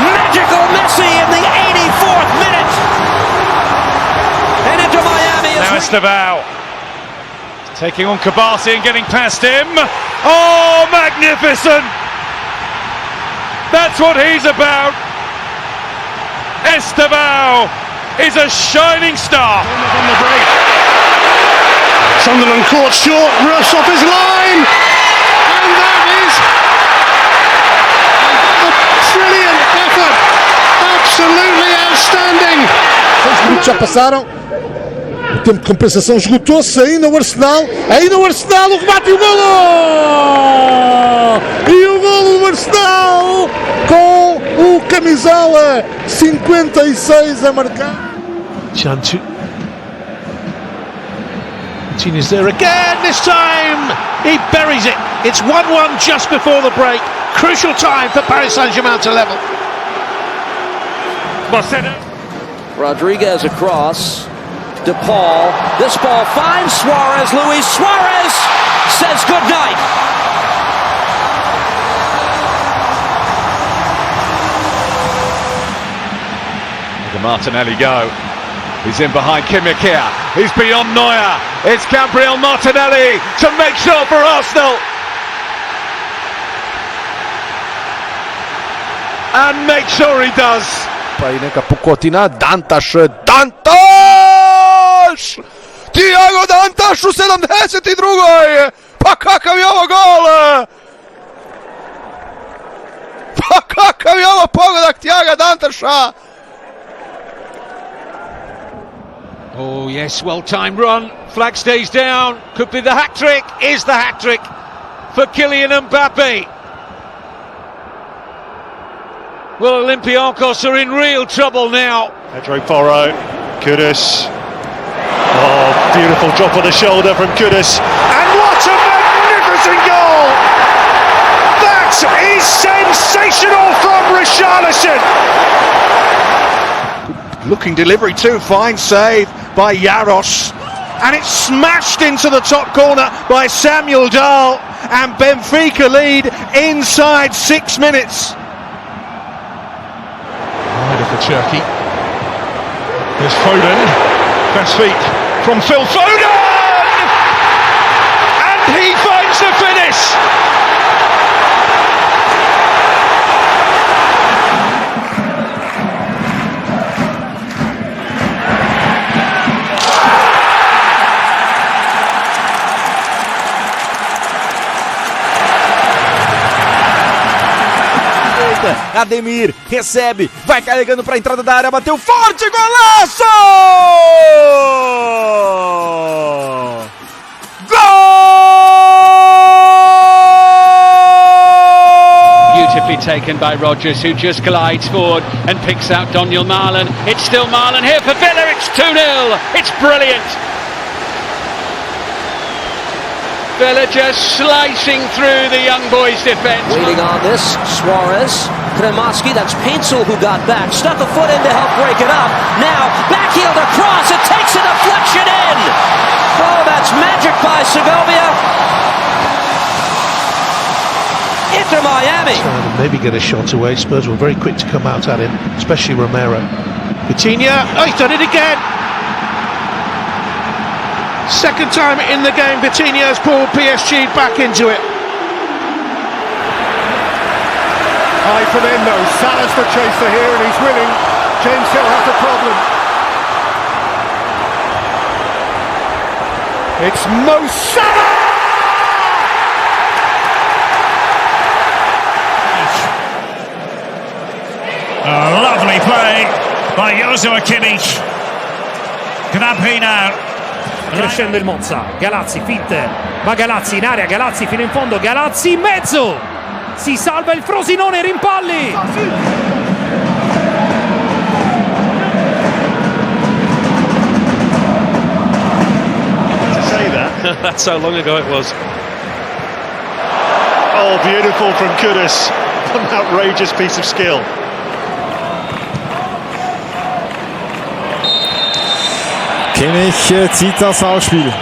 Magical Messi in the 84th minute! And into Miami. Now Estevao taking on Kabasi and getting past him. Oh, magnificent! That's what he's about. Estevao is a shining star. On the break. Sunderland caught short, Russ off his line, and that is a brilliant effort, absolutely outstanding. Os minutos já passaram, o tempo de compensação esgotou-se, aí no Arsenal, o remate e o golo! E o golo do Arsenal com o camisola 56 a marcar. Chantu. Martinez there again, this time he buries it. It's 1-1 just before the break. Crucial time for Paris Saint-Germain to level. Rodriguez across. De Paul. This ball finds Suarez. Luis Suarez says goodnight. Look at Martinelli go. He's in behind Kimmich here. He's beyond Neuer. It's Gabriel Martinelli to make sure for Arsenal. And make sure he does. Neka pukotina, Dantaš! Thiago Dantaš u 72. Pa kakav je ovo gol! Pa kakav je ovo pogodak Thiaga Dantaša! Oh yes, well-timed run. Flag stays down. Could be the hat-trick. Is the hat-trick for Kylian Mbappe. Well, Olympiacos are in real trouble now. Pedro Porro, Kudus. Oh, beautiful drop on the shoulder from Kudus. And what a magnificent goal! That is sensational from Richarlison. Looking delivery too, fine save by Jaros. And it's smashed into the top corner by Samuel Dahl. And Benfica lead inside 6 minutes. For Turkey. There's Foden. Fast feet from Phil Foden! And he finds the finish! Ademir recebe, vai carregando para a entrada da área, bateu forte, golaço! Goal! Beautifully taken by Rodgers, who just glides forward and picks out Daniel Marlon. It's still Marlon here for Villa, it's 2-0, it's brilliant! Villa just slicing through the young boys' defence. Waiting on this, Suarez, Kremoski, that's Paintsel who got back, stuck a foot in to help break it up. Now, backheel across, it takes a deflection in. Oh, that's magic by Segovia. Into Miami. Trying to maybe get a shot away. Spurs were very quick to come out at him, especially Romero. Coutinho, oh, he's done it again. Second time in the game, Coutinho's pulled PSG back into it. High from Endo, Salah's the chaser here and he's winning. James Hill has a problem. It's Mo Salah! A lovely play by Joshua Kimmich. Gnabry now. Crescendo il Monza, Galazzi, finte, ma Galazzi in area, Galazzi fino in fondo, Galazzi in mezzo, si salva il Frosinone, rimpalli! To say that. That's how long ago it was. Oh, beautiful from Kudus. An outrageous piece of skill. Kimmich zieht das Ausspiel.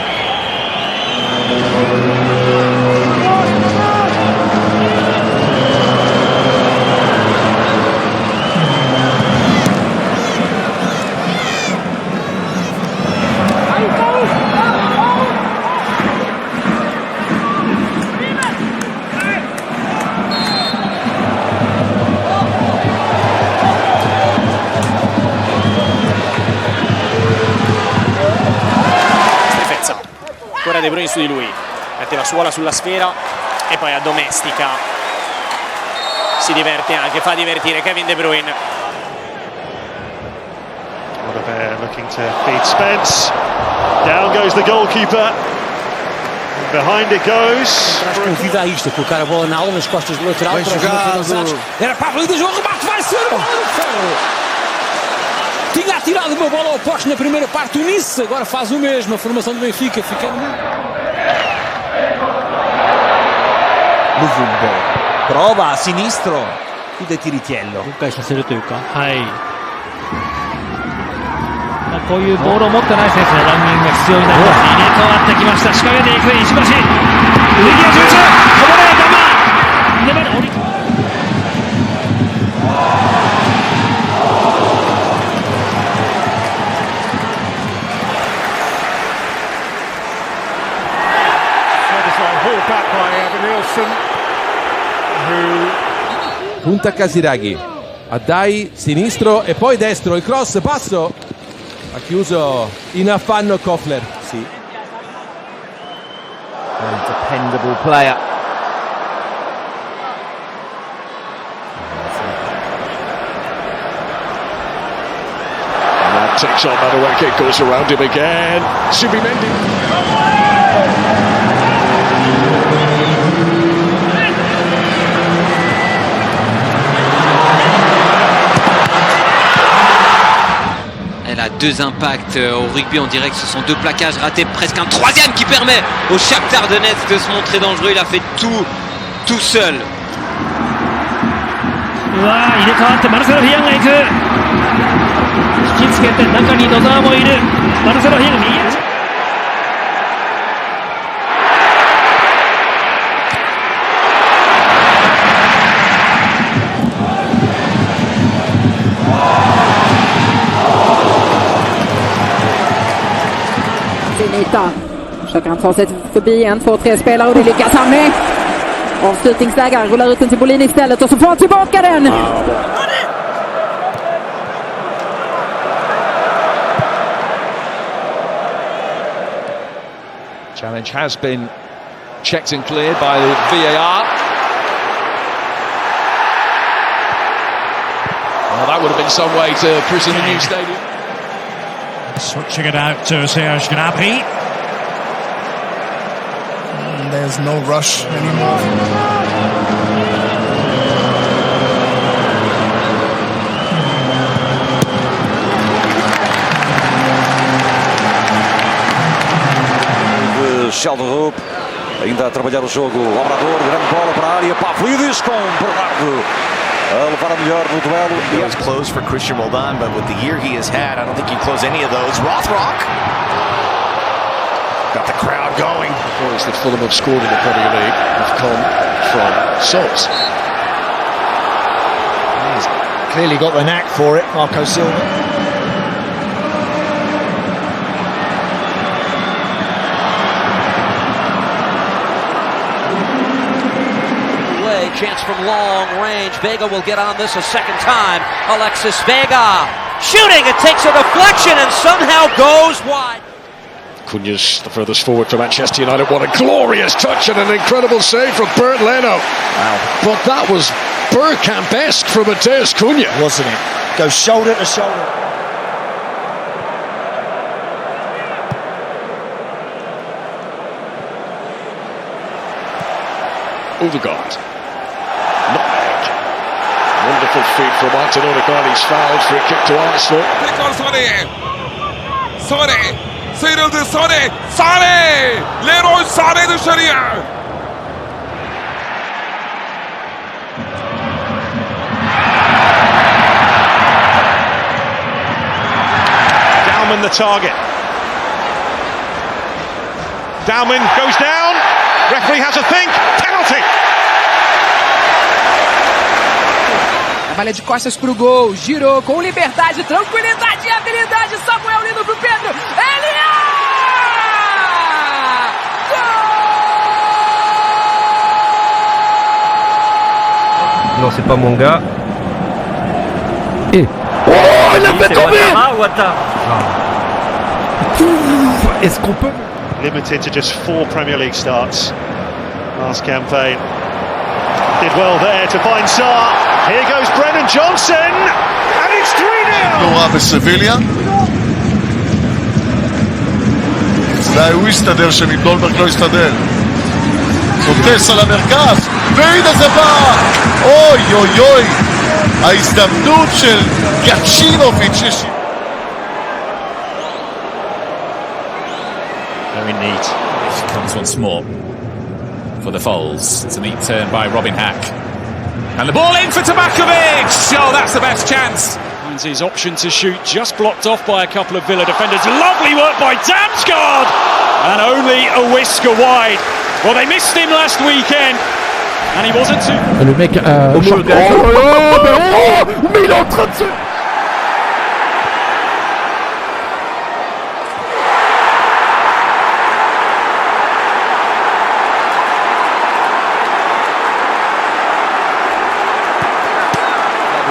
Ancora De Bruyne su di lui, mette la suola sulla sfera e poi addomestica, si diverte anche, fa divertire Kevin De Bruyne. Rodobert looking to feed Spence. Down goes the goalkeeper. Behind it goes. Convida a isto, colocar a bola na aula nas costas do lateral. Bem jogado. Era para a frente do jogo, remate, vai ser o ferro. Tinha atirado uma bola ao poste na primeira parte do Nice, agora faz o mesmo, a formação do Benfica fica no Luvumbo prova a sinistro, chiude Tiritiello. 回させるというか、はい、こういうボールを持ってない選手のランニングが必要になります。入れ替わってきました。仕掛けていく石橋、ウィリアムズ、こぼれ球、粘る折り。Punta Casiraghi, Addai sinistro e poi destro, il cross basso, ha chiuso in affanno Kofler. Sì. A dependable player. And that takes on Madueke, goes around him again. Subimendi. Elle a deux impacts au rugby, on dirait que ce sont deux plaquages ratés, presque un troisième qui permet au Shakhtar Donetsk de se montrer dangereux. Il a fait tout seul. うわー、入れ替わってマルセロ・ヒアンが行く、引きつけて中に野沢もいる。マルセロ・ヒアンが右へ。Yta. Försöker han ta sig förbi 1-2-3 spelare och det lyckas han med. Avslutningsläge, rullar ut den till Bolin istället och så får han tillbaka den. Challenge has been checked and cleared by the VAR. Well, that would have been some way to christen the new stadium. Switching it out to Serge Gnabry. And there's no rush anymore. Sheldon ainda a trabalhar o jogo. O Obrador, grande bola para a área. Pavlidis com Bernardo a levar a melhor no duelo. It was close for Christian Roldan, but with the year he has had, I don't think you close any of those. Rothrock got the crowd going. The points that Fulham have scored in the Premier League have come from subs. He's clearly got the knack for it, Marco Silva. Chance from long range. Vega will get on this a second time. Alexis Vega shooting. It takes a deflection and somehow goes wide. Cunha's the furthest forward for Manchester United. What a glorious touch and an incredible save from Bernd Leno. Wow. But that was Bergkamp-esque from Matheus Cunha. Wasn't it? Goes shoulder to shoulder. Odegaard. Wonderful feed from Martin Odegaard. He's fouled. Free kick to Arsenal. Sane sıyrıldı. Sane Leroy Sane dışarıya. Baumann the target. Baumann goes down. Referee has a think. Penalty. Trabalha de costas pro gol, girou com liberdade, tranquilidade e habilidade. Samuel lindo pro Pedro. Ele Non, c'est pas mon gars. Et... Oh, il a fait tomber. Est-ce qu'on peut... Limited to just 4 Premier League starts last campaign. Did well there to find Sarr. Here goes Brennan Johnson, and it's 3-0. נורא בסביליה. אולי הוא יסתדר שמדולברג לא יסתדר. נוטס על המרכז, והנה זה בא! אוי אוי אוי! ההזדמנות של גצ'ינוביץ'. Very neat. It comes once more for the Foles. It's a neat turn by Robin Hack. And the ball in for Tabakovic! Oh, that's the best chance. Finds his option to shoot, just blocked off by a couple of Villa defenders. Lovely work by Damsgaard! And only a whisker wide. Well, they missed him last weekend. And he wasn't too... Le mec... mais il est en train de se...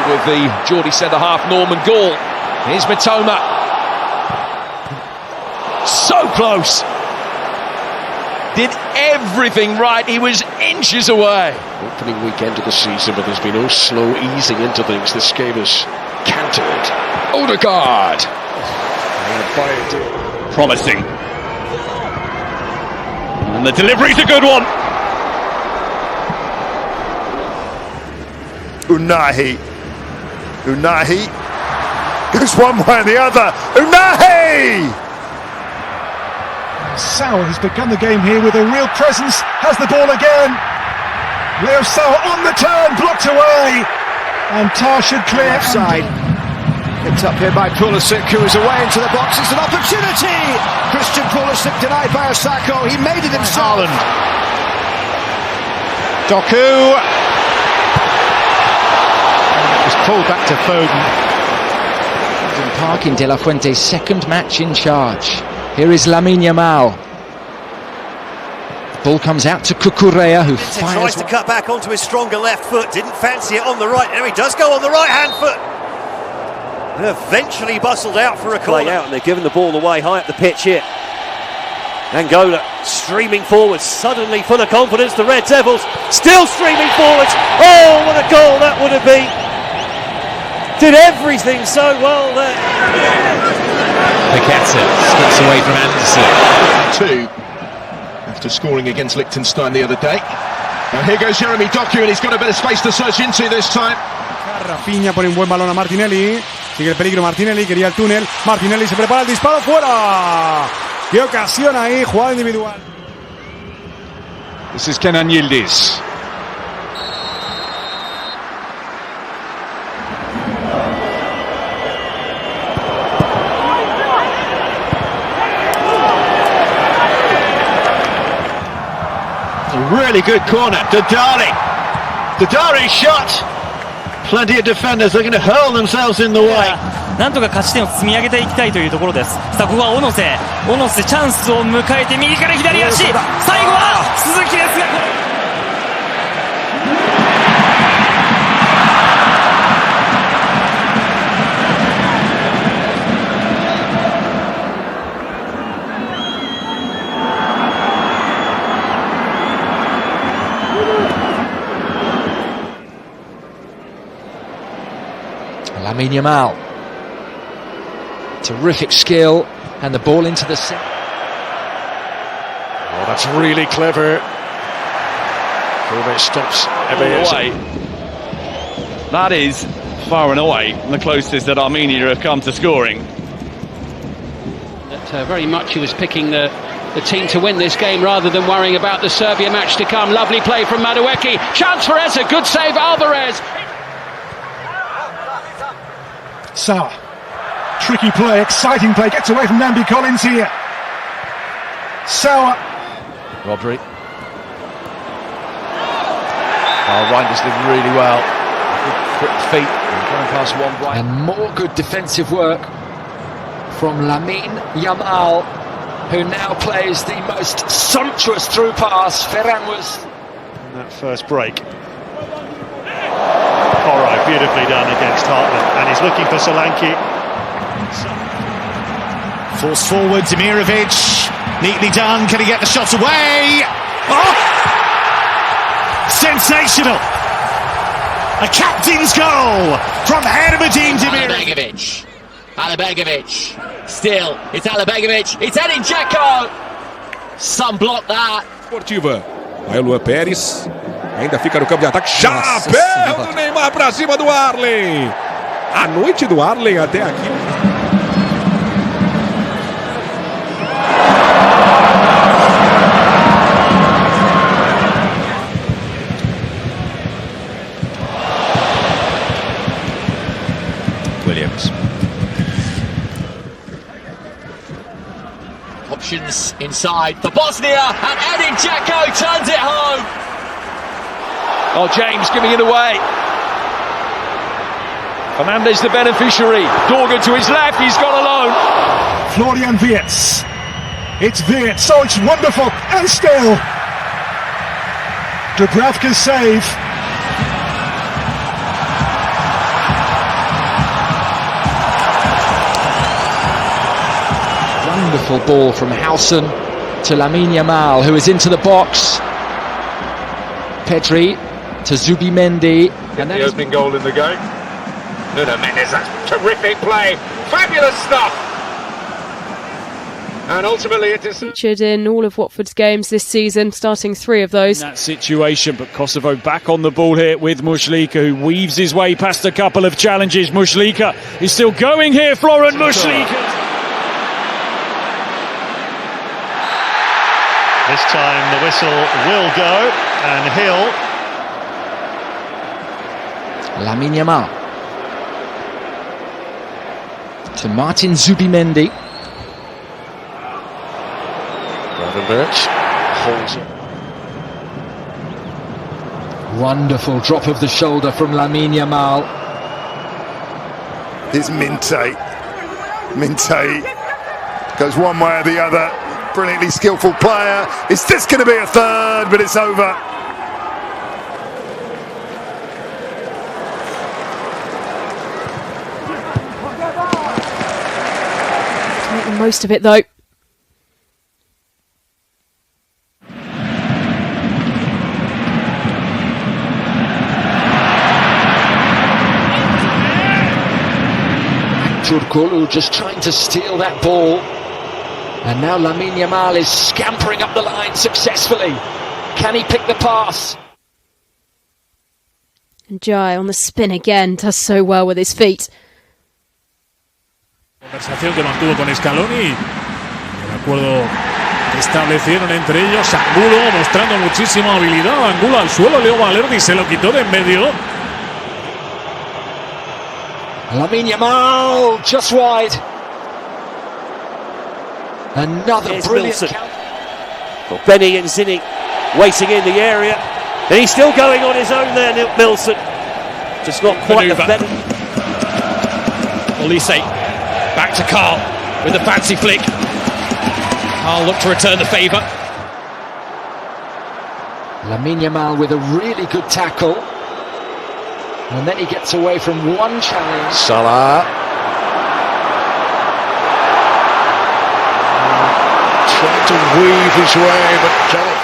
With the Geordie centre-half Norman Gall. Here's Mitoma. So close. Did everything right. He was inches away. Opening weekend of the season, but there's been no slow easing into things. This game is cantered. Odegaard. Promising. And the delivery's a good one. Unahi goes one way and the other. Unahi! Sauer has begun the game here with a real presence, has the ball again. Leo Sauer on the turn, blocked away. And Tar should clear. Offside. Picked up here by Pulisic, who is away into the box. It's an opportunity. Christian Pulisic denied by Osako. He made it himself. Haaland. Doku. Was pulled back to Foden. Park in De La Fuente's second match in charge. Here is Lamine Yamal. The ball comes out to Cucurella, who tries to cut back onto his stronger left foot. Didn't fancy it on the right. There he does go on the right-hand foot. And eventually bustled out for a corner. Out, and they're giving the ball away high up the pitch here. Angola streaming forwards, suddenly full of confidence. The Red Devils still streaming forwards. Oh, what a goal that would have been. Did everything so well there. Paqueta skips away from Anderson. 2 after scoring against Liechtenstein the other day. And here goes Jeremy Doku, and he's got a bit of space to search into this time. Rafinha pone un buen balón a Martinelli. Sigue el peligro Martinelli, quería el túnel. Martinelli se prepara el disparo, fuera. Qué ocasión ahí, jugada individual. This is Kenan Yildiz. Really good corner. Dadari shot. Plenty of defenders are going to hurl themselves in the way. なんとか勝ち点を積み上げていきたいというところです。さあここは小野瀬チャンスを迎えて右から左足。最後は鈴木ですが。Lamine Yamal. Terrific skill, and the ball into the set. Oh, that's really clever. Kovac stops away. That is far and away the closest that Armenia have come to scoring. Very much he was picking the team to win this game rather than worrying about the Serbia match to come. Lovely play from Madueke. Chance for Eza. Good save, Alvarez. Sauer Tricky play, exciting play, gets away from Nambi Collins here. Sauer. Rodri. Oh, Reinders did really well. Good quick feet, going past one right. And more good defensive work from Lamine Yamal, who now plays the most sumptuous through pass. Ferran was in that first break. Alright, beautifully done against Hartman, and he's looking for Solanke. Forced forward, Demirovic, neatly done, can he get the shot away? Oh! Sensational! A captain's goal from Hermedin Demirovic. Alabegovic, still, it's Alabegovic, it's Edin Dzeko! Some block that. Esportiva. Aí o Luan Pérez ainda fica no campo de ataque. Chapéu do Neymar pra cima do Arlen. A noite do Arlen até aqui. Williams. Options inside for Bosnia, and Edin Dzeko turns it home. Oh, James giving it away. Fernandez the beneficiary. Dorgan to his left, he's gone alone. Florian Wirtz. It's Wirtz, oh, it's wonderful, and still. Dubravka's save. Wonderful ball from Howson to Lamine Yamal, who is into the box. Pedri to Zubimendi. And the opening goal in the game. Nuno Mendes, that's terrific play. Fabulous stuff. And ultimately it is featured in all of Watford's games this season, starting 3 of those. In that situation, but Kosovo back on the ball here with Muslika, who weaves his way past a couple of challenges. Muslika is still going here, Florent Muslika. This time the whistle will go, and Hill. Lamine Yamal to Martin Zubimendi. Birch holds it. Wonderful drop of the shoulder from Lamine Yamal. Here's Minte. Minte goes one way or the other. Brilliantly skillful player. Is this going to be a third? But it's over. Make the most of it though. Turkoglu just trying to steal that ball. And now Lamine Yamal is scampering up the line successfully. Can he pick the pass? And Jai on the spin again, does so well with his feet. Conversación que mantuvo con Scaloni. El acuerdo que establecieron entre ellos. Angulo mostrando muchísima habilidad. Angulo al suelo, Leo Valerdi se lo quitó de en medio. Lamine Yamal just wide. Another Here's brilliant Milson. count. Well, Benny and Zinni waiting in the area. And he's still going on his own there, Milson. Just not quite the better. Olise back to Carl with the fancy flick. Carl look to return the favour. Lamine Yamal with a really good tackle. And then he gets away from one challenge. Salah. Tried to weave his way, but cannot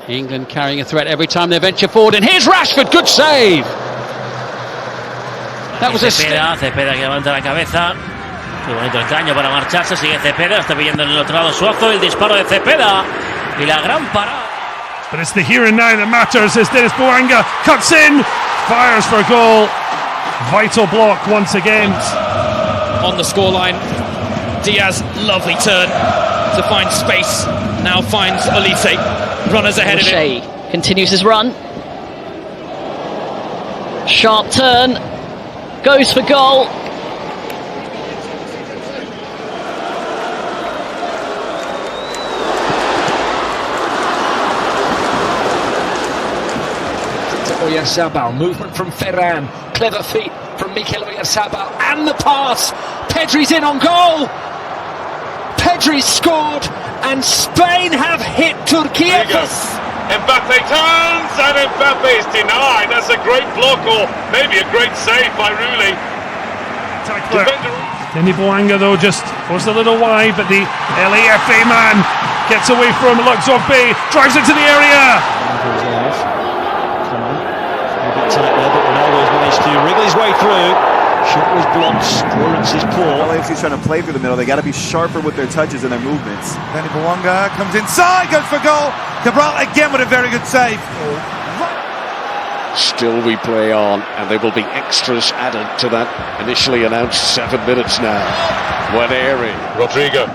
be. England carrying a threat every time they venture forward, and here's Rashford, good save. That was a Cepeda que levanta la cabeza. Qué bonito el caño para marcharse, sigue Cepeda, está pidiendo en el otro lado Suazo, el disparo de Cepeda y la gran parada. But it's the here and now that matters as Dennis Bouanga cuts in, fires for a goal. Vital block once again. On the scoreline, Diaz, lovely turn to find space. Now finds Olise. Runners ahead of him. Continues his run. Sharp turn. Goes for goal. Oyarzabal, movement from Ferran, clever feet from Mikel Oyarzabal, and the pass. Pedri's in on goal. Pedri's scored, and Spain have hit Turkey. Mbappe turns, and Mbappe is denied. That's a great block, or maybe a great save by Rooney. Denny Boanga though just was a little wide, but the LAFA man gets away from Luxorbe, drives into the area. Come on, a bit tight there, but Ronaldo's managed to wriggle his way through. Shot was blocked, clearance is poor. LAFC's trying to play through the middle. They got to be sharper with their touches and their movements. Denny Boanga comes inside, goes for goal. Cabral again with a very good save. Still we play on, and there will be extras added to that initially announced 7 minutes now. Waneri. Rodrigo.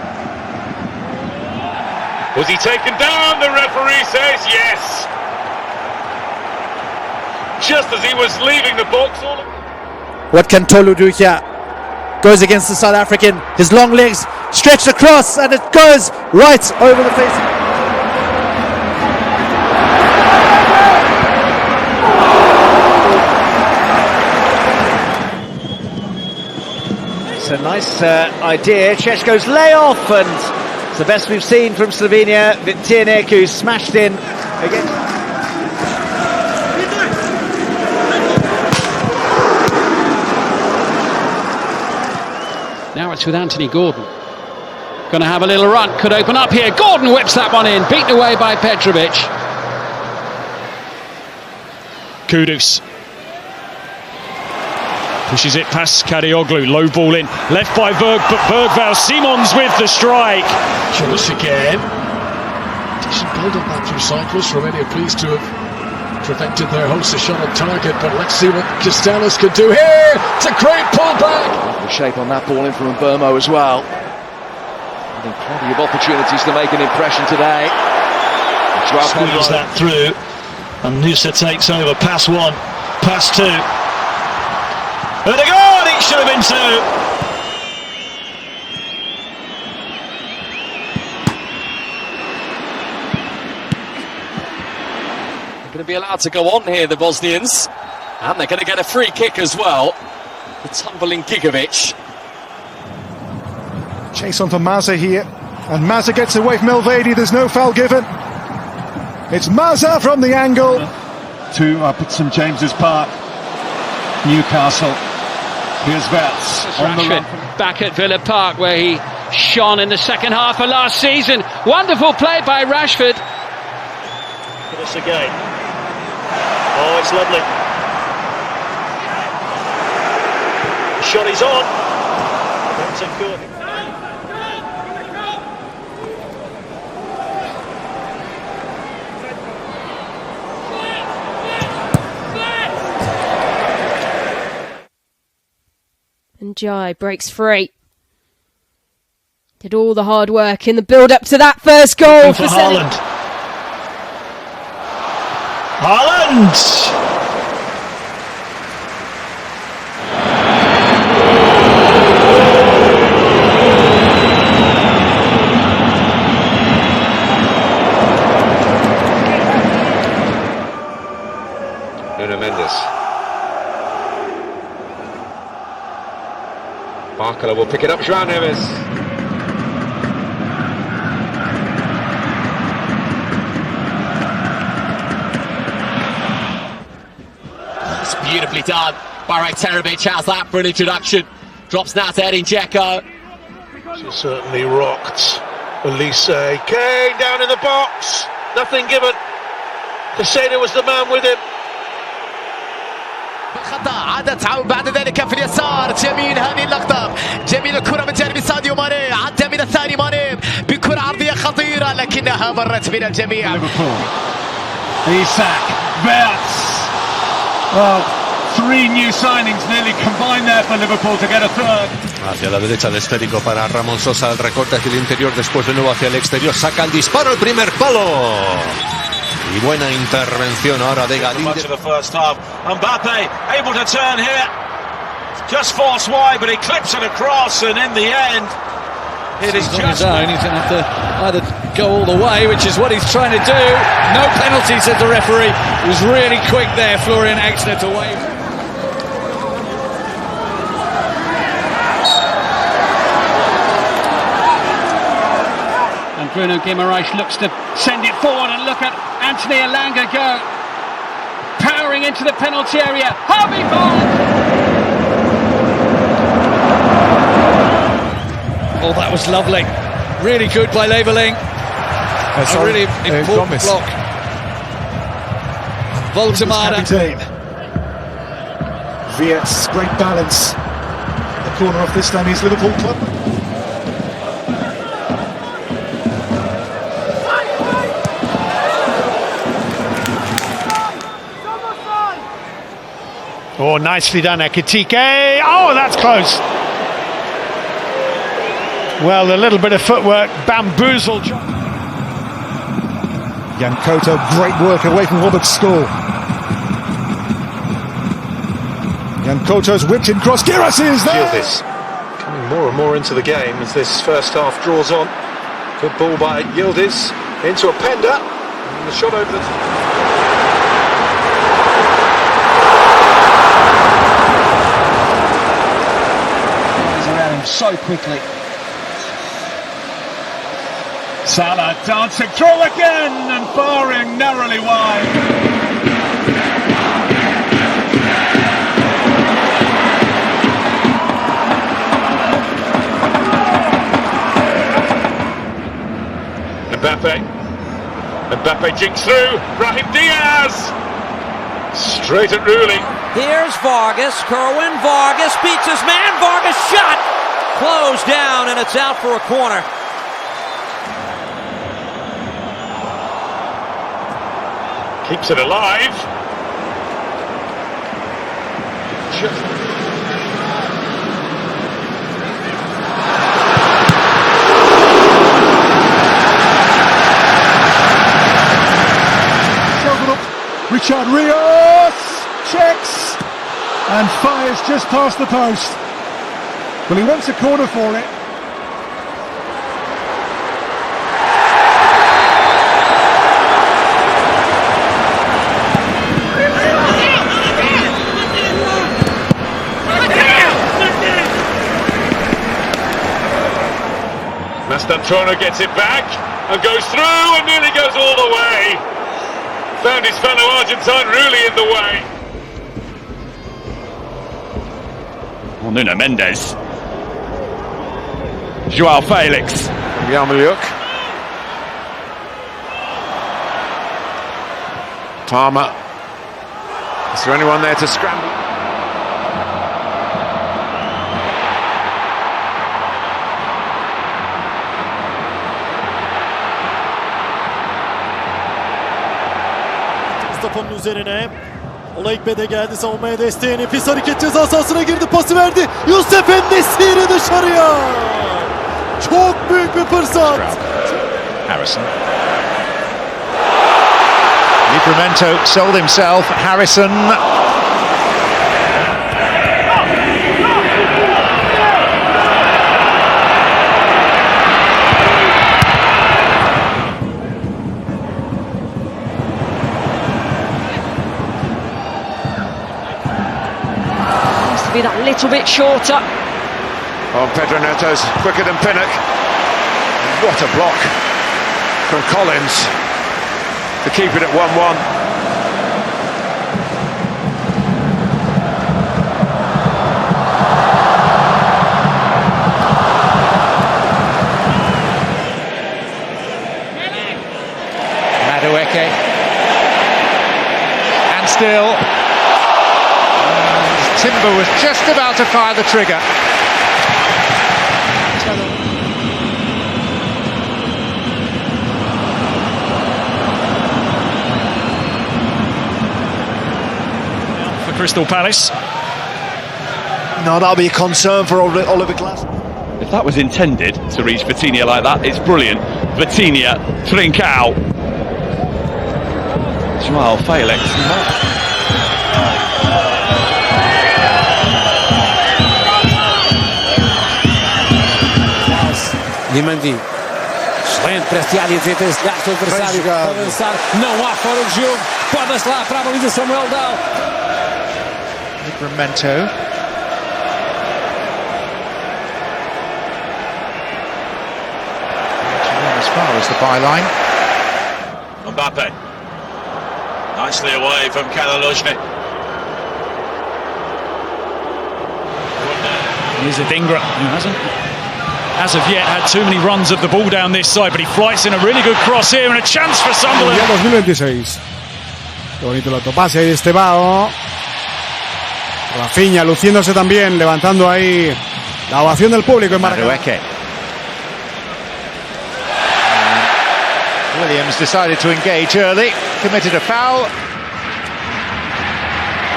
Was he taken down? The referee says yes. Just as he was leaving the box. What can Tolu do here? Goes against the South African. His long legs stretched across, and it goes right over the face. It's a nice idea. Češko's layoff, and it's the best we've seen from Slovenia. Vitiernik, who smashed in against. Now it's with Anthony Gordon. Going to have a little run, could open up here. Gordon whips that one in, beaten away by Petrovic. Kudus pushes it past Kadioglu, low ball in, left by Bergvall. Simons with the strike. Chillis again. Decent build up that through cyclists. Romania pleased to have prevented their hosts a shot on target, but let's see what Castellanos can do here. It's a great pullback. The shape on that ball in from Burmo as well. I think plenty of opportunities to make an impression today. Squeeze that through, and Nusa takes over. Pass one, pass two. Odegaard, it should have been two. They're going to be allowed to go on here, the Bosnians, and they're going to get a free kick as well. The tumbling Gigovic. Chase on for Mazza here, and Mazza gets away from Elvedi. There's no foul given. It's Mazza from the angle To up at St James's Park, Newcastle. Here's Vats on the run. Back at Villa Park, where he shone in the second half of last season. Wonderful play by Rashford. This again. Oh, it's lovely. Shot is on. That's a good. And Jai breaks free. Did all the hard work in the build-up to that first goal for Haaland. Haaland! Nuno Mendes. Barcola will pick it up. João Neves. It's beautifully done by Terebic. How's that for an introduction? Drops now to Edin Dzeko. She certainly rocked. Elise Kane down in the box. Nothing given. Casado was the man with him. الخطأ عادت بعد ذلك في اليسار. جميل هذه اللقطة، جميل الكرة من جانب ساديو ماني، عدى من الثاني ماني بكرة عرضية خطيرة لكنها مرت من الجميع. Isak, Verts. Well, 3 new signings nearly combined there for Liverpool to get a third. Hacia la derecha el esférico para Ramón Sosa, el recorte hacia el interior, después de nuevo hacia el exterior, saca el disparo, el primer palo. Y buena intervención ahora de Galíndez. Much of the first half. Mbappe able to turn here. Just forced wide, but he clips it across, and in the end, It is on his own. He's going to have to either go all the way, which is what he's trying to do. No penalty, said the referee. He was really quick there, Florian Exner, to wave. And Bruno Guimaraes looks to send it forward, and look at Anthony Elanga go. Powering into the penalty area. Harvey Barnes! Oh, that was lovely. Really good by Leveling. A really important block. Voltemada. Viet's great balance. The corner off this time is Liverpool club. Oh, nicely done, Ekitike. Oh, that's close. Well, a little bit of footwork, bamboozled. Jan Koto, great work away from Robert's score. Jan Koto's whipped in cross. Girassi is there! Feel this coming more and more into the game as this first half draws on. Good ball by Yildiz into a Penda. And the shot over the... Around him so quickly. Salah dancing through again and firing narrowly wide. Mbappe jinks through. Brahim Diaz straight at Rooney. Here's Vargas. Kerwin Vargas beats his man. Vargas shot closed down, and it's out for a corner. Keeps it alive. Richard Rios checks and fires just past the post. Well, he wants a corner for it. Mastantuono gets it back and goes through and nearly goes all the way. Found his fellow Argentine really in the way. Well, Nuno Mendes. Joao Felix. Yarmouk. Palmer. Is there anyone there to scramble? Mustafa'nın üzerine. Olaikbe de geldi savunmaya desteğini. Pis hareket ceza sahasına girdi. Pası verdi. Yusuf En-Nesyri dışarıya. Çok büyük bir fırsat. Harrison. Livramento sold himself. Harrison. Be that little bit shorter. Oh, Pedro Neto's quicker than Pinnock. What a block from Collins to keep it at 1-1. Madueke. And still. Timber was just about to fire the trigger. For Crystal Palace. No, that'll be a concern for Oliver Glasgow. If that was intended to reach Vitinha like that, it's brilliant. Vitinha, Trincao. Joao Felix. Dimandi. Excelente para Stiali, desgaste o adversário. Pode avançar, não há fora de jogo. Pode lá para a baliza Samuel Dow. Memento. As far as the byline. Mbappe. Nicely away from Kalaluzhny. Here's Adingra, who hasn't, as of yet, had too many runs of the ball down this side, but he flights in a really good cross here and a chance for Sunderland. Mundial 2026. Qué bonito el autopase ahí de Estebao. Rafinha luciéndose también, levantando ahí la ovación del público en Maracanã. Williams decided to engage early, committed a foul.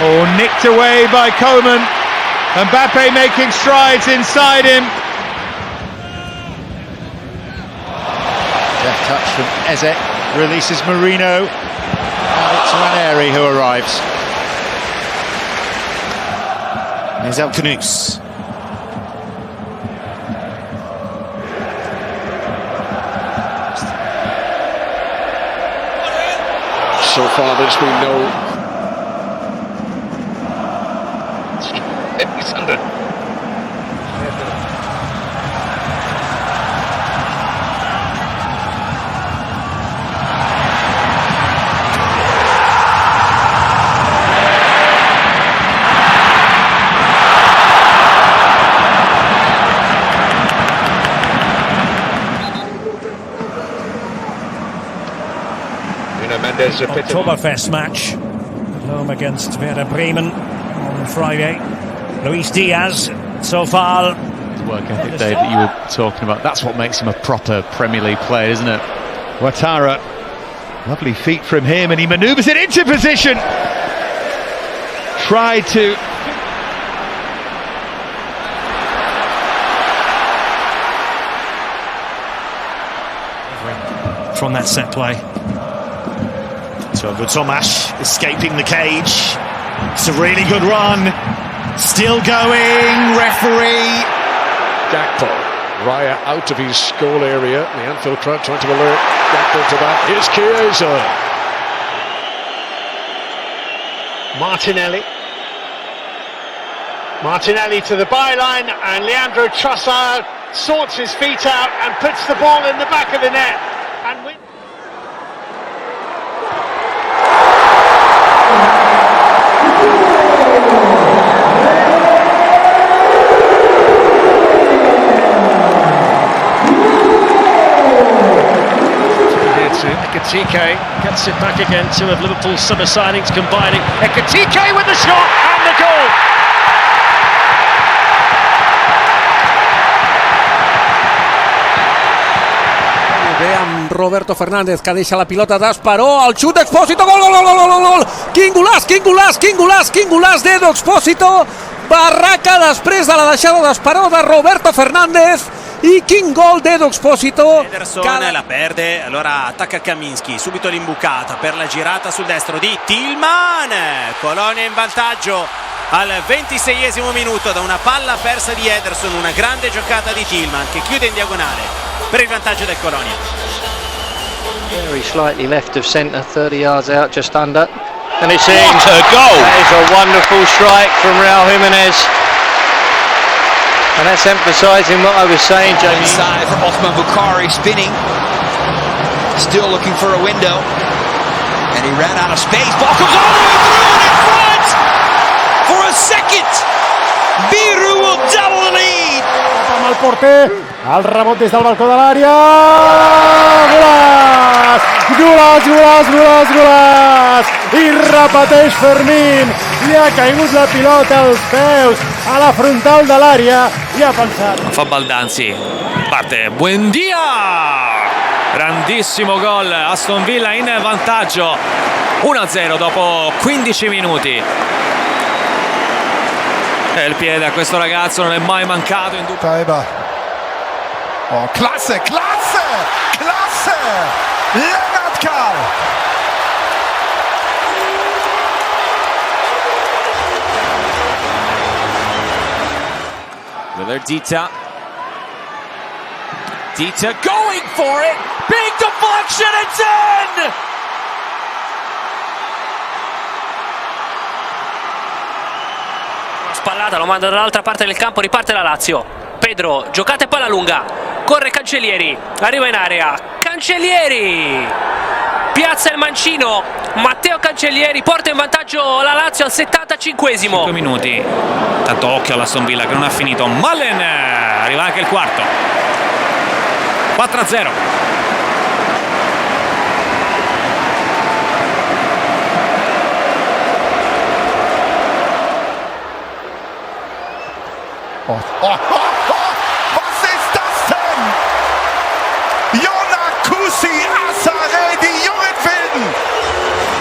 Oh, nicked away by Coman. Mbappe making strides inside him. Left touch from Eze, releases Marino. Now it's Ranieri who arrives. Here's El Canus. So far, there's been no. He's under. Oktoberfest match at home against Werder Bremen on Friday. Luis Diaz, so far. Work ethic, Dave, that you were talking about. That's what makes him a proper Premier League player, isn't it? Ouattara, lovely feet from him, and he manoeuvres it into position. Tried to. From that set play. So good Tomash escaping the cage. It's a really good run. Still going. Referee. Gakpo. Raya out of his goal area. The Anfield crowd trying to alert Gakpo to that. Here's Chiesa. Martinelli. Martinelli to the byline, and Leandro Trossard sorts his feet out and puts the ball in the back of the net. And we Ekitike gets it back again. Two of Liverpool's summer signings combining. Ekitike with the shot and the goal. Vean Roberto Fernández que deixa la pilota d'Esperó, el xut d'Expósito, gol, gol, gol, gol, gol, gol, quin golàs, quin golàs, quin golàs, quin golàs d'Edu Expósito, barraca després de la deixada d'Esperó de Roberto Fernández e quin gol d'Edu Expósito. Ederson la perde, allora attacca Kaminski, subito l'imbucata per la girata sul destro di Tillman, Colonia in vantaggio al 26esimo minuto da una palla persa di Ederson, una grande giocata di Tillman che chiude in diagonale per il vantaggio del Colonia. Very slightly left of centre, 30 yards out, just under. And it's in. What a goal! That is a wonderful strike from Raul Jimenez. And that's emphasising what I was saying, Jamie. Inside for Othman Bukhari, spinning. Still looking for a window. And he ran out of space. Ball comes all the way through and in front! For a second! Biru will double the lead! Al porter, al rebot des del balcó de l'àrea. Golaç! Golaç, golaç, golaç, golaç! I repeteix Fermín. Li ha caigut la pilota als peus a la frontal de l'àrea i ha pensat. Fa Baldanzi, parte, Buendia! Grandissimo gol, Aston Villa in vantaggio, 1-0 dopo 15 minuti. E il piede a questo ragazzo non è mai mancato in Taiba. Oh, klasse, klasse, klasse! Lennart Karl! Dita. Dita going for it. Big deflection, it's in! Spallata, lo manda dall'altra parte del campo, riparte la Lazio. Pedro, giocate palla lunga. Corre Cancellieri, arriva in area. Cancellieri! Piazza il mancino. Matteo Cancellieri porta in vantaggio la Lazio al 75esimo. 5 minuti. Tanto occhio all'Aston Villa che non ha finito. Malen! Arriva anche il quarto. 4-0. Was ist das denn? Jona Kusi, Asare, die jungen Wilden.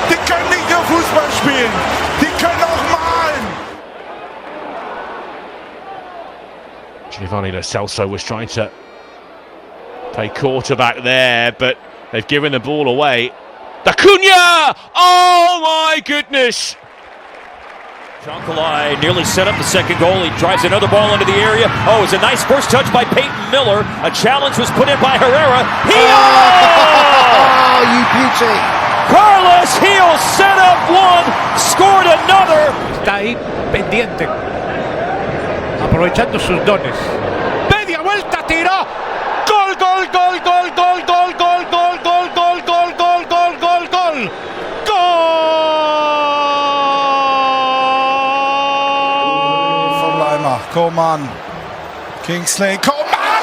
Die können nicht nur Fußball spielen, die können auch malen. Giovanni Lo Celso was trying to play quarterback there, but they've given the ball away. Acuna! Oh my goodness! Jonkalai nearly set up the second goal. He drives another ball into the area. Oh, it's a nice first touch by Peyton Miller. A challenge was put in by Herrera. Oh, you beauty! Carlos Gil set up one, scored another. Está ahí pendiente, aprovechando sus dones. Media vuelta, tiró. Gol, gol, gol, gol, gol, gol, gol, gol, gol, gol, gol, gol, gol, gol, gol. Coman, Kingsley, Coman!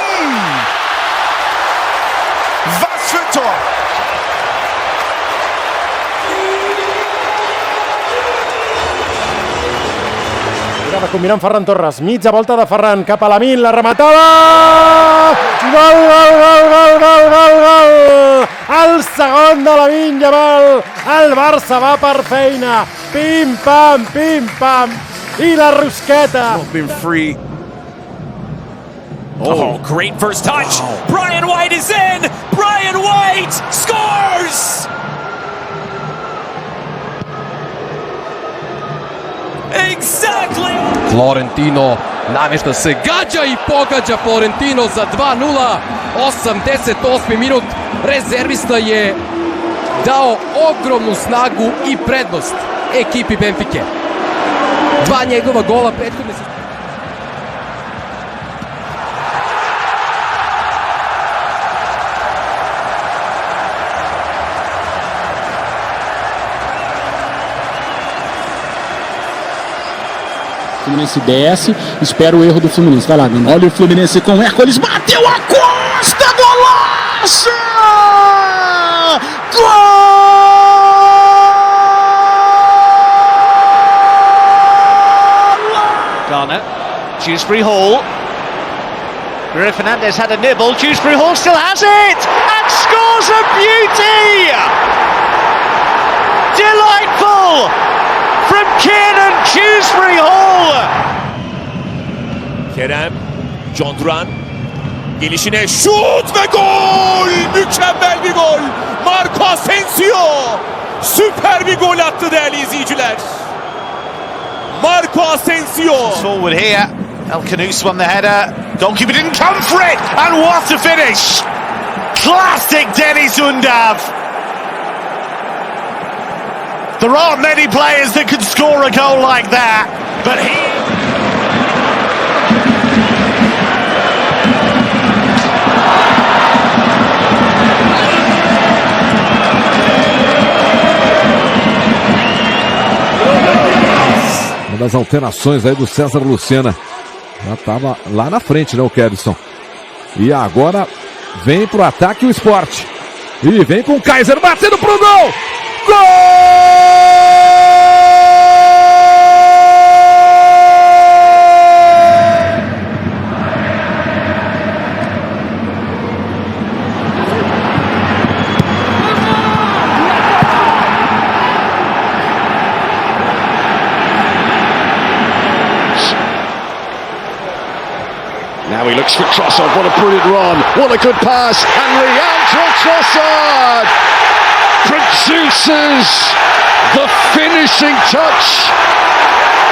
Was für ein Tor! Jugada combinant Ferran Torres, mitja volta de Ferran cap a Lamine, la rematada! Gol, gol, gol, gol, gol, gol, gol! El segon de Lamine Yamal, el Barça va per feina, pim pam, i la rosqueta. Been free. Oh, great first touch. Wow. Brian White is in. Brian White scores. Exactly. Florentino namješta se gađa i pogađa Florentino za 2-0. 88. minut. Rezervista je dao ogromnu snagu i prednost ekipi Benfike. Dva njegova gola prethodne se... Fluminense desce, espera o erro do Fluminense. Vai lá, Dano. Olha o Fluminense com Hércules, bateu a Costa, golaço! Gol! Garner, Dewsbury Hall. Bruno Fernandes had a nibble. Dewsbury Hall still has it and scores a beauty! Delightful from Kiernan Dewsbury Hall. Kerem, John Duran gelişine şut ve gol! Mükemmel bir gol! Marco Asensio süper bir gol attı değerli izleyiciler. Marco Asensio. Forward here. El Khanous won the header. Goalkeeper didn't come for it. And what a finish! Classic Deniz Undav. There aren't many players that could score a goal like that, but he... Uma das alterações aí do César Lucena. Já estava lá na frente, né, o Kevson. E agora vem pro ataque o Sport. E vem com o Kaiser batendo pro gol! Gol! Now he looks for Trossard, what a brilliant run, what a good pass, and Leandro Trossard produces the finishing touch.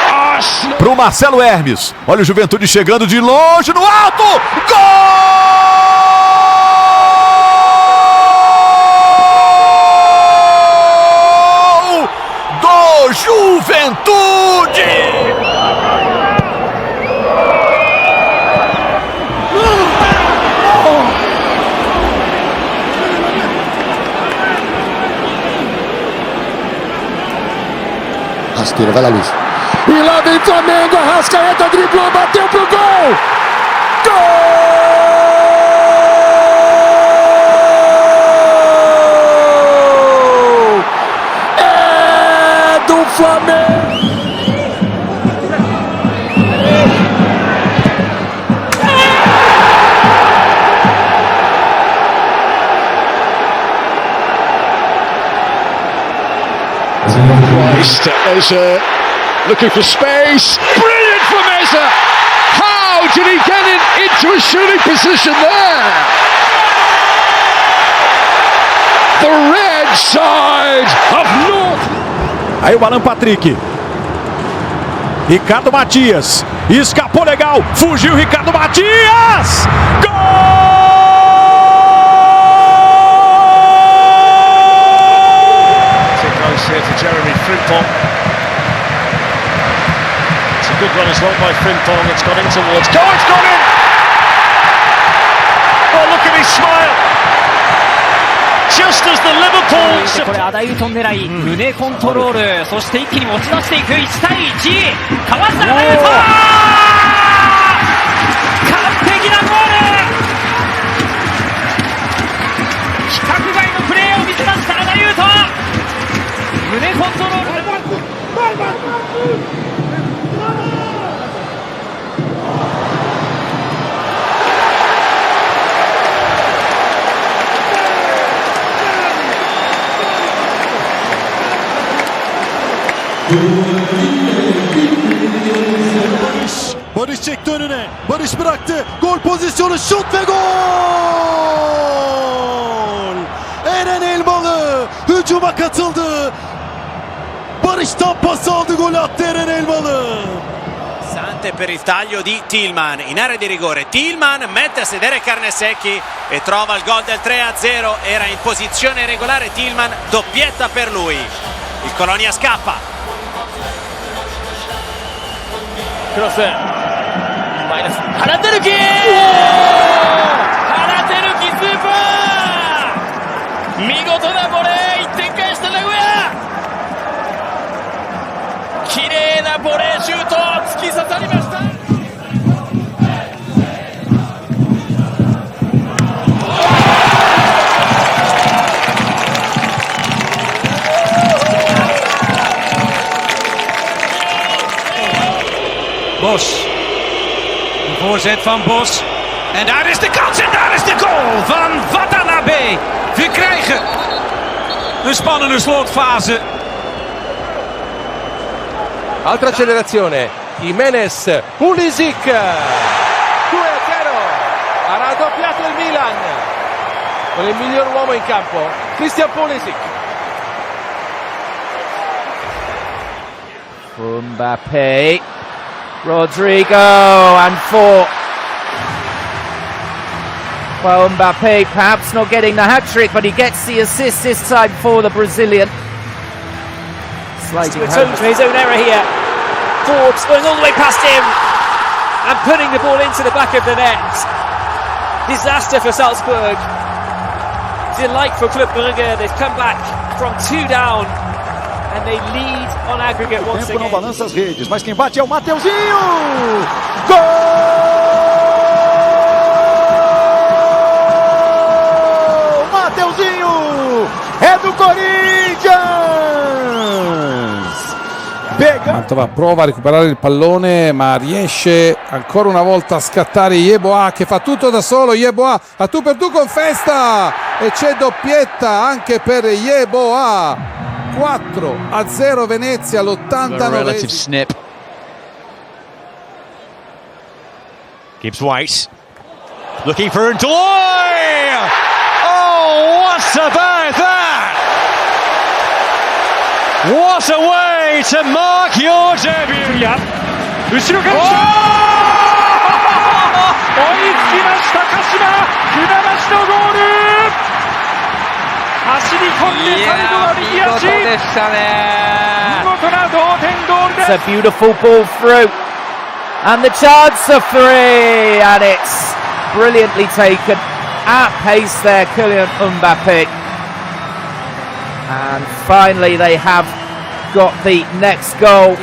Arsenal. Pro Marcelo Hermes, olha o Juventude chegando de longe no alto, gol! Juventude! Rasteira, vai lá, Luiz. E lá vem Flamengo, Arrascaeta driblou, bateu pro gol! Gol! É do Flamengo! Christ, Eza looking for space. Brilliant from Eza! How did he get into a shooting position there? The red side of North. Aí o Alan Patrick. Ricardo Matias. Escapou legal. Fugiu Ricardo Matias. Gol! Here to Jeremy Frimpong. It's a good run as well by Frimpong. It's gone in towards. Go! It's gone in! Oh, look at his smile! Just as the Liverpool. これアダイウトン狙い、胸コントロール、そして一気に持ち出していく1対1。かわしたアダイウトン！完璧なゴール！規格外のプレーを見せましたアダイウトン！胸コントロール。Barış çekti önüne. Barış bıraktı. Gol pozisyonu, şut ve gol! Eren Elmalı hücuma katıldı. Barış'tan pas aldı, gol attı Eren Elmalı. Sante per il taglio di Tillman in area di rigore. Tillman mette a sedere Carnesecchi e trova il gol del 3-0. Era in posizione regolare Tillman, doppietta per lui. Il Colonia scappa. 크로스 마이너스 하란데르기 하란데르기 스ーパー見事なボレー1点返した名古屋綺麗なボレーシュート突き刺さりましたBos. Een voorzet van Bos. En daar is de kans en daar is de goal van Watanabe. We krijgen een spannende slotfase. Altra accelerazione. Jimenez. Pulisic. 2-0. Ha raddoppiato il Milan. Con il miglior uomo in campo. Christian Pulisic. Mbappe. Rodrigo and 4. Well, Mbappe perhaps not getting the hat-trick, but he gets the assist this time for the Brazilian. To atone for his own error here. Forbes going all the way past him and putting the ball into the back of the net. Disaster for Salzburg. Delight for Club Brugge. They've come back from 2 down. And they lead on aggregate once again. Não balança as redes, mas quem bate é o Mateuzinho! Gol! Mateuzinho! É do Corinthians! Mantova prova a recuperare il pallone, ma riesce ancora una volta a scattare Yeboah, che fa tutto da solo. Yeboah a tu per tu con Festa e c'è doppietta anche per Yeboah. 4-0 Venezia all'89. Relative snip. Gibbs White looking for Ndoye. Oh, what about that? What a way to mark your debut. 後ろから来た。追いつきました鹿島。船橋のゴール。走り It's a beautiful ball through. And the chance for three. And it's brilliantly taken at pace there, Kylian Mbappe. And finally they have got the next goal.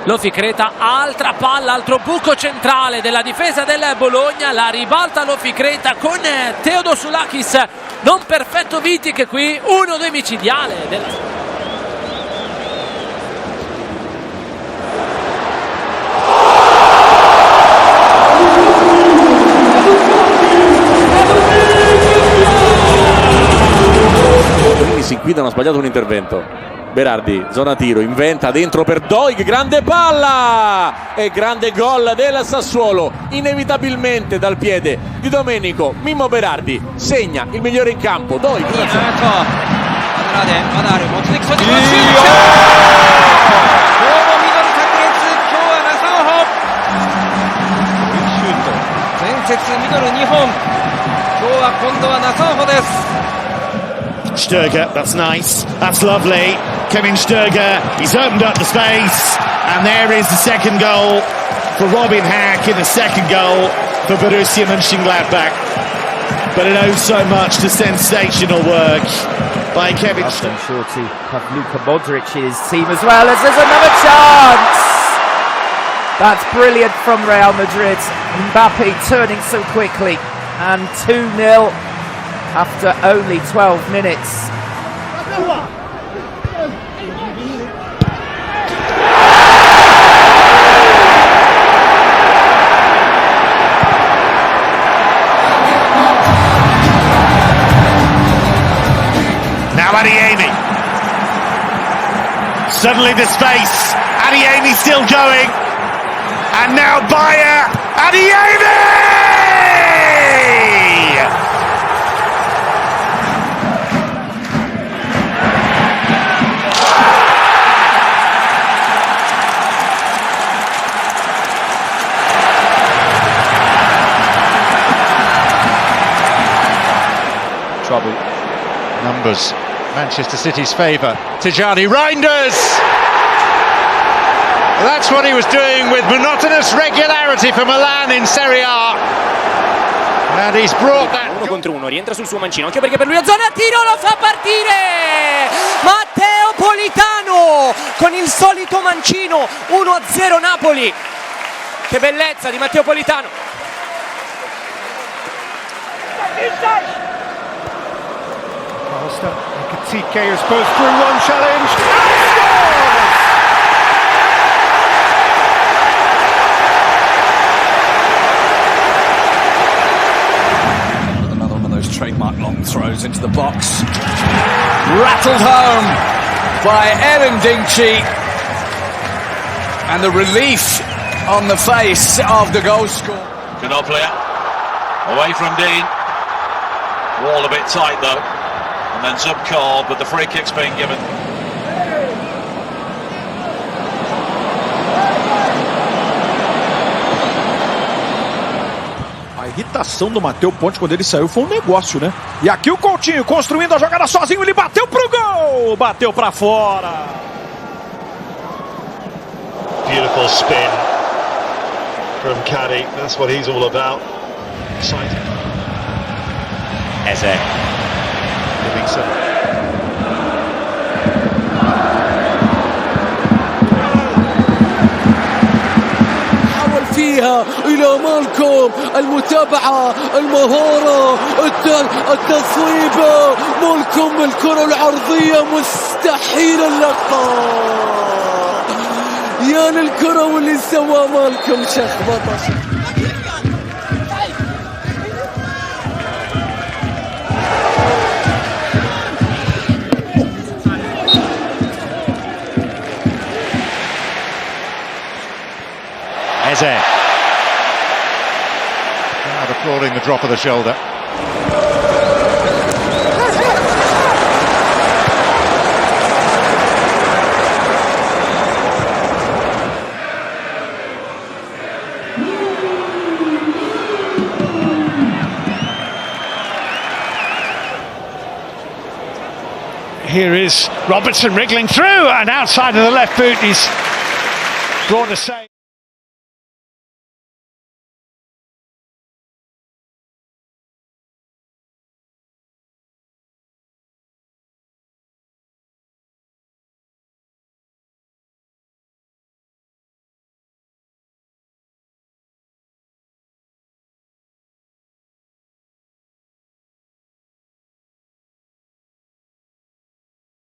Lo Ficreta, altra palla, altro buco centrale della difesa del Bologna, la ribalta Lo Ficreta con Teodosulakis, non perfetto Vitic qui, 1-2 micidiale. Sin qui non ha sbagliato un intervento. Berardi, zona tiro, inventa dentro per Doig, grande palla e grande gol del Sassuolo, inevitabilmente dal piede di Domenico. Mimmo Berardi segna il migliore in campo. Doig, Sturger, that's nice, that's lovely. Kevin Sturger, he's opened up the space, and there is the second goal for Robin Hack in the second goal for Borussia Mönchengladbach. But it owes so much to sensational work by Kevin Sturger. I'm sure to have Luka Modric in his team as well, as there's another chance. That's brilliant from Real Madrid. Mbappe turning so quickly, and 2-0 after only 12 minutes. Now Adeyemi. Suddenly the space. Adeyemi still going. And now Bayer. Adeyemi! Trouble. Numbers. Manchester City's favour. Tijani Reinders! That's what he was doing with monotonous regularity for Milan in Serie A. And he's brought that. 1 contro 1, rientra sul suo mancino, anche perché per lui a zona tiro lo fa partire! Matteo Politano con il solito mancino, 1-0 Napoli. Che bellezza di Matteo Politano. TK goes through one challenge and scores! Another one of those trademark long throws into the box. Rattled home by Evan Dinkchi. And the relief on the face of the goal scorer. Ginobili away from Dean. Wall a bit tight though. And then Zubkov, but the free kick's being given. A irritação do Matheus Ponte quando ele saiu foi um negócio, né? E aqui o Coutinho construindo a jogada sozinho, ele bateu pro gol! Bateu pra fora! Beautiful spin from Caddy. That's what he's all about. Exciting. Eze. Livingston. حاول فيها إلى مالكوم، المتابعة، المهارة، التصويبة، مالكوم الكرة العرضية مستحيل اللقاء. يا للكرة واللي سواه مالكوم شخبطة. Eze. Now applauding the drop of the shoulder. Here is Robertson wriggling through and outside of the left boot. He's brought a save.